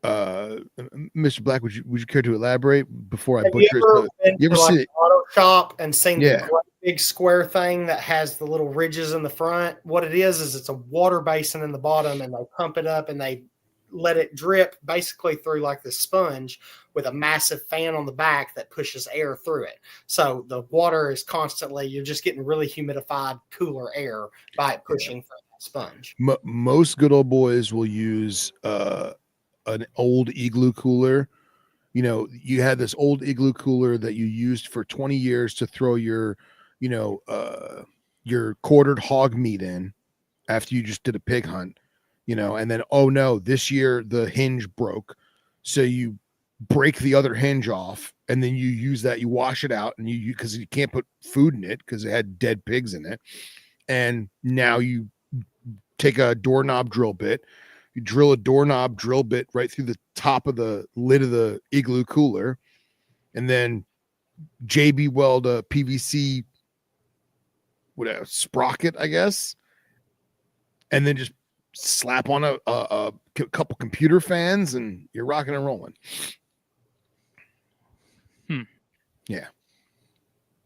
Speaker 2: Mr. Black, would you care to elaborate before I
Speaker 3: Have
Speaker 2: butcher it? You ever
Speaker 3: like
Speaker 2: seen it?
Speaker 3: auto shop and seen
Speaker 2: Yeah.
Speaker 3: the great big square thing that has the little ridges in the front? What it is it's a water basin in the bottom, and they pump it up and they let it drip basically through like the sponge with a massive fan on the back that pushes air through it. So the water is constantly, you're just getting really humidified, cooler air by it pushing through that sponge.
Speaker 2: Most good old boys will use an old igloo cooler. You know, you had this old igloo cooler that you used for 20 years to throw your quartered hog meat in after you just did a pig hunt, and then, oh no, this year the hinge broke. So you break the other hinge off and then you use that, you wash it out and you because you can't put food in it because it had dead pigs in it. And now you take a doorknob drill bit, you drill a doorknob drill bit right through the top of the lid of the igloo cooler, and then JB weld a PVC, whatever, sprocket, I guess, and then just slap on a couple computer fans, and you're rocking and rolling. Yeah.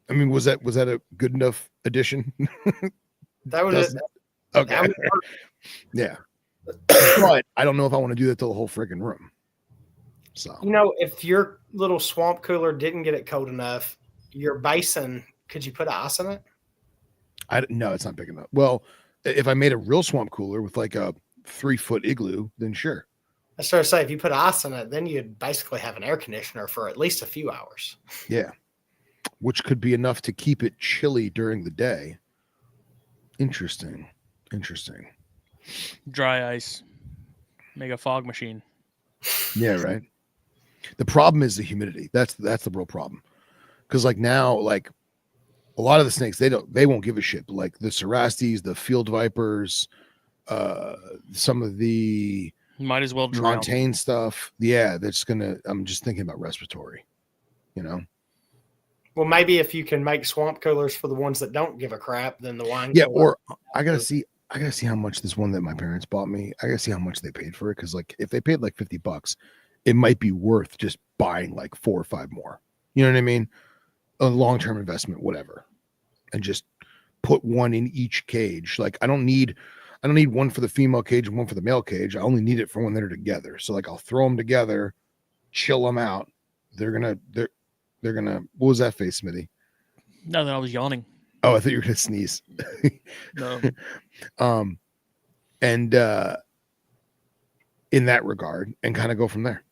Speaker 2: I mean, was that a good enough addition?
Speaker 3: That would
Speaker 2: Doesn't- okay.
Speaker 3: that would work.
Speaker 2: Yeah. But I don't know if I want to do that to the whole freaking room. So
Speaker 3: You know, if your little swamp cooler didn't get it cold enough, your basin, could you put ice in it?
Speaker 2: no, it's not big enough. Well, if I made a real swamp cooler with like a 3-foot igloo, then sure.
Speaker 3: I started to say, if you put ice in it, then you'd basically have an air conditioner for at least a few hours.
Speaker 2: Yeah. Which could be enough to keep it chilly during the day. Interesting.
Speaker 1: Dry ice. Make a fog machine.
Speaker 2: Yeah, right. The problem is the humidity. That's the real problem. Because like now, like a lot of the snakes, they won't give a shit. But like the Cerastes, the field vipers, some of the
Speaker 1: Might as well drown.
Speaker 2: Montane stuff. Yeah, I'm just thinking about respiratory, you know?
Speaker 3: Well, maybe if you can make swamp coolers for the ones that don't give a crap, then the wine.
Speaker 2: Yeah,
Speaker 3: cooler.
Speaker 2: or I gotta see how much this one that my parents bought me. I gotta see how much they paid for it. Cause like if they paid like $50, it might be worth just buying like 4 or 5 more. You know what I mean? A long-term investment, whatever. And just put one in each cage. Like I don't need one for the female cage and one for the male cage. I only need it for when they're together. So like I'll throw them together, chill them out. They're gonna what was that face, Smitty?
Speaker 1: No, I was yawning.
Speaker 2: Oh, I thought you were gonna sneeze.
Speaker 1: No.
Speaker 2: And in that regard, and kind of go from there.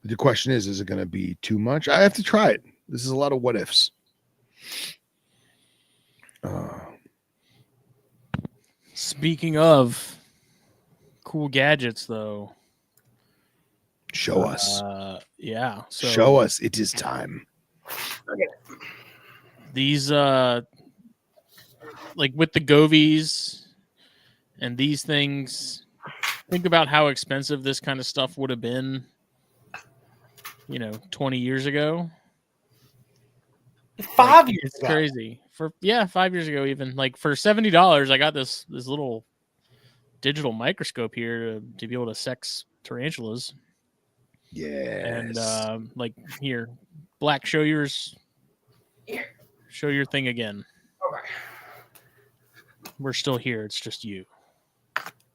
Speaker 2: The question is it going to be too much? I have to try it. This is a lot of what ifs.
Speaker 1: Speaking of cool gadgets, though,
Speaker 2: show us.
Speaker 1: Yeah. So
Speaker 2: show us. It is time.
Speaker 1: These, like with the Govies and these things, think about how expensive this kind of stuff would have been, 20 years ago.
Speaker 3: 5 years
Speaker 1: It's
Speaker 3: ago.
Speaker 1: crazy. 5 years ago, even like for $70, I got this little digital microscope here to be able to sex tarantulas.
Speaker 2: Yes.
Speaker 1: And like here, Black, show yours. Show your thing again.
Speaker 3: Okay.
Speaker 1: We're still here. It's just you.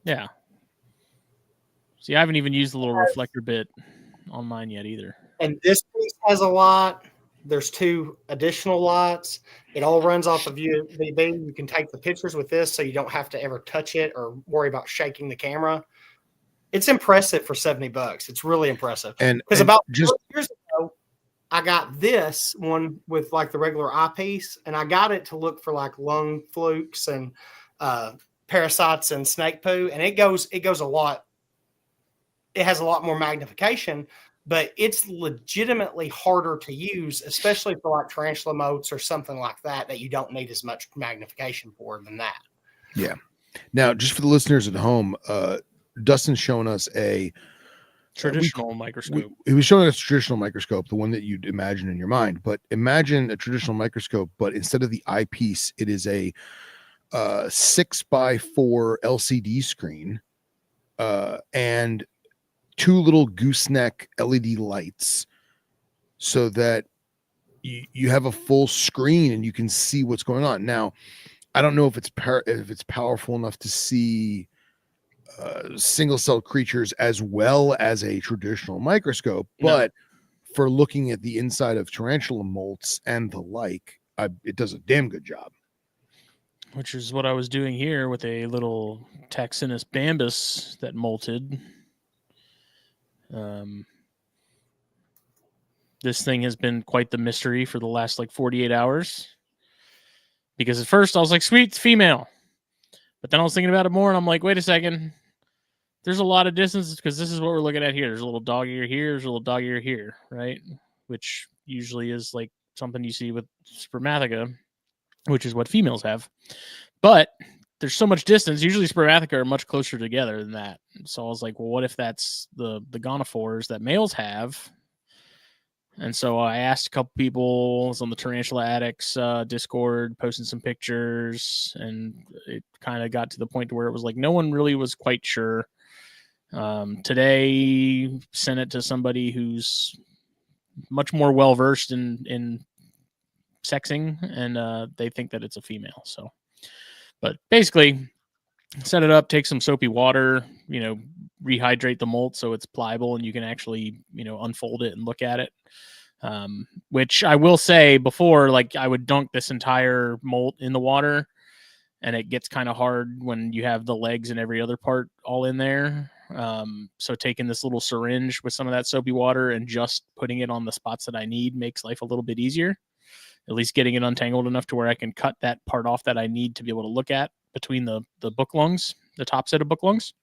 Speaker 1: Yeah. See, I haven't even used the little reflector bit on mine yet either.
Speaker 3: And this piece has a lot. There's 2 additional lights. It all runs off of UVB. You can take the pictures with this so you don't have to ever touch it or worry about shaking the camera. It's impressive for $70. It's really impressive.
Speaker 2: And
Speaker 3: because about
Speaker 2: just
Speaker 3: 4 years ago, I got this one with like the regular eyepiece, and I got it to look for like lung flukes and parasites and snake poo, and it goes a lot. It has a lot more magnification, but it's legitimately harder to use, especially for like tarantula motes or something like that you don't need as much magnification for than that.
Speaker 2: Yeah. Now, just for the listeners at home, Dustin's showing us a
Speaker 1: traditional microscope.
Speaker 2: He was showing us a traditional microscope, the one that you'd imagine in your mind. But imagine a traditional microscope, but instead of the eyepiece, it is a 6x4 LCD screen and 2 little gooseneck LED lights, so that you have a full screen and you can see what's going on. Now, I don't know if it's powerful enough to see single cell creatures as well as a traditional microscope, but for looking at the inside of tarantula molts and the like, it does a damn good job.
Speaker 1: Which is what I was doing here with a little Taxinus bambus that molted. This thing has been quite the mystery for the last 48 hours. Because at first I was like, sweet, it's female. But then I was thinking about it more and I'm like, wait a second. There's a lot of distance because this is what we're looking at here. There's a little dog ear here. There's a little dog ear here, right? Which usually is like something you see with spermatheca, which is what females have. But there's so much distance. Usually spermatheca are much closer together than that. So I was like, well, what if that's the gonophores that males have, And so I asked a couple people. I was on the Tarantula Addicts Discord, posting some pictures, and it kind of got to the point where it was like no one really was quite sure. Today, sent it to somebody who's much more well versed in sexing, and they think that it's a female. So, but basically, set it up, take some soapy water, rehydrate the molt so it's pliable and you can actually, unfold it and look at it. Which I will say before, like I would dunk this entire molt in the water and it gets kind of hard when you have the legs and every other part all in there. So taking this little syringe with some of that soapy water and just putting it on the spots that I need makes life a little bit easier. At least getting it untangled enough to where I can cut that part off that I need to be able to look at between the book lungs, the top set of book lungs,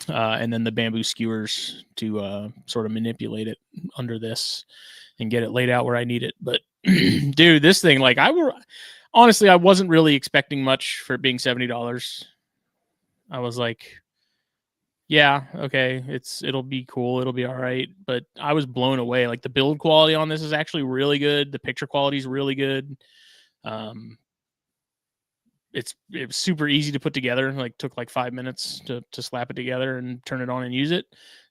Speaker 1: and then the bamboo skewers to sort of manipulate it under this and get it laid out where I need it. But dude, this thing, like honestly, I wasn't really expecting much for it being $70. I was like, yeah, okay, it'll be cool, it'll be all right. But I was blown away. Like the build quality on this is actually really good. The picture quality is really good. It was super easy to put together. Like took like 5 minutes to slap it together and turn it on and use it.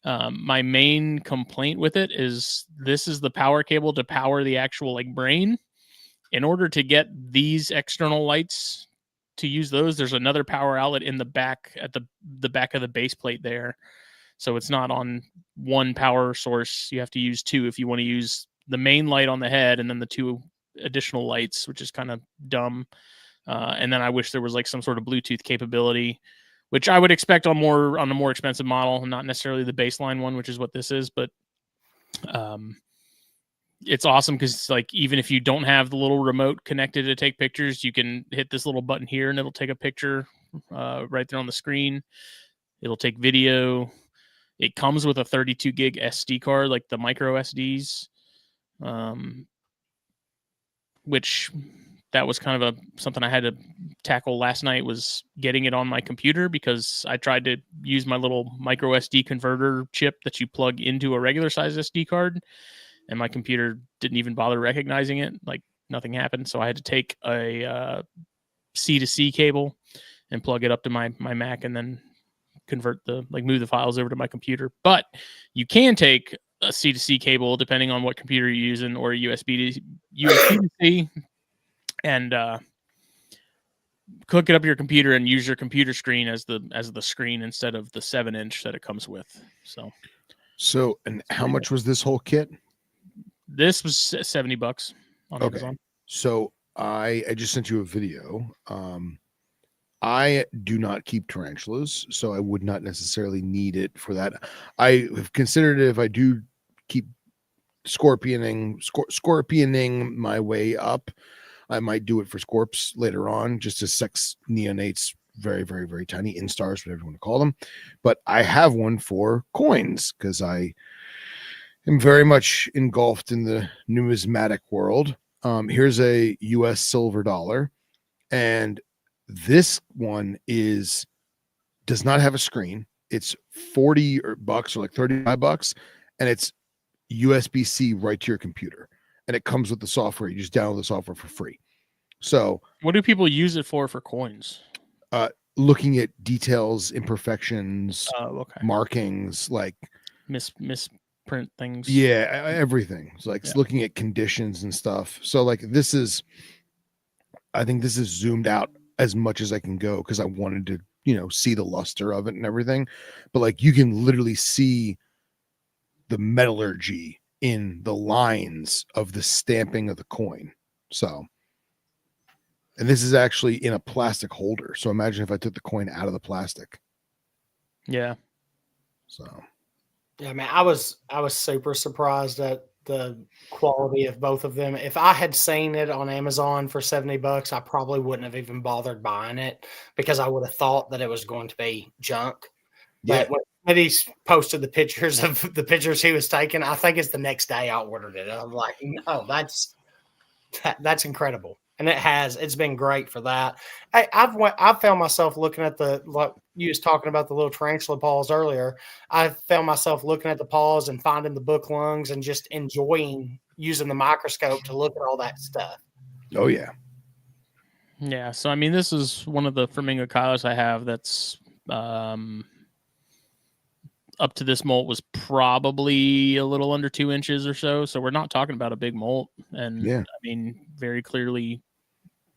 Speaker 1: My main complaint with it is this is the power cable to power the actual like brain. In order to get these external lights to use those, there's another power outlet in the back at the back of the base plate there. So it's not on one power source. You have to use two if you want to use the main light on the head and then the two additional lights, which is kind of dumb. And then I wish there was like some sort of Bluetooth capability, which I would expect on the more expensive model, not necessarily the baseline one, which is what this is. But it's awesome because it's like even if you don't have the little remote connected to take pictures, you can hit this little button here and it'll take a picture right there on the screen. It'll take video. It comes with a 32 gig SD card, like the micro SDs, which that was kind of something I had to tackle last night, was getting it on my computer because I tried to use my little micro SD converter chip that you plug into a regular size SD card, and my computer didn't even bother recognizing it. Like nothing happened. So I had to take a C2C cable and plug it up to my Mac and then move the files over to my computer. But you can take a C2C cable depending on what computer you're using, or a USB to C, and hook it up to your computer and use your computer screen as the screen instead of the 7-inch that it comes with. So
Speaker 2: and how much was this whole kit?
Speaker 1: This was $70 on Amazon.
Speaker 2: So I just sent you a video. I do not keep tarantulas, so I would not necessarily need it for that. I have considered it if I do keep scorpioning my way up, I might do it for scorps later on, just to sex neonates, very, very, very tiny instars, whatever you want to call them. But I have one for coins because I am very much engulfed in the numismatic world. Here's a US silver dollar, and this one does not have a screen. It's $40 or like $35, and it's USB-C right to your computer, and it comes with the software. You just download the software for free. So
Speaker 1: what do people use it for coins?
Speaker 2: Looking at details, imperfections, markings, like
Speaker 1: misprint things.
Speaker 2: Yeah, everything. It's like looking at conditions and stuff. So like I think this is zoomed out as much as I can go because I wanted to, see the luster of it and everything. But like you can literally see the metallurgy in the lines of the stamping of the coin. So, and this is actually in a plastic holder. So imagine if I took the coin out of the plastic.
Speaker 1: Yeah.
Speaker 2: So.
Speaker 3: Yeah, man, I was super surprised at the quality of both of them. If I had seen it on Amazon for $70, I probably wouldn't have even bothered buying it because I would have thought that it was going to be junk.
Speaker 2: Yeah.
Speaker 3: But when he posted the pictures of the pictures he was taking, I think it's the next day I ordered it. I'm like, no, that's incredible. And it's been great for that. I've found myself looking at you was talking about the little tarantula paws earlier. I found myself looking at the paws and finding the book lungs and just enjoying using the microscope to look at all that stuff.
Speaker 2: Oh yeah.
Speaker 1: Yeah, so I mean, this is one of the Flamingo Kylos I have that's up to this molt was probably a little under 2 inches or so. So we're not talking about a big molt. And
Speaker 2: Yeah.
Speaker 1: I mean, very clearly,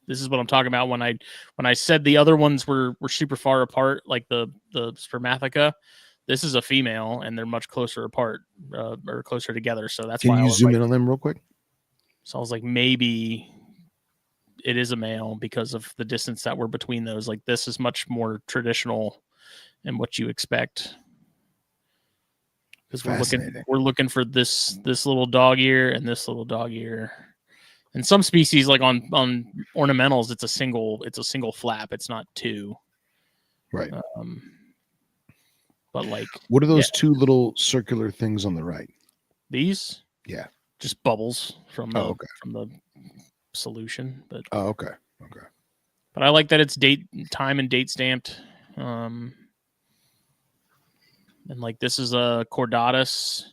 Speaker 1: this is what I'm talking about when I said the other ones were super far apart, like the spermatheca. This is a female, and they're much closer apart or closer together. So that's
Speaker 2: Can
Speaker 1: why I
Speaker 2: you
Speaker 1: was
Speaker 2: zoom
Speaker 1: like,
Speaker 2: in on them real quick?
Speaker 1: so I was like, maybe it is a male because of the distance that we're between those. Like this is much more traditional and what you expect. Because we're looking for this little dog ear and this little dog ear. And some species, like on ornamentals, it's a single flap. It's not two.
Speaker 2: Right.
Speaker 1: But like,
Speaker 2: what are those two little circular things on the right?
Speaker 1: These?
Speaker 2: Yeah.
Speaker 1: Just bubbles from the
Speaker 2: from
Speaker 1: the solution. But
Speaker 2: okay.
Speaker 1: But I like that it's time and date stamped. And like this is a Chordatus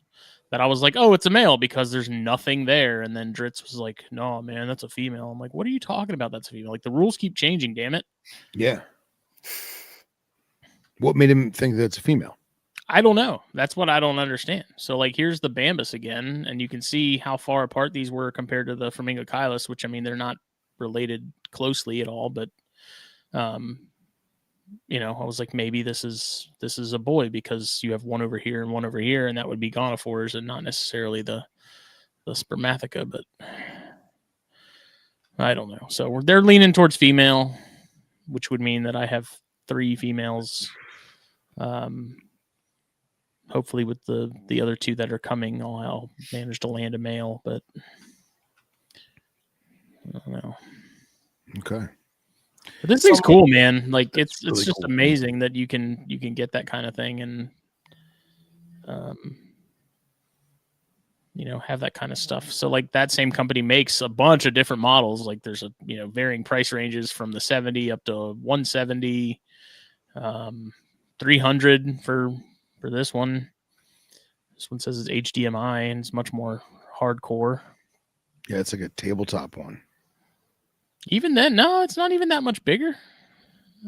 Speaker 1: that I was like, oh, it's a male because there's nothing there. And then Dritz was like, no, man, that's a female. I'm like, what are you talking about? That's a female. Like the rules keep changing, damn it.
Speaker 2: Yeah. What made him think that's a female?
Speaker 1: I don't know. That's what I don't understand. So like here's the Bambus again, and you can see how far apart these were compared to the Flamingo Kylos, which I mean they're not related closely at all, but you know, I was like, maybe this is a boy because you have one over here and one over here, and that would be gonophores and not necessarily the spermatheca, but I don't know. So they're leaning towards female, which would mean that I have 3 females. Hopefully with the other 2 that are coming, I'll manage to land a male, but I don't know.
Speaker 2: Okay.
Speaker 1: But this thing's cool, man. Like it's
Speaker 2: really
Speaker 1: just
Speaker 2: cool.
Speaker 1: amazing that you can get that kind of thing and you know, have that kind of stuff. So like that same company makes a bunch of different models. Like there's a, you know, varying price ranges from the 70 up to 170, 300 for this one. This one says it's HDMI and it's much more hardcore.
Speaker 2: Yeah, it's like a tabletop one.
Speaker 1: Even then, no, it's not even that much bigger.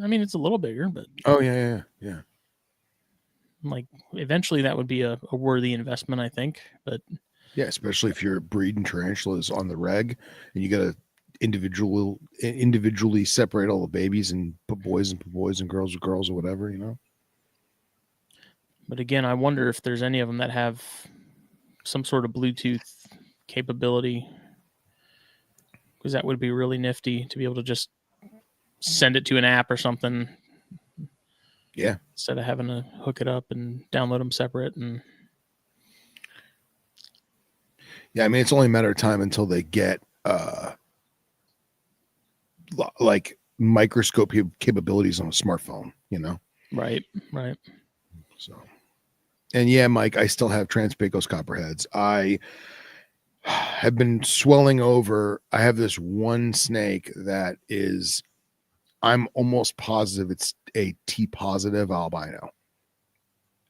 Speaker 1: I mean, it's a little bigger, but
Speaker 2: oh yeah.
Speaker 1: Like eventually, that would be a worthy investment, I think. But
Speaker 2: yeah, especially if you're breeding tarantulas on the reg, and you got to individually separate all the babies and put boys and girls with girls or whatever, you know.
Speaker 1: But again, I wonder if there's any of them that have some sort of Bluetooth capability. Because that would be really nifty to be able to just send it to an app or something.
Speaker 2: Yeah.
Speaker 1: Instead of having to hook it up and download them separate. And
Speaker 2: yeah, I mean, it's only a matter of time until they get like microscope capabilities on a smartphone, you know?
Speaker 1: Right.
Speaker 2: So, and yeah, Mike, I still have Trans-Pecos copperheads. I have been swelling over. I have this one snake that is, I'm almost positive it's a T positive albino,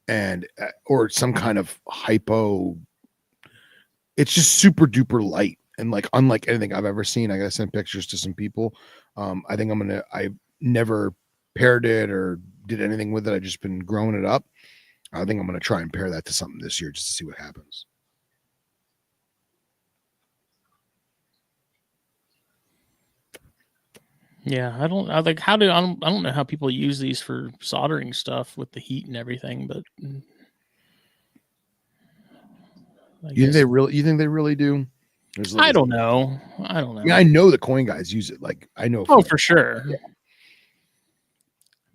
Speaker 2: and or some kind of hypo. It's just super duper light and like unlike anything I've ever seen. I gotta send pictures to some people. I think I've never paired it or did anything with it. I've just been growing it up. I think I'm gonna try and pair that to something this year just to see what happens.
Speaker 1: Yeah, I don't know how people use these for soldering stuff with the heat and everything, but
Speaker 2: You think they really do?
Speaker 1: I don't know.
Speaker 2: I mean, I know the coin guys use it. Like I know.
Speaker 1: For sure. Yeah.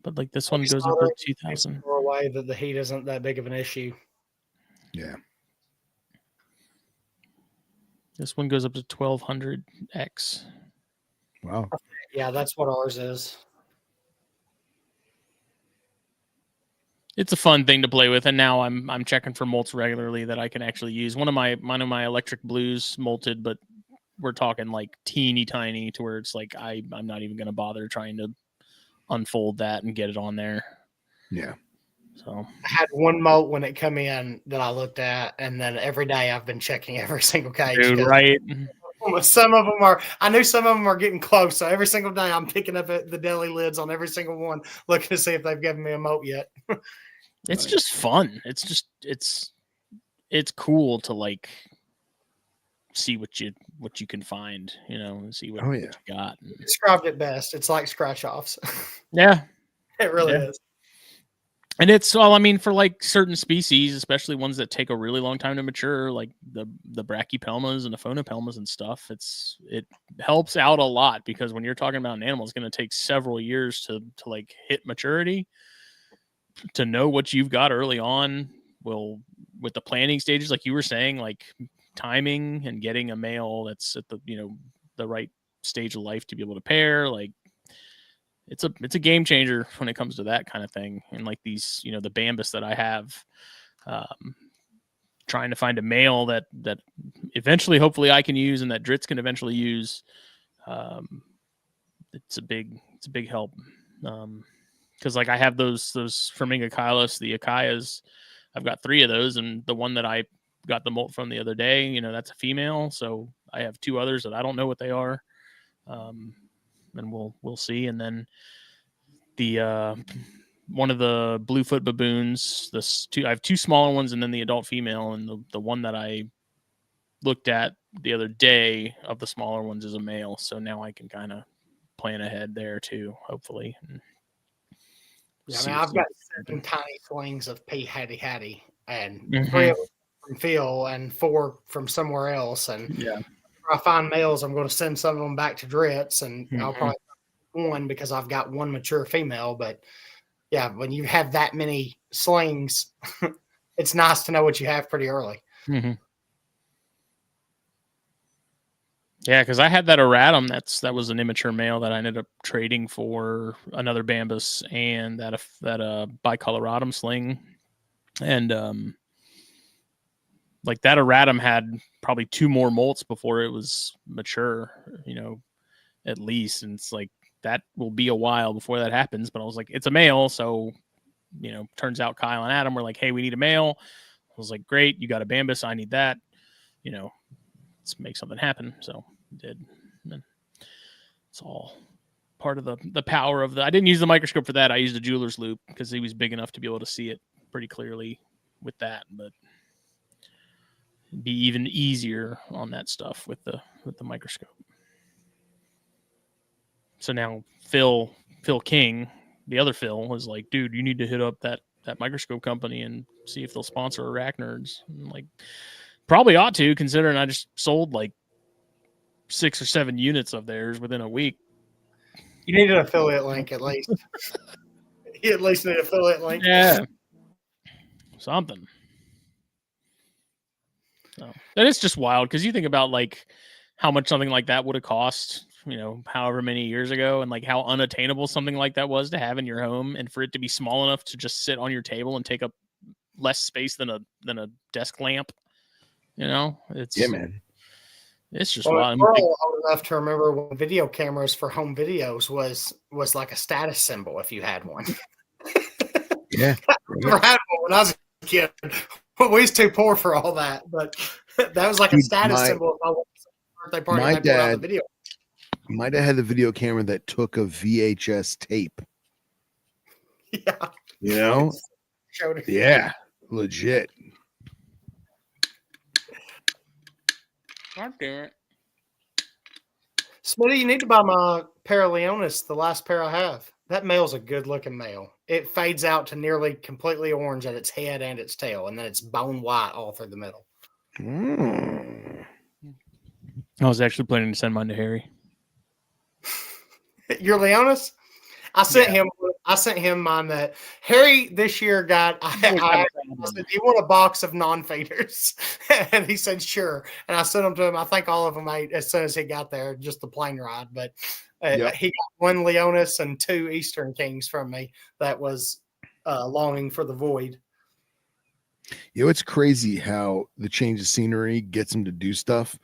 Speaker 1: But like this one goes up to 2,000.
Speaker 3: For a way that the heat isn't that big of an issue.
Speaker 2: Yeah.
Speaker 1: This one goes up to 1,200x.
Speaker 2: Wow.
Speaker 3: Yeah, that's what ours is.
Speaker 1: It's a fun thing to play with, and now I'm checking for molts regularly that I can actually use. One of my electric blues molted, but we're talking like teeny tiny to where it's like I'm not even going to bother trying to unfold that and get it on there.
Speaker 2: Yeah.
Speaker 1: So
Speaker 3: I had one molt when it come in that I looked at, and then every day I've been checking every single cage.
Speaker 1: dude, right?
Speaker 3: Some of them are. I knew some of them are getting close, so every single day I'm picking up the deli lids on every single one, looking to see if they've given me a molt yet.
Speaker 1: It's just fun. It's cool to like see what you can find, and see what, what you got.
Speaker 3: You described it best. It's like scratch offs.
Speaker 1: Yeah,
Speaker 3: it really is.
Speaker 1: And it's I mean, for like certain species, especially ones that take a really long time to mature, like the brachypelmas and the phonopelmas and stuff, it helps out a lot, because when you're talking about an animal, it's going to take several years to like hit maturity. To know what you've got early on will, with the planning stages, like you were saying, like timing and getting a male that's at the the right stage of life to be able to pair, like it's a game changer when it comes to that kind of thing. And like these, the Bambus that I have, trying to find a male that eventually, hopefully, I can use, and that Dritz can eventually use. It's a big help. Because like I have those Firmingocylus, the Akaias. I've got 3 of those, and the one that I got the molt from the other day, that's a female. So I have 2 others that I don't know what they are. And we'll see. And then the one of the Bluefoot baboons, I have 2 smaller ones, and then the adult female, and the one that I looked at the other day of the smaller ones is a male. So now I can kind of plan ahead there too, hopefully.
Speaker 3: Yeah, I mean, I've got 7 tiny swings of P Hattie, and 3 of them from Phil and 4 from somewhere else. And if I find males, I'm going to send some of them back to Dritz, and I'll probably one because I've got 1 mature female. But yeah, when you have that many slings, it's nice to know what you have pretty early.
Speaker 1: Mm-hmm. Yeah, because I had that erratum. That was an immature male that I ended up trading for another Bambus and that bicoloratum sling, and like that erratum had probably 2 more molts before it was mature, at least. And it's like that will be a while before that happens. But I was like, it's a male, so turns out Kyle and Adam were like, hey, we need a male. I was like, great, you got a Bambus, I need that. Let's make something happen. So did. And it's all part of the power of I didn't use the microscope for that. I used a jeweler's loupe because he was big enough to be able to see it pretty clearly with that. But it'd be even easier on that stuff with the microscope. So now Phil King, the other Phil, was like, dude, you need to hit up that microscope company and see if they'll sponsor Arachnids. I'm like, probably ought to, considering I just sold like 6 or 7 units of theirs within a week.
Speaker 3: You need an affiliate link at least. You at least need an affiliate link.
Speaker 1: Yeah. Something. So, and it's just wild because you think about like how much something like that would have cost, however many years ago, and like how unattainable something like that was to have in your home, and for it to be small enough to just sit on your table and take up less space than a desk lamp. It's
Speaker 2: man.
Speaker 1: It's just
Speaker 3: wild. We're all old enough to remember when video cameras for home videos was like a status symbol if you had one.
Speaker 2: Yeah,
Speaker 3: I never had one when I was a kid. We was too poor for all that, but that was like a status symbol. If I went to a birthday party,
Speaker 2: my dad,
Speaker 3: the video.
Speaker 2: My dad had the video camera that took a VHS tape.
Speaker 3: Yeah,
Speaker 2: showed it. Yeah, legit.
Speaker 1: God damn it.
Speaker 3: Smitty, you need to buy my Paraleonis, the last pair I have. That male's a good-looking male. It fades out to nearly completely orange at its head and its tail, and then it's bone white all through the middle.
Speaker 1: I was actually planning to send mine to Harry.
Speaker 3: Your Leonis? I sent him mine that Harry this year got. I said, "Do you want a box of non-feeders?" And he said, "Sure." And I sent them to him. I think all of them ate as soon as he got there, just the plane ride. But he got 1 Leonis and 2 Eastern Kings from me. That was longing for the void.
Speaker 2: It's crazy how the change of scenery gets him to do stuff.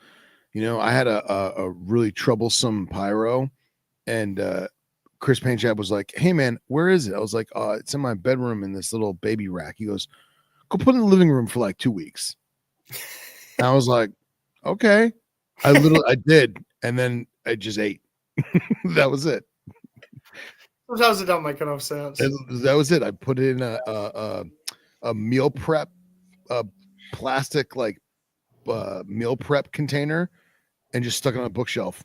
Speaker 2: I had a really troublesome pyro, and Chris Paint Job was like, "Hey man, where is it?" I was like, "It's in my bedroom in this little baby rack." He goes, "Go put it in the living room for like 2 weeks." And I was like, "Okay." I did, and then I just ate. That was it.
Speaker 3: Sometimes it don't make enough sense.
Speaker 2: That was it. I put it in a meal prep, plastic like meal prep container, and just stuck it on a bookshelf.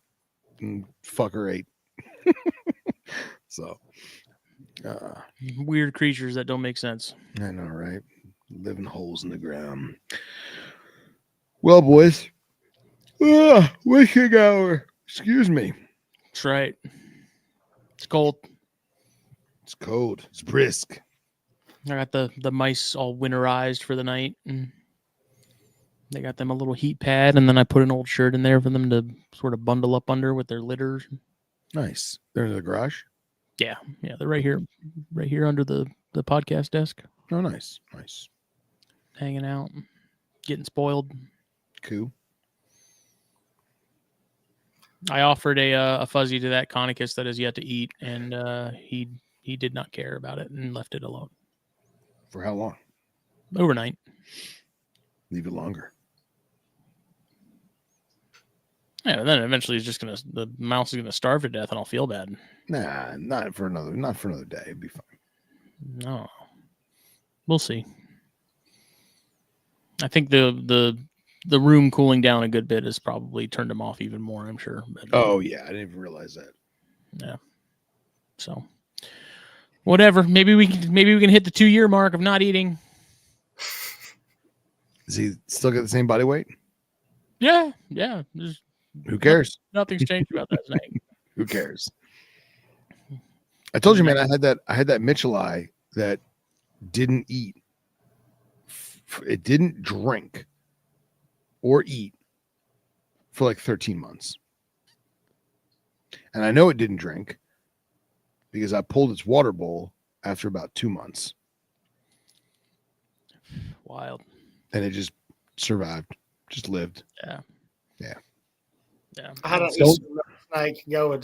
Speaker 2: And fucker ate. So
Speaker 1: Weird creatures that don't make sense.
Speaker 2: I know, right? Living holes in the ground. Well, boys, waking hour. Excuse me.
Speaker 1: That's right. It's cold.
Speaker 2: It's cold. It's brisk.
Speaker 1: I got the mice all winterized for the night, and they got them a little heat pad, and then I put an old shirt in there for them to sort of bundle up under with their litter.
Speaker 2: Nice. They're in the garage.
Speaker 1: Yeah, they're right here under the podcast desk,
Speaker 2: Oh, nice.
Speaker 1: hanging out, getting spoiled.
Speaker 2: Cool.
Speaker 1: I offered a fuzzy to that Conicus that has yet to eat, and he did not care about it and left it alone.
Speaker 2: For how long?
Speaker 1: Overnight.
Speaker 2: Leave it longer.
Speaker 1: Yeah, then eventually the mouse is gonna starve to death, and I'll feel bad.
Speaker 2: Nah, not for another day. It'd be fine.
Speaker 1: No, we'll see. I think the room cooling down a good bit has probably turned him off even more. I'm sure. But,
Speaker 2: Oh yeah, I didn't even realize that.
Speaker 1: Yeah. So, whatever. Maybe we can hit the 2-year mark of not eating.
Speaker 2: Does he still got the same body weight?
Speaker 1: Yeah.
Speaker 2: Who cares?
Speaker 1: Nothing's changed about that snake.
Speaker 2: Who cares? I told you, man. I had that Michelai that didn't eat. It didn't drink or eat for like 13 months. And I know it didn't drink because I pulled its water bowl after about 2 months.
Speaker 1: Wild.
Speaker 2: And it just survived, just lived.
Speaker 1: Yeah.
Speaker 3: I had an Eastern snake go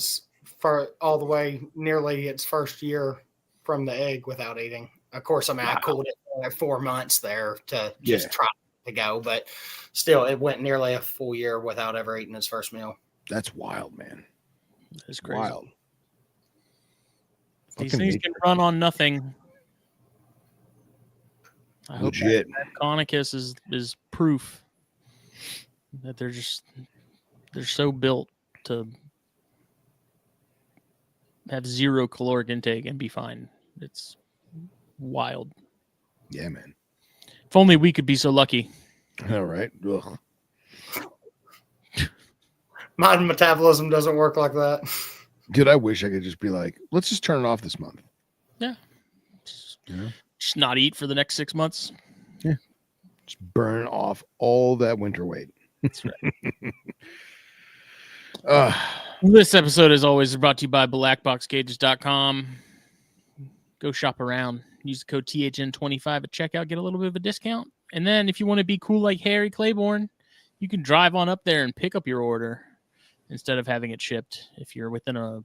Speaker 3: all the way nearly its first year from the egg without eating. Of course, I cooled it for like 4 months there to just try to go, but still, it went nearly a full year without ever eating its first meal.
Speaker 2: That's wild, man.
Speaker 1: That's crazy.
Speaker 2: Wild.
Speaker 1: These things can run on nothing. I hope that Conicus is proof that they're so built to have zero caloric intake and be fine. It's wild.
Speaker 2: Yeah, man.
Speaker 1: If only we could be so lucky.
Speaker 2: All right. Ugh.
Speaker 3: My metabolism doesn't work like that.
Speaker 2: Dude, I wish I could just be like, let's just turn it off this month.
Speaker 1: Yeah. Just not eat for the next 6 months.
Speaker 2: Yeah. Just burn off all that winter weight.
Speaker 1: That's right. This episode, as always, is brought to you by blackboxcages.com. Go shop around. Use the code THN25 at checkout. Get a little bit of a discount. And then if you want to be cool like Harry Claiborne, you can drive on up there and pick up your order instead of having it shipped. If you're within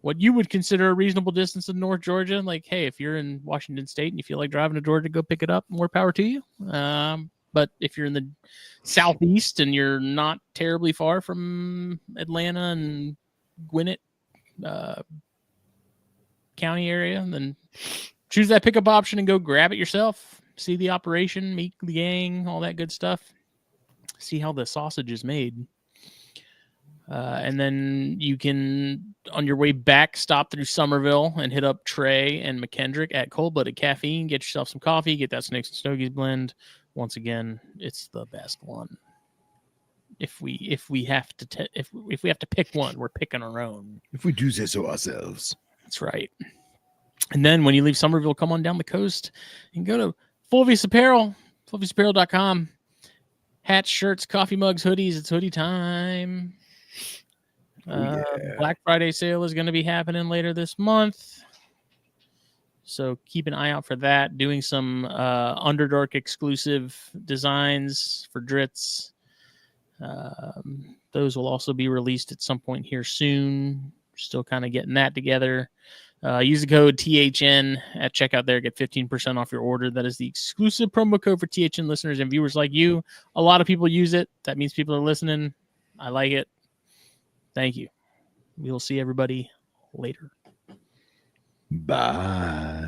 Speaker 1: what you would consider a reasonable distance of North Georgia, like, hey, if you're in Washington State and you feel like driving to Georgia, go pick it up. More power to you. But if you're in the Southeast and you're not terribly far from Atlanta and Gwinnett County area, then choose that pickup option and go grab it yourself. See the operation, meet the gang, all that good stuff. See how the sausage is made. And then you can, on your way back, stop through Somerville and hit up Trey and McKendrick at Cold Blooded Caffeine. Get yourself some coffee. Get that Snakes and Stogies blend. Once again, it's the best one. If we have to if we have to pick one, we're picking our own.
Speaker 2: If we do say so ourselves.
Speaker 1: That's right. And then when you leave Somerville, come on down the coast and go to Fulvius Apparel, fulviusapparel.com. Hats, shirts, coffee mugs, hoodies. It's hoodie time. Black Friday sale is going to be happening later this month. So keep an eye out for that. Doing some Underdark exclusive designs for Dritz. Those will also be released at some point here soon. Still kind of getting that together. Use the code THN at checkout there. Get 15% off your order. That is the exclusive promo code for THN listeners and viewers like you. A lot of people use it. That means people are listening. I like it. Thank you. We'll see everybody later.
Speaker 2: Bye.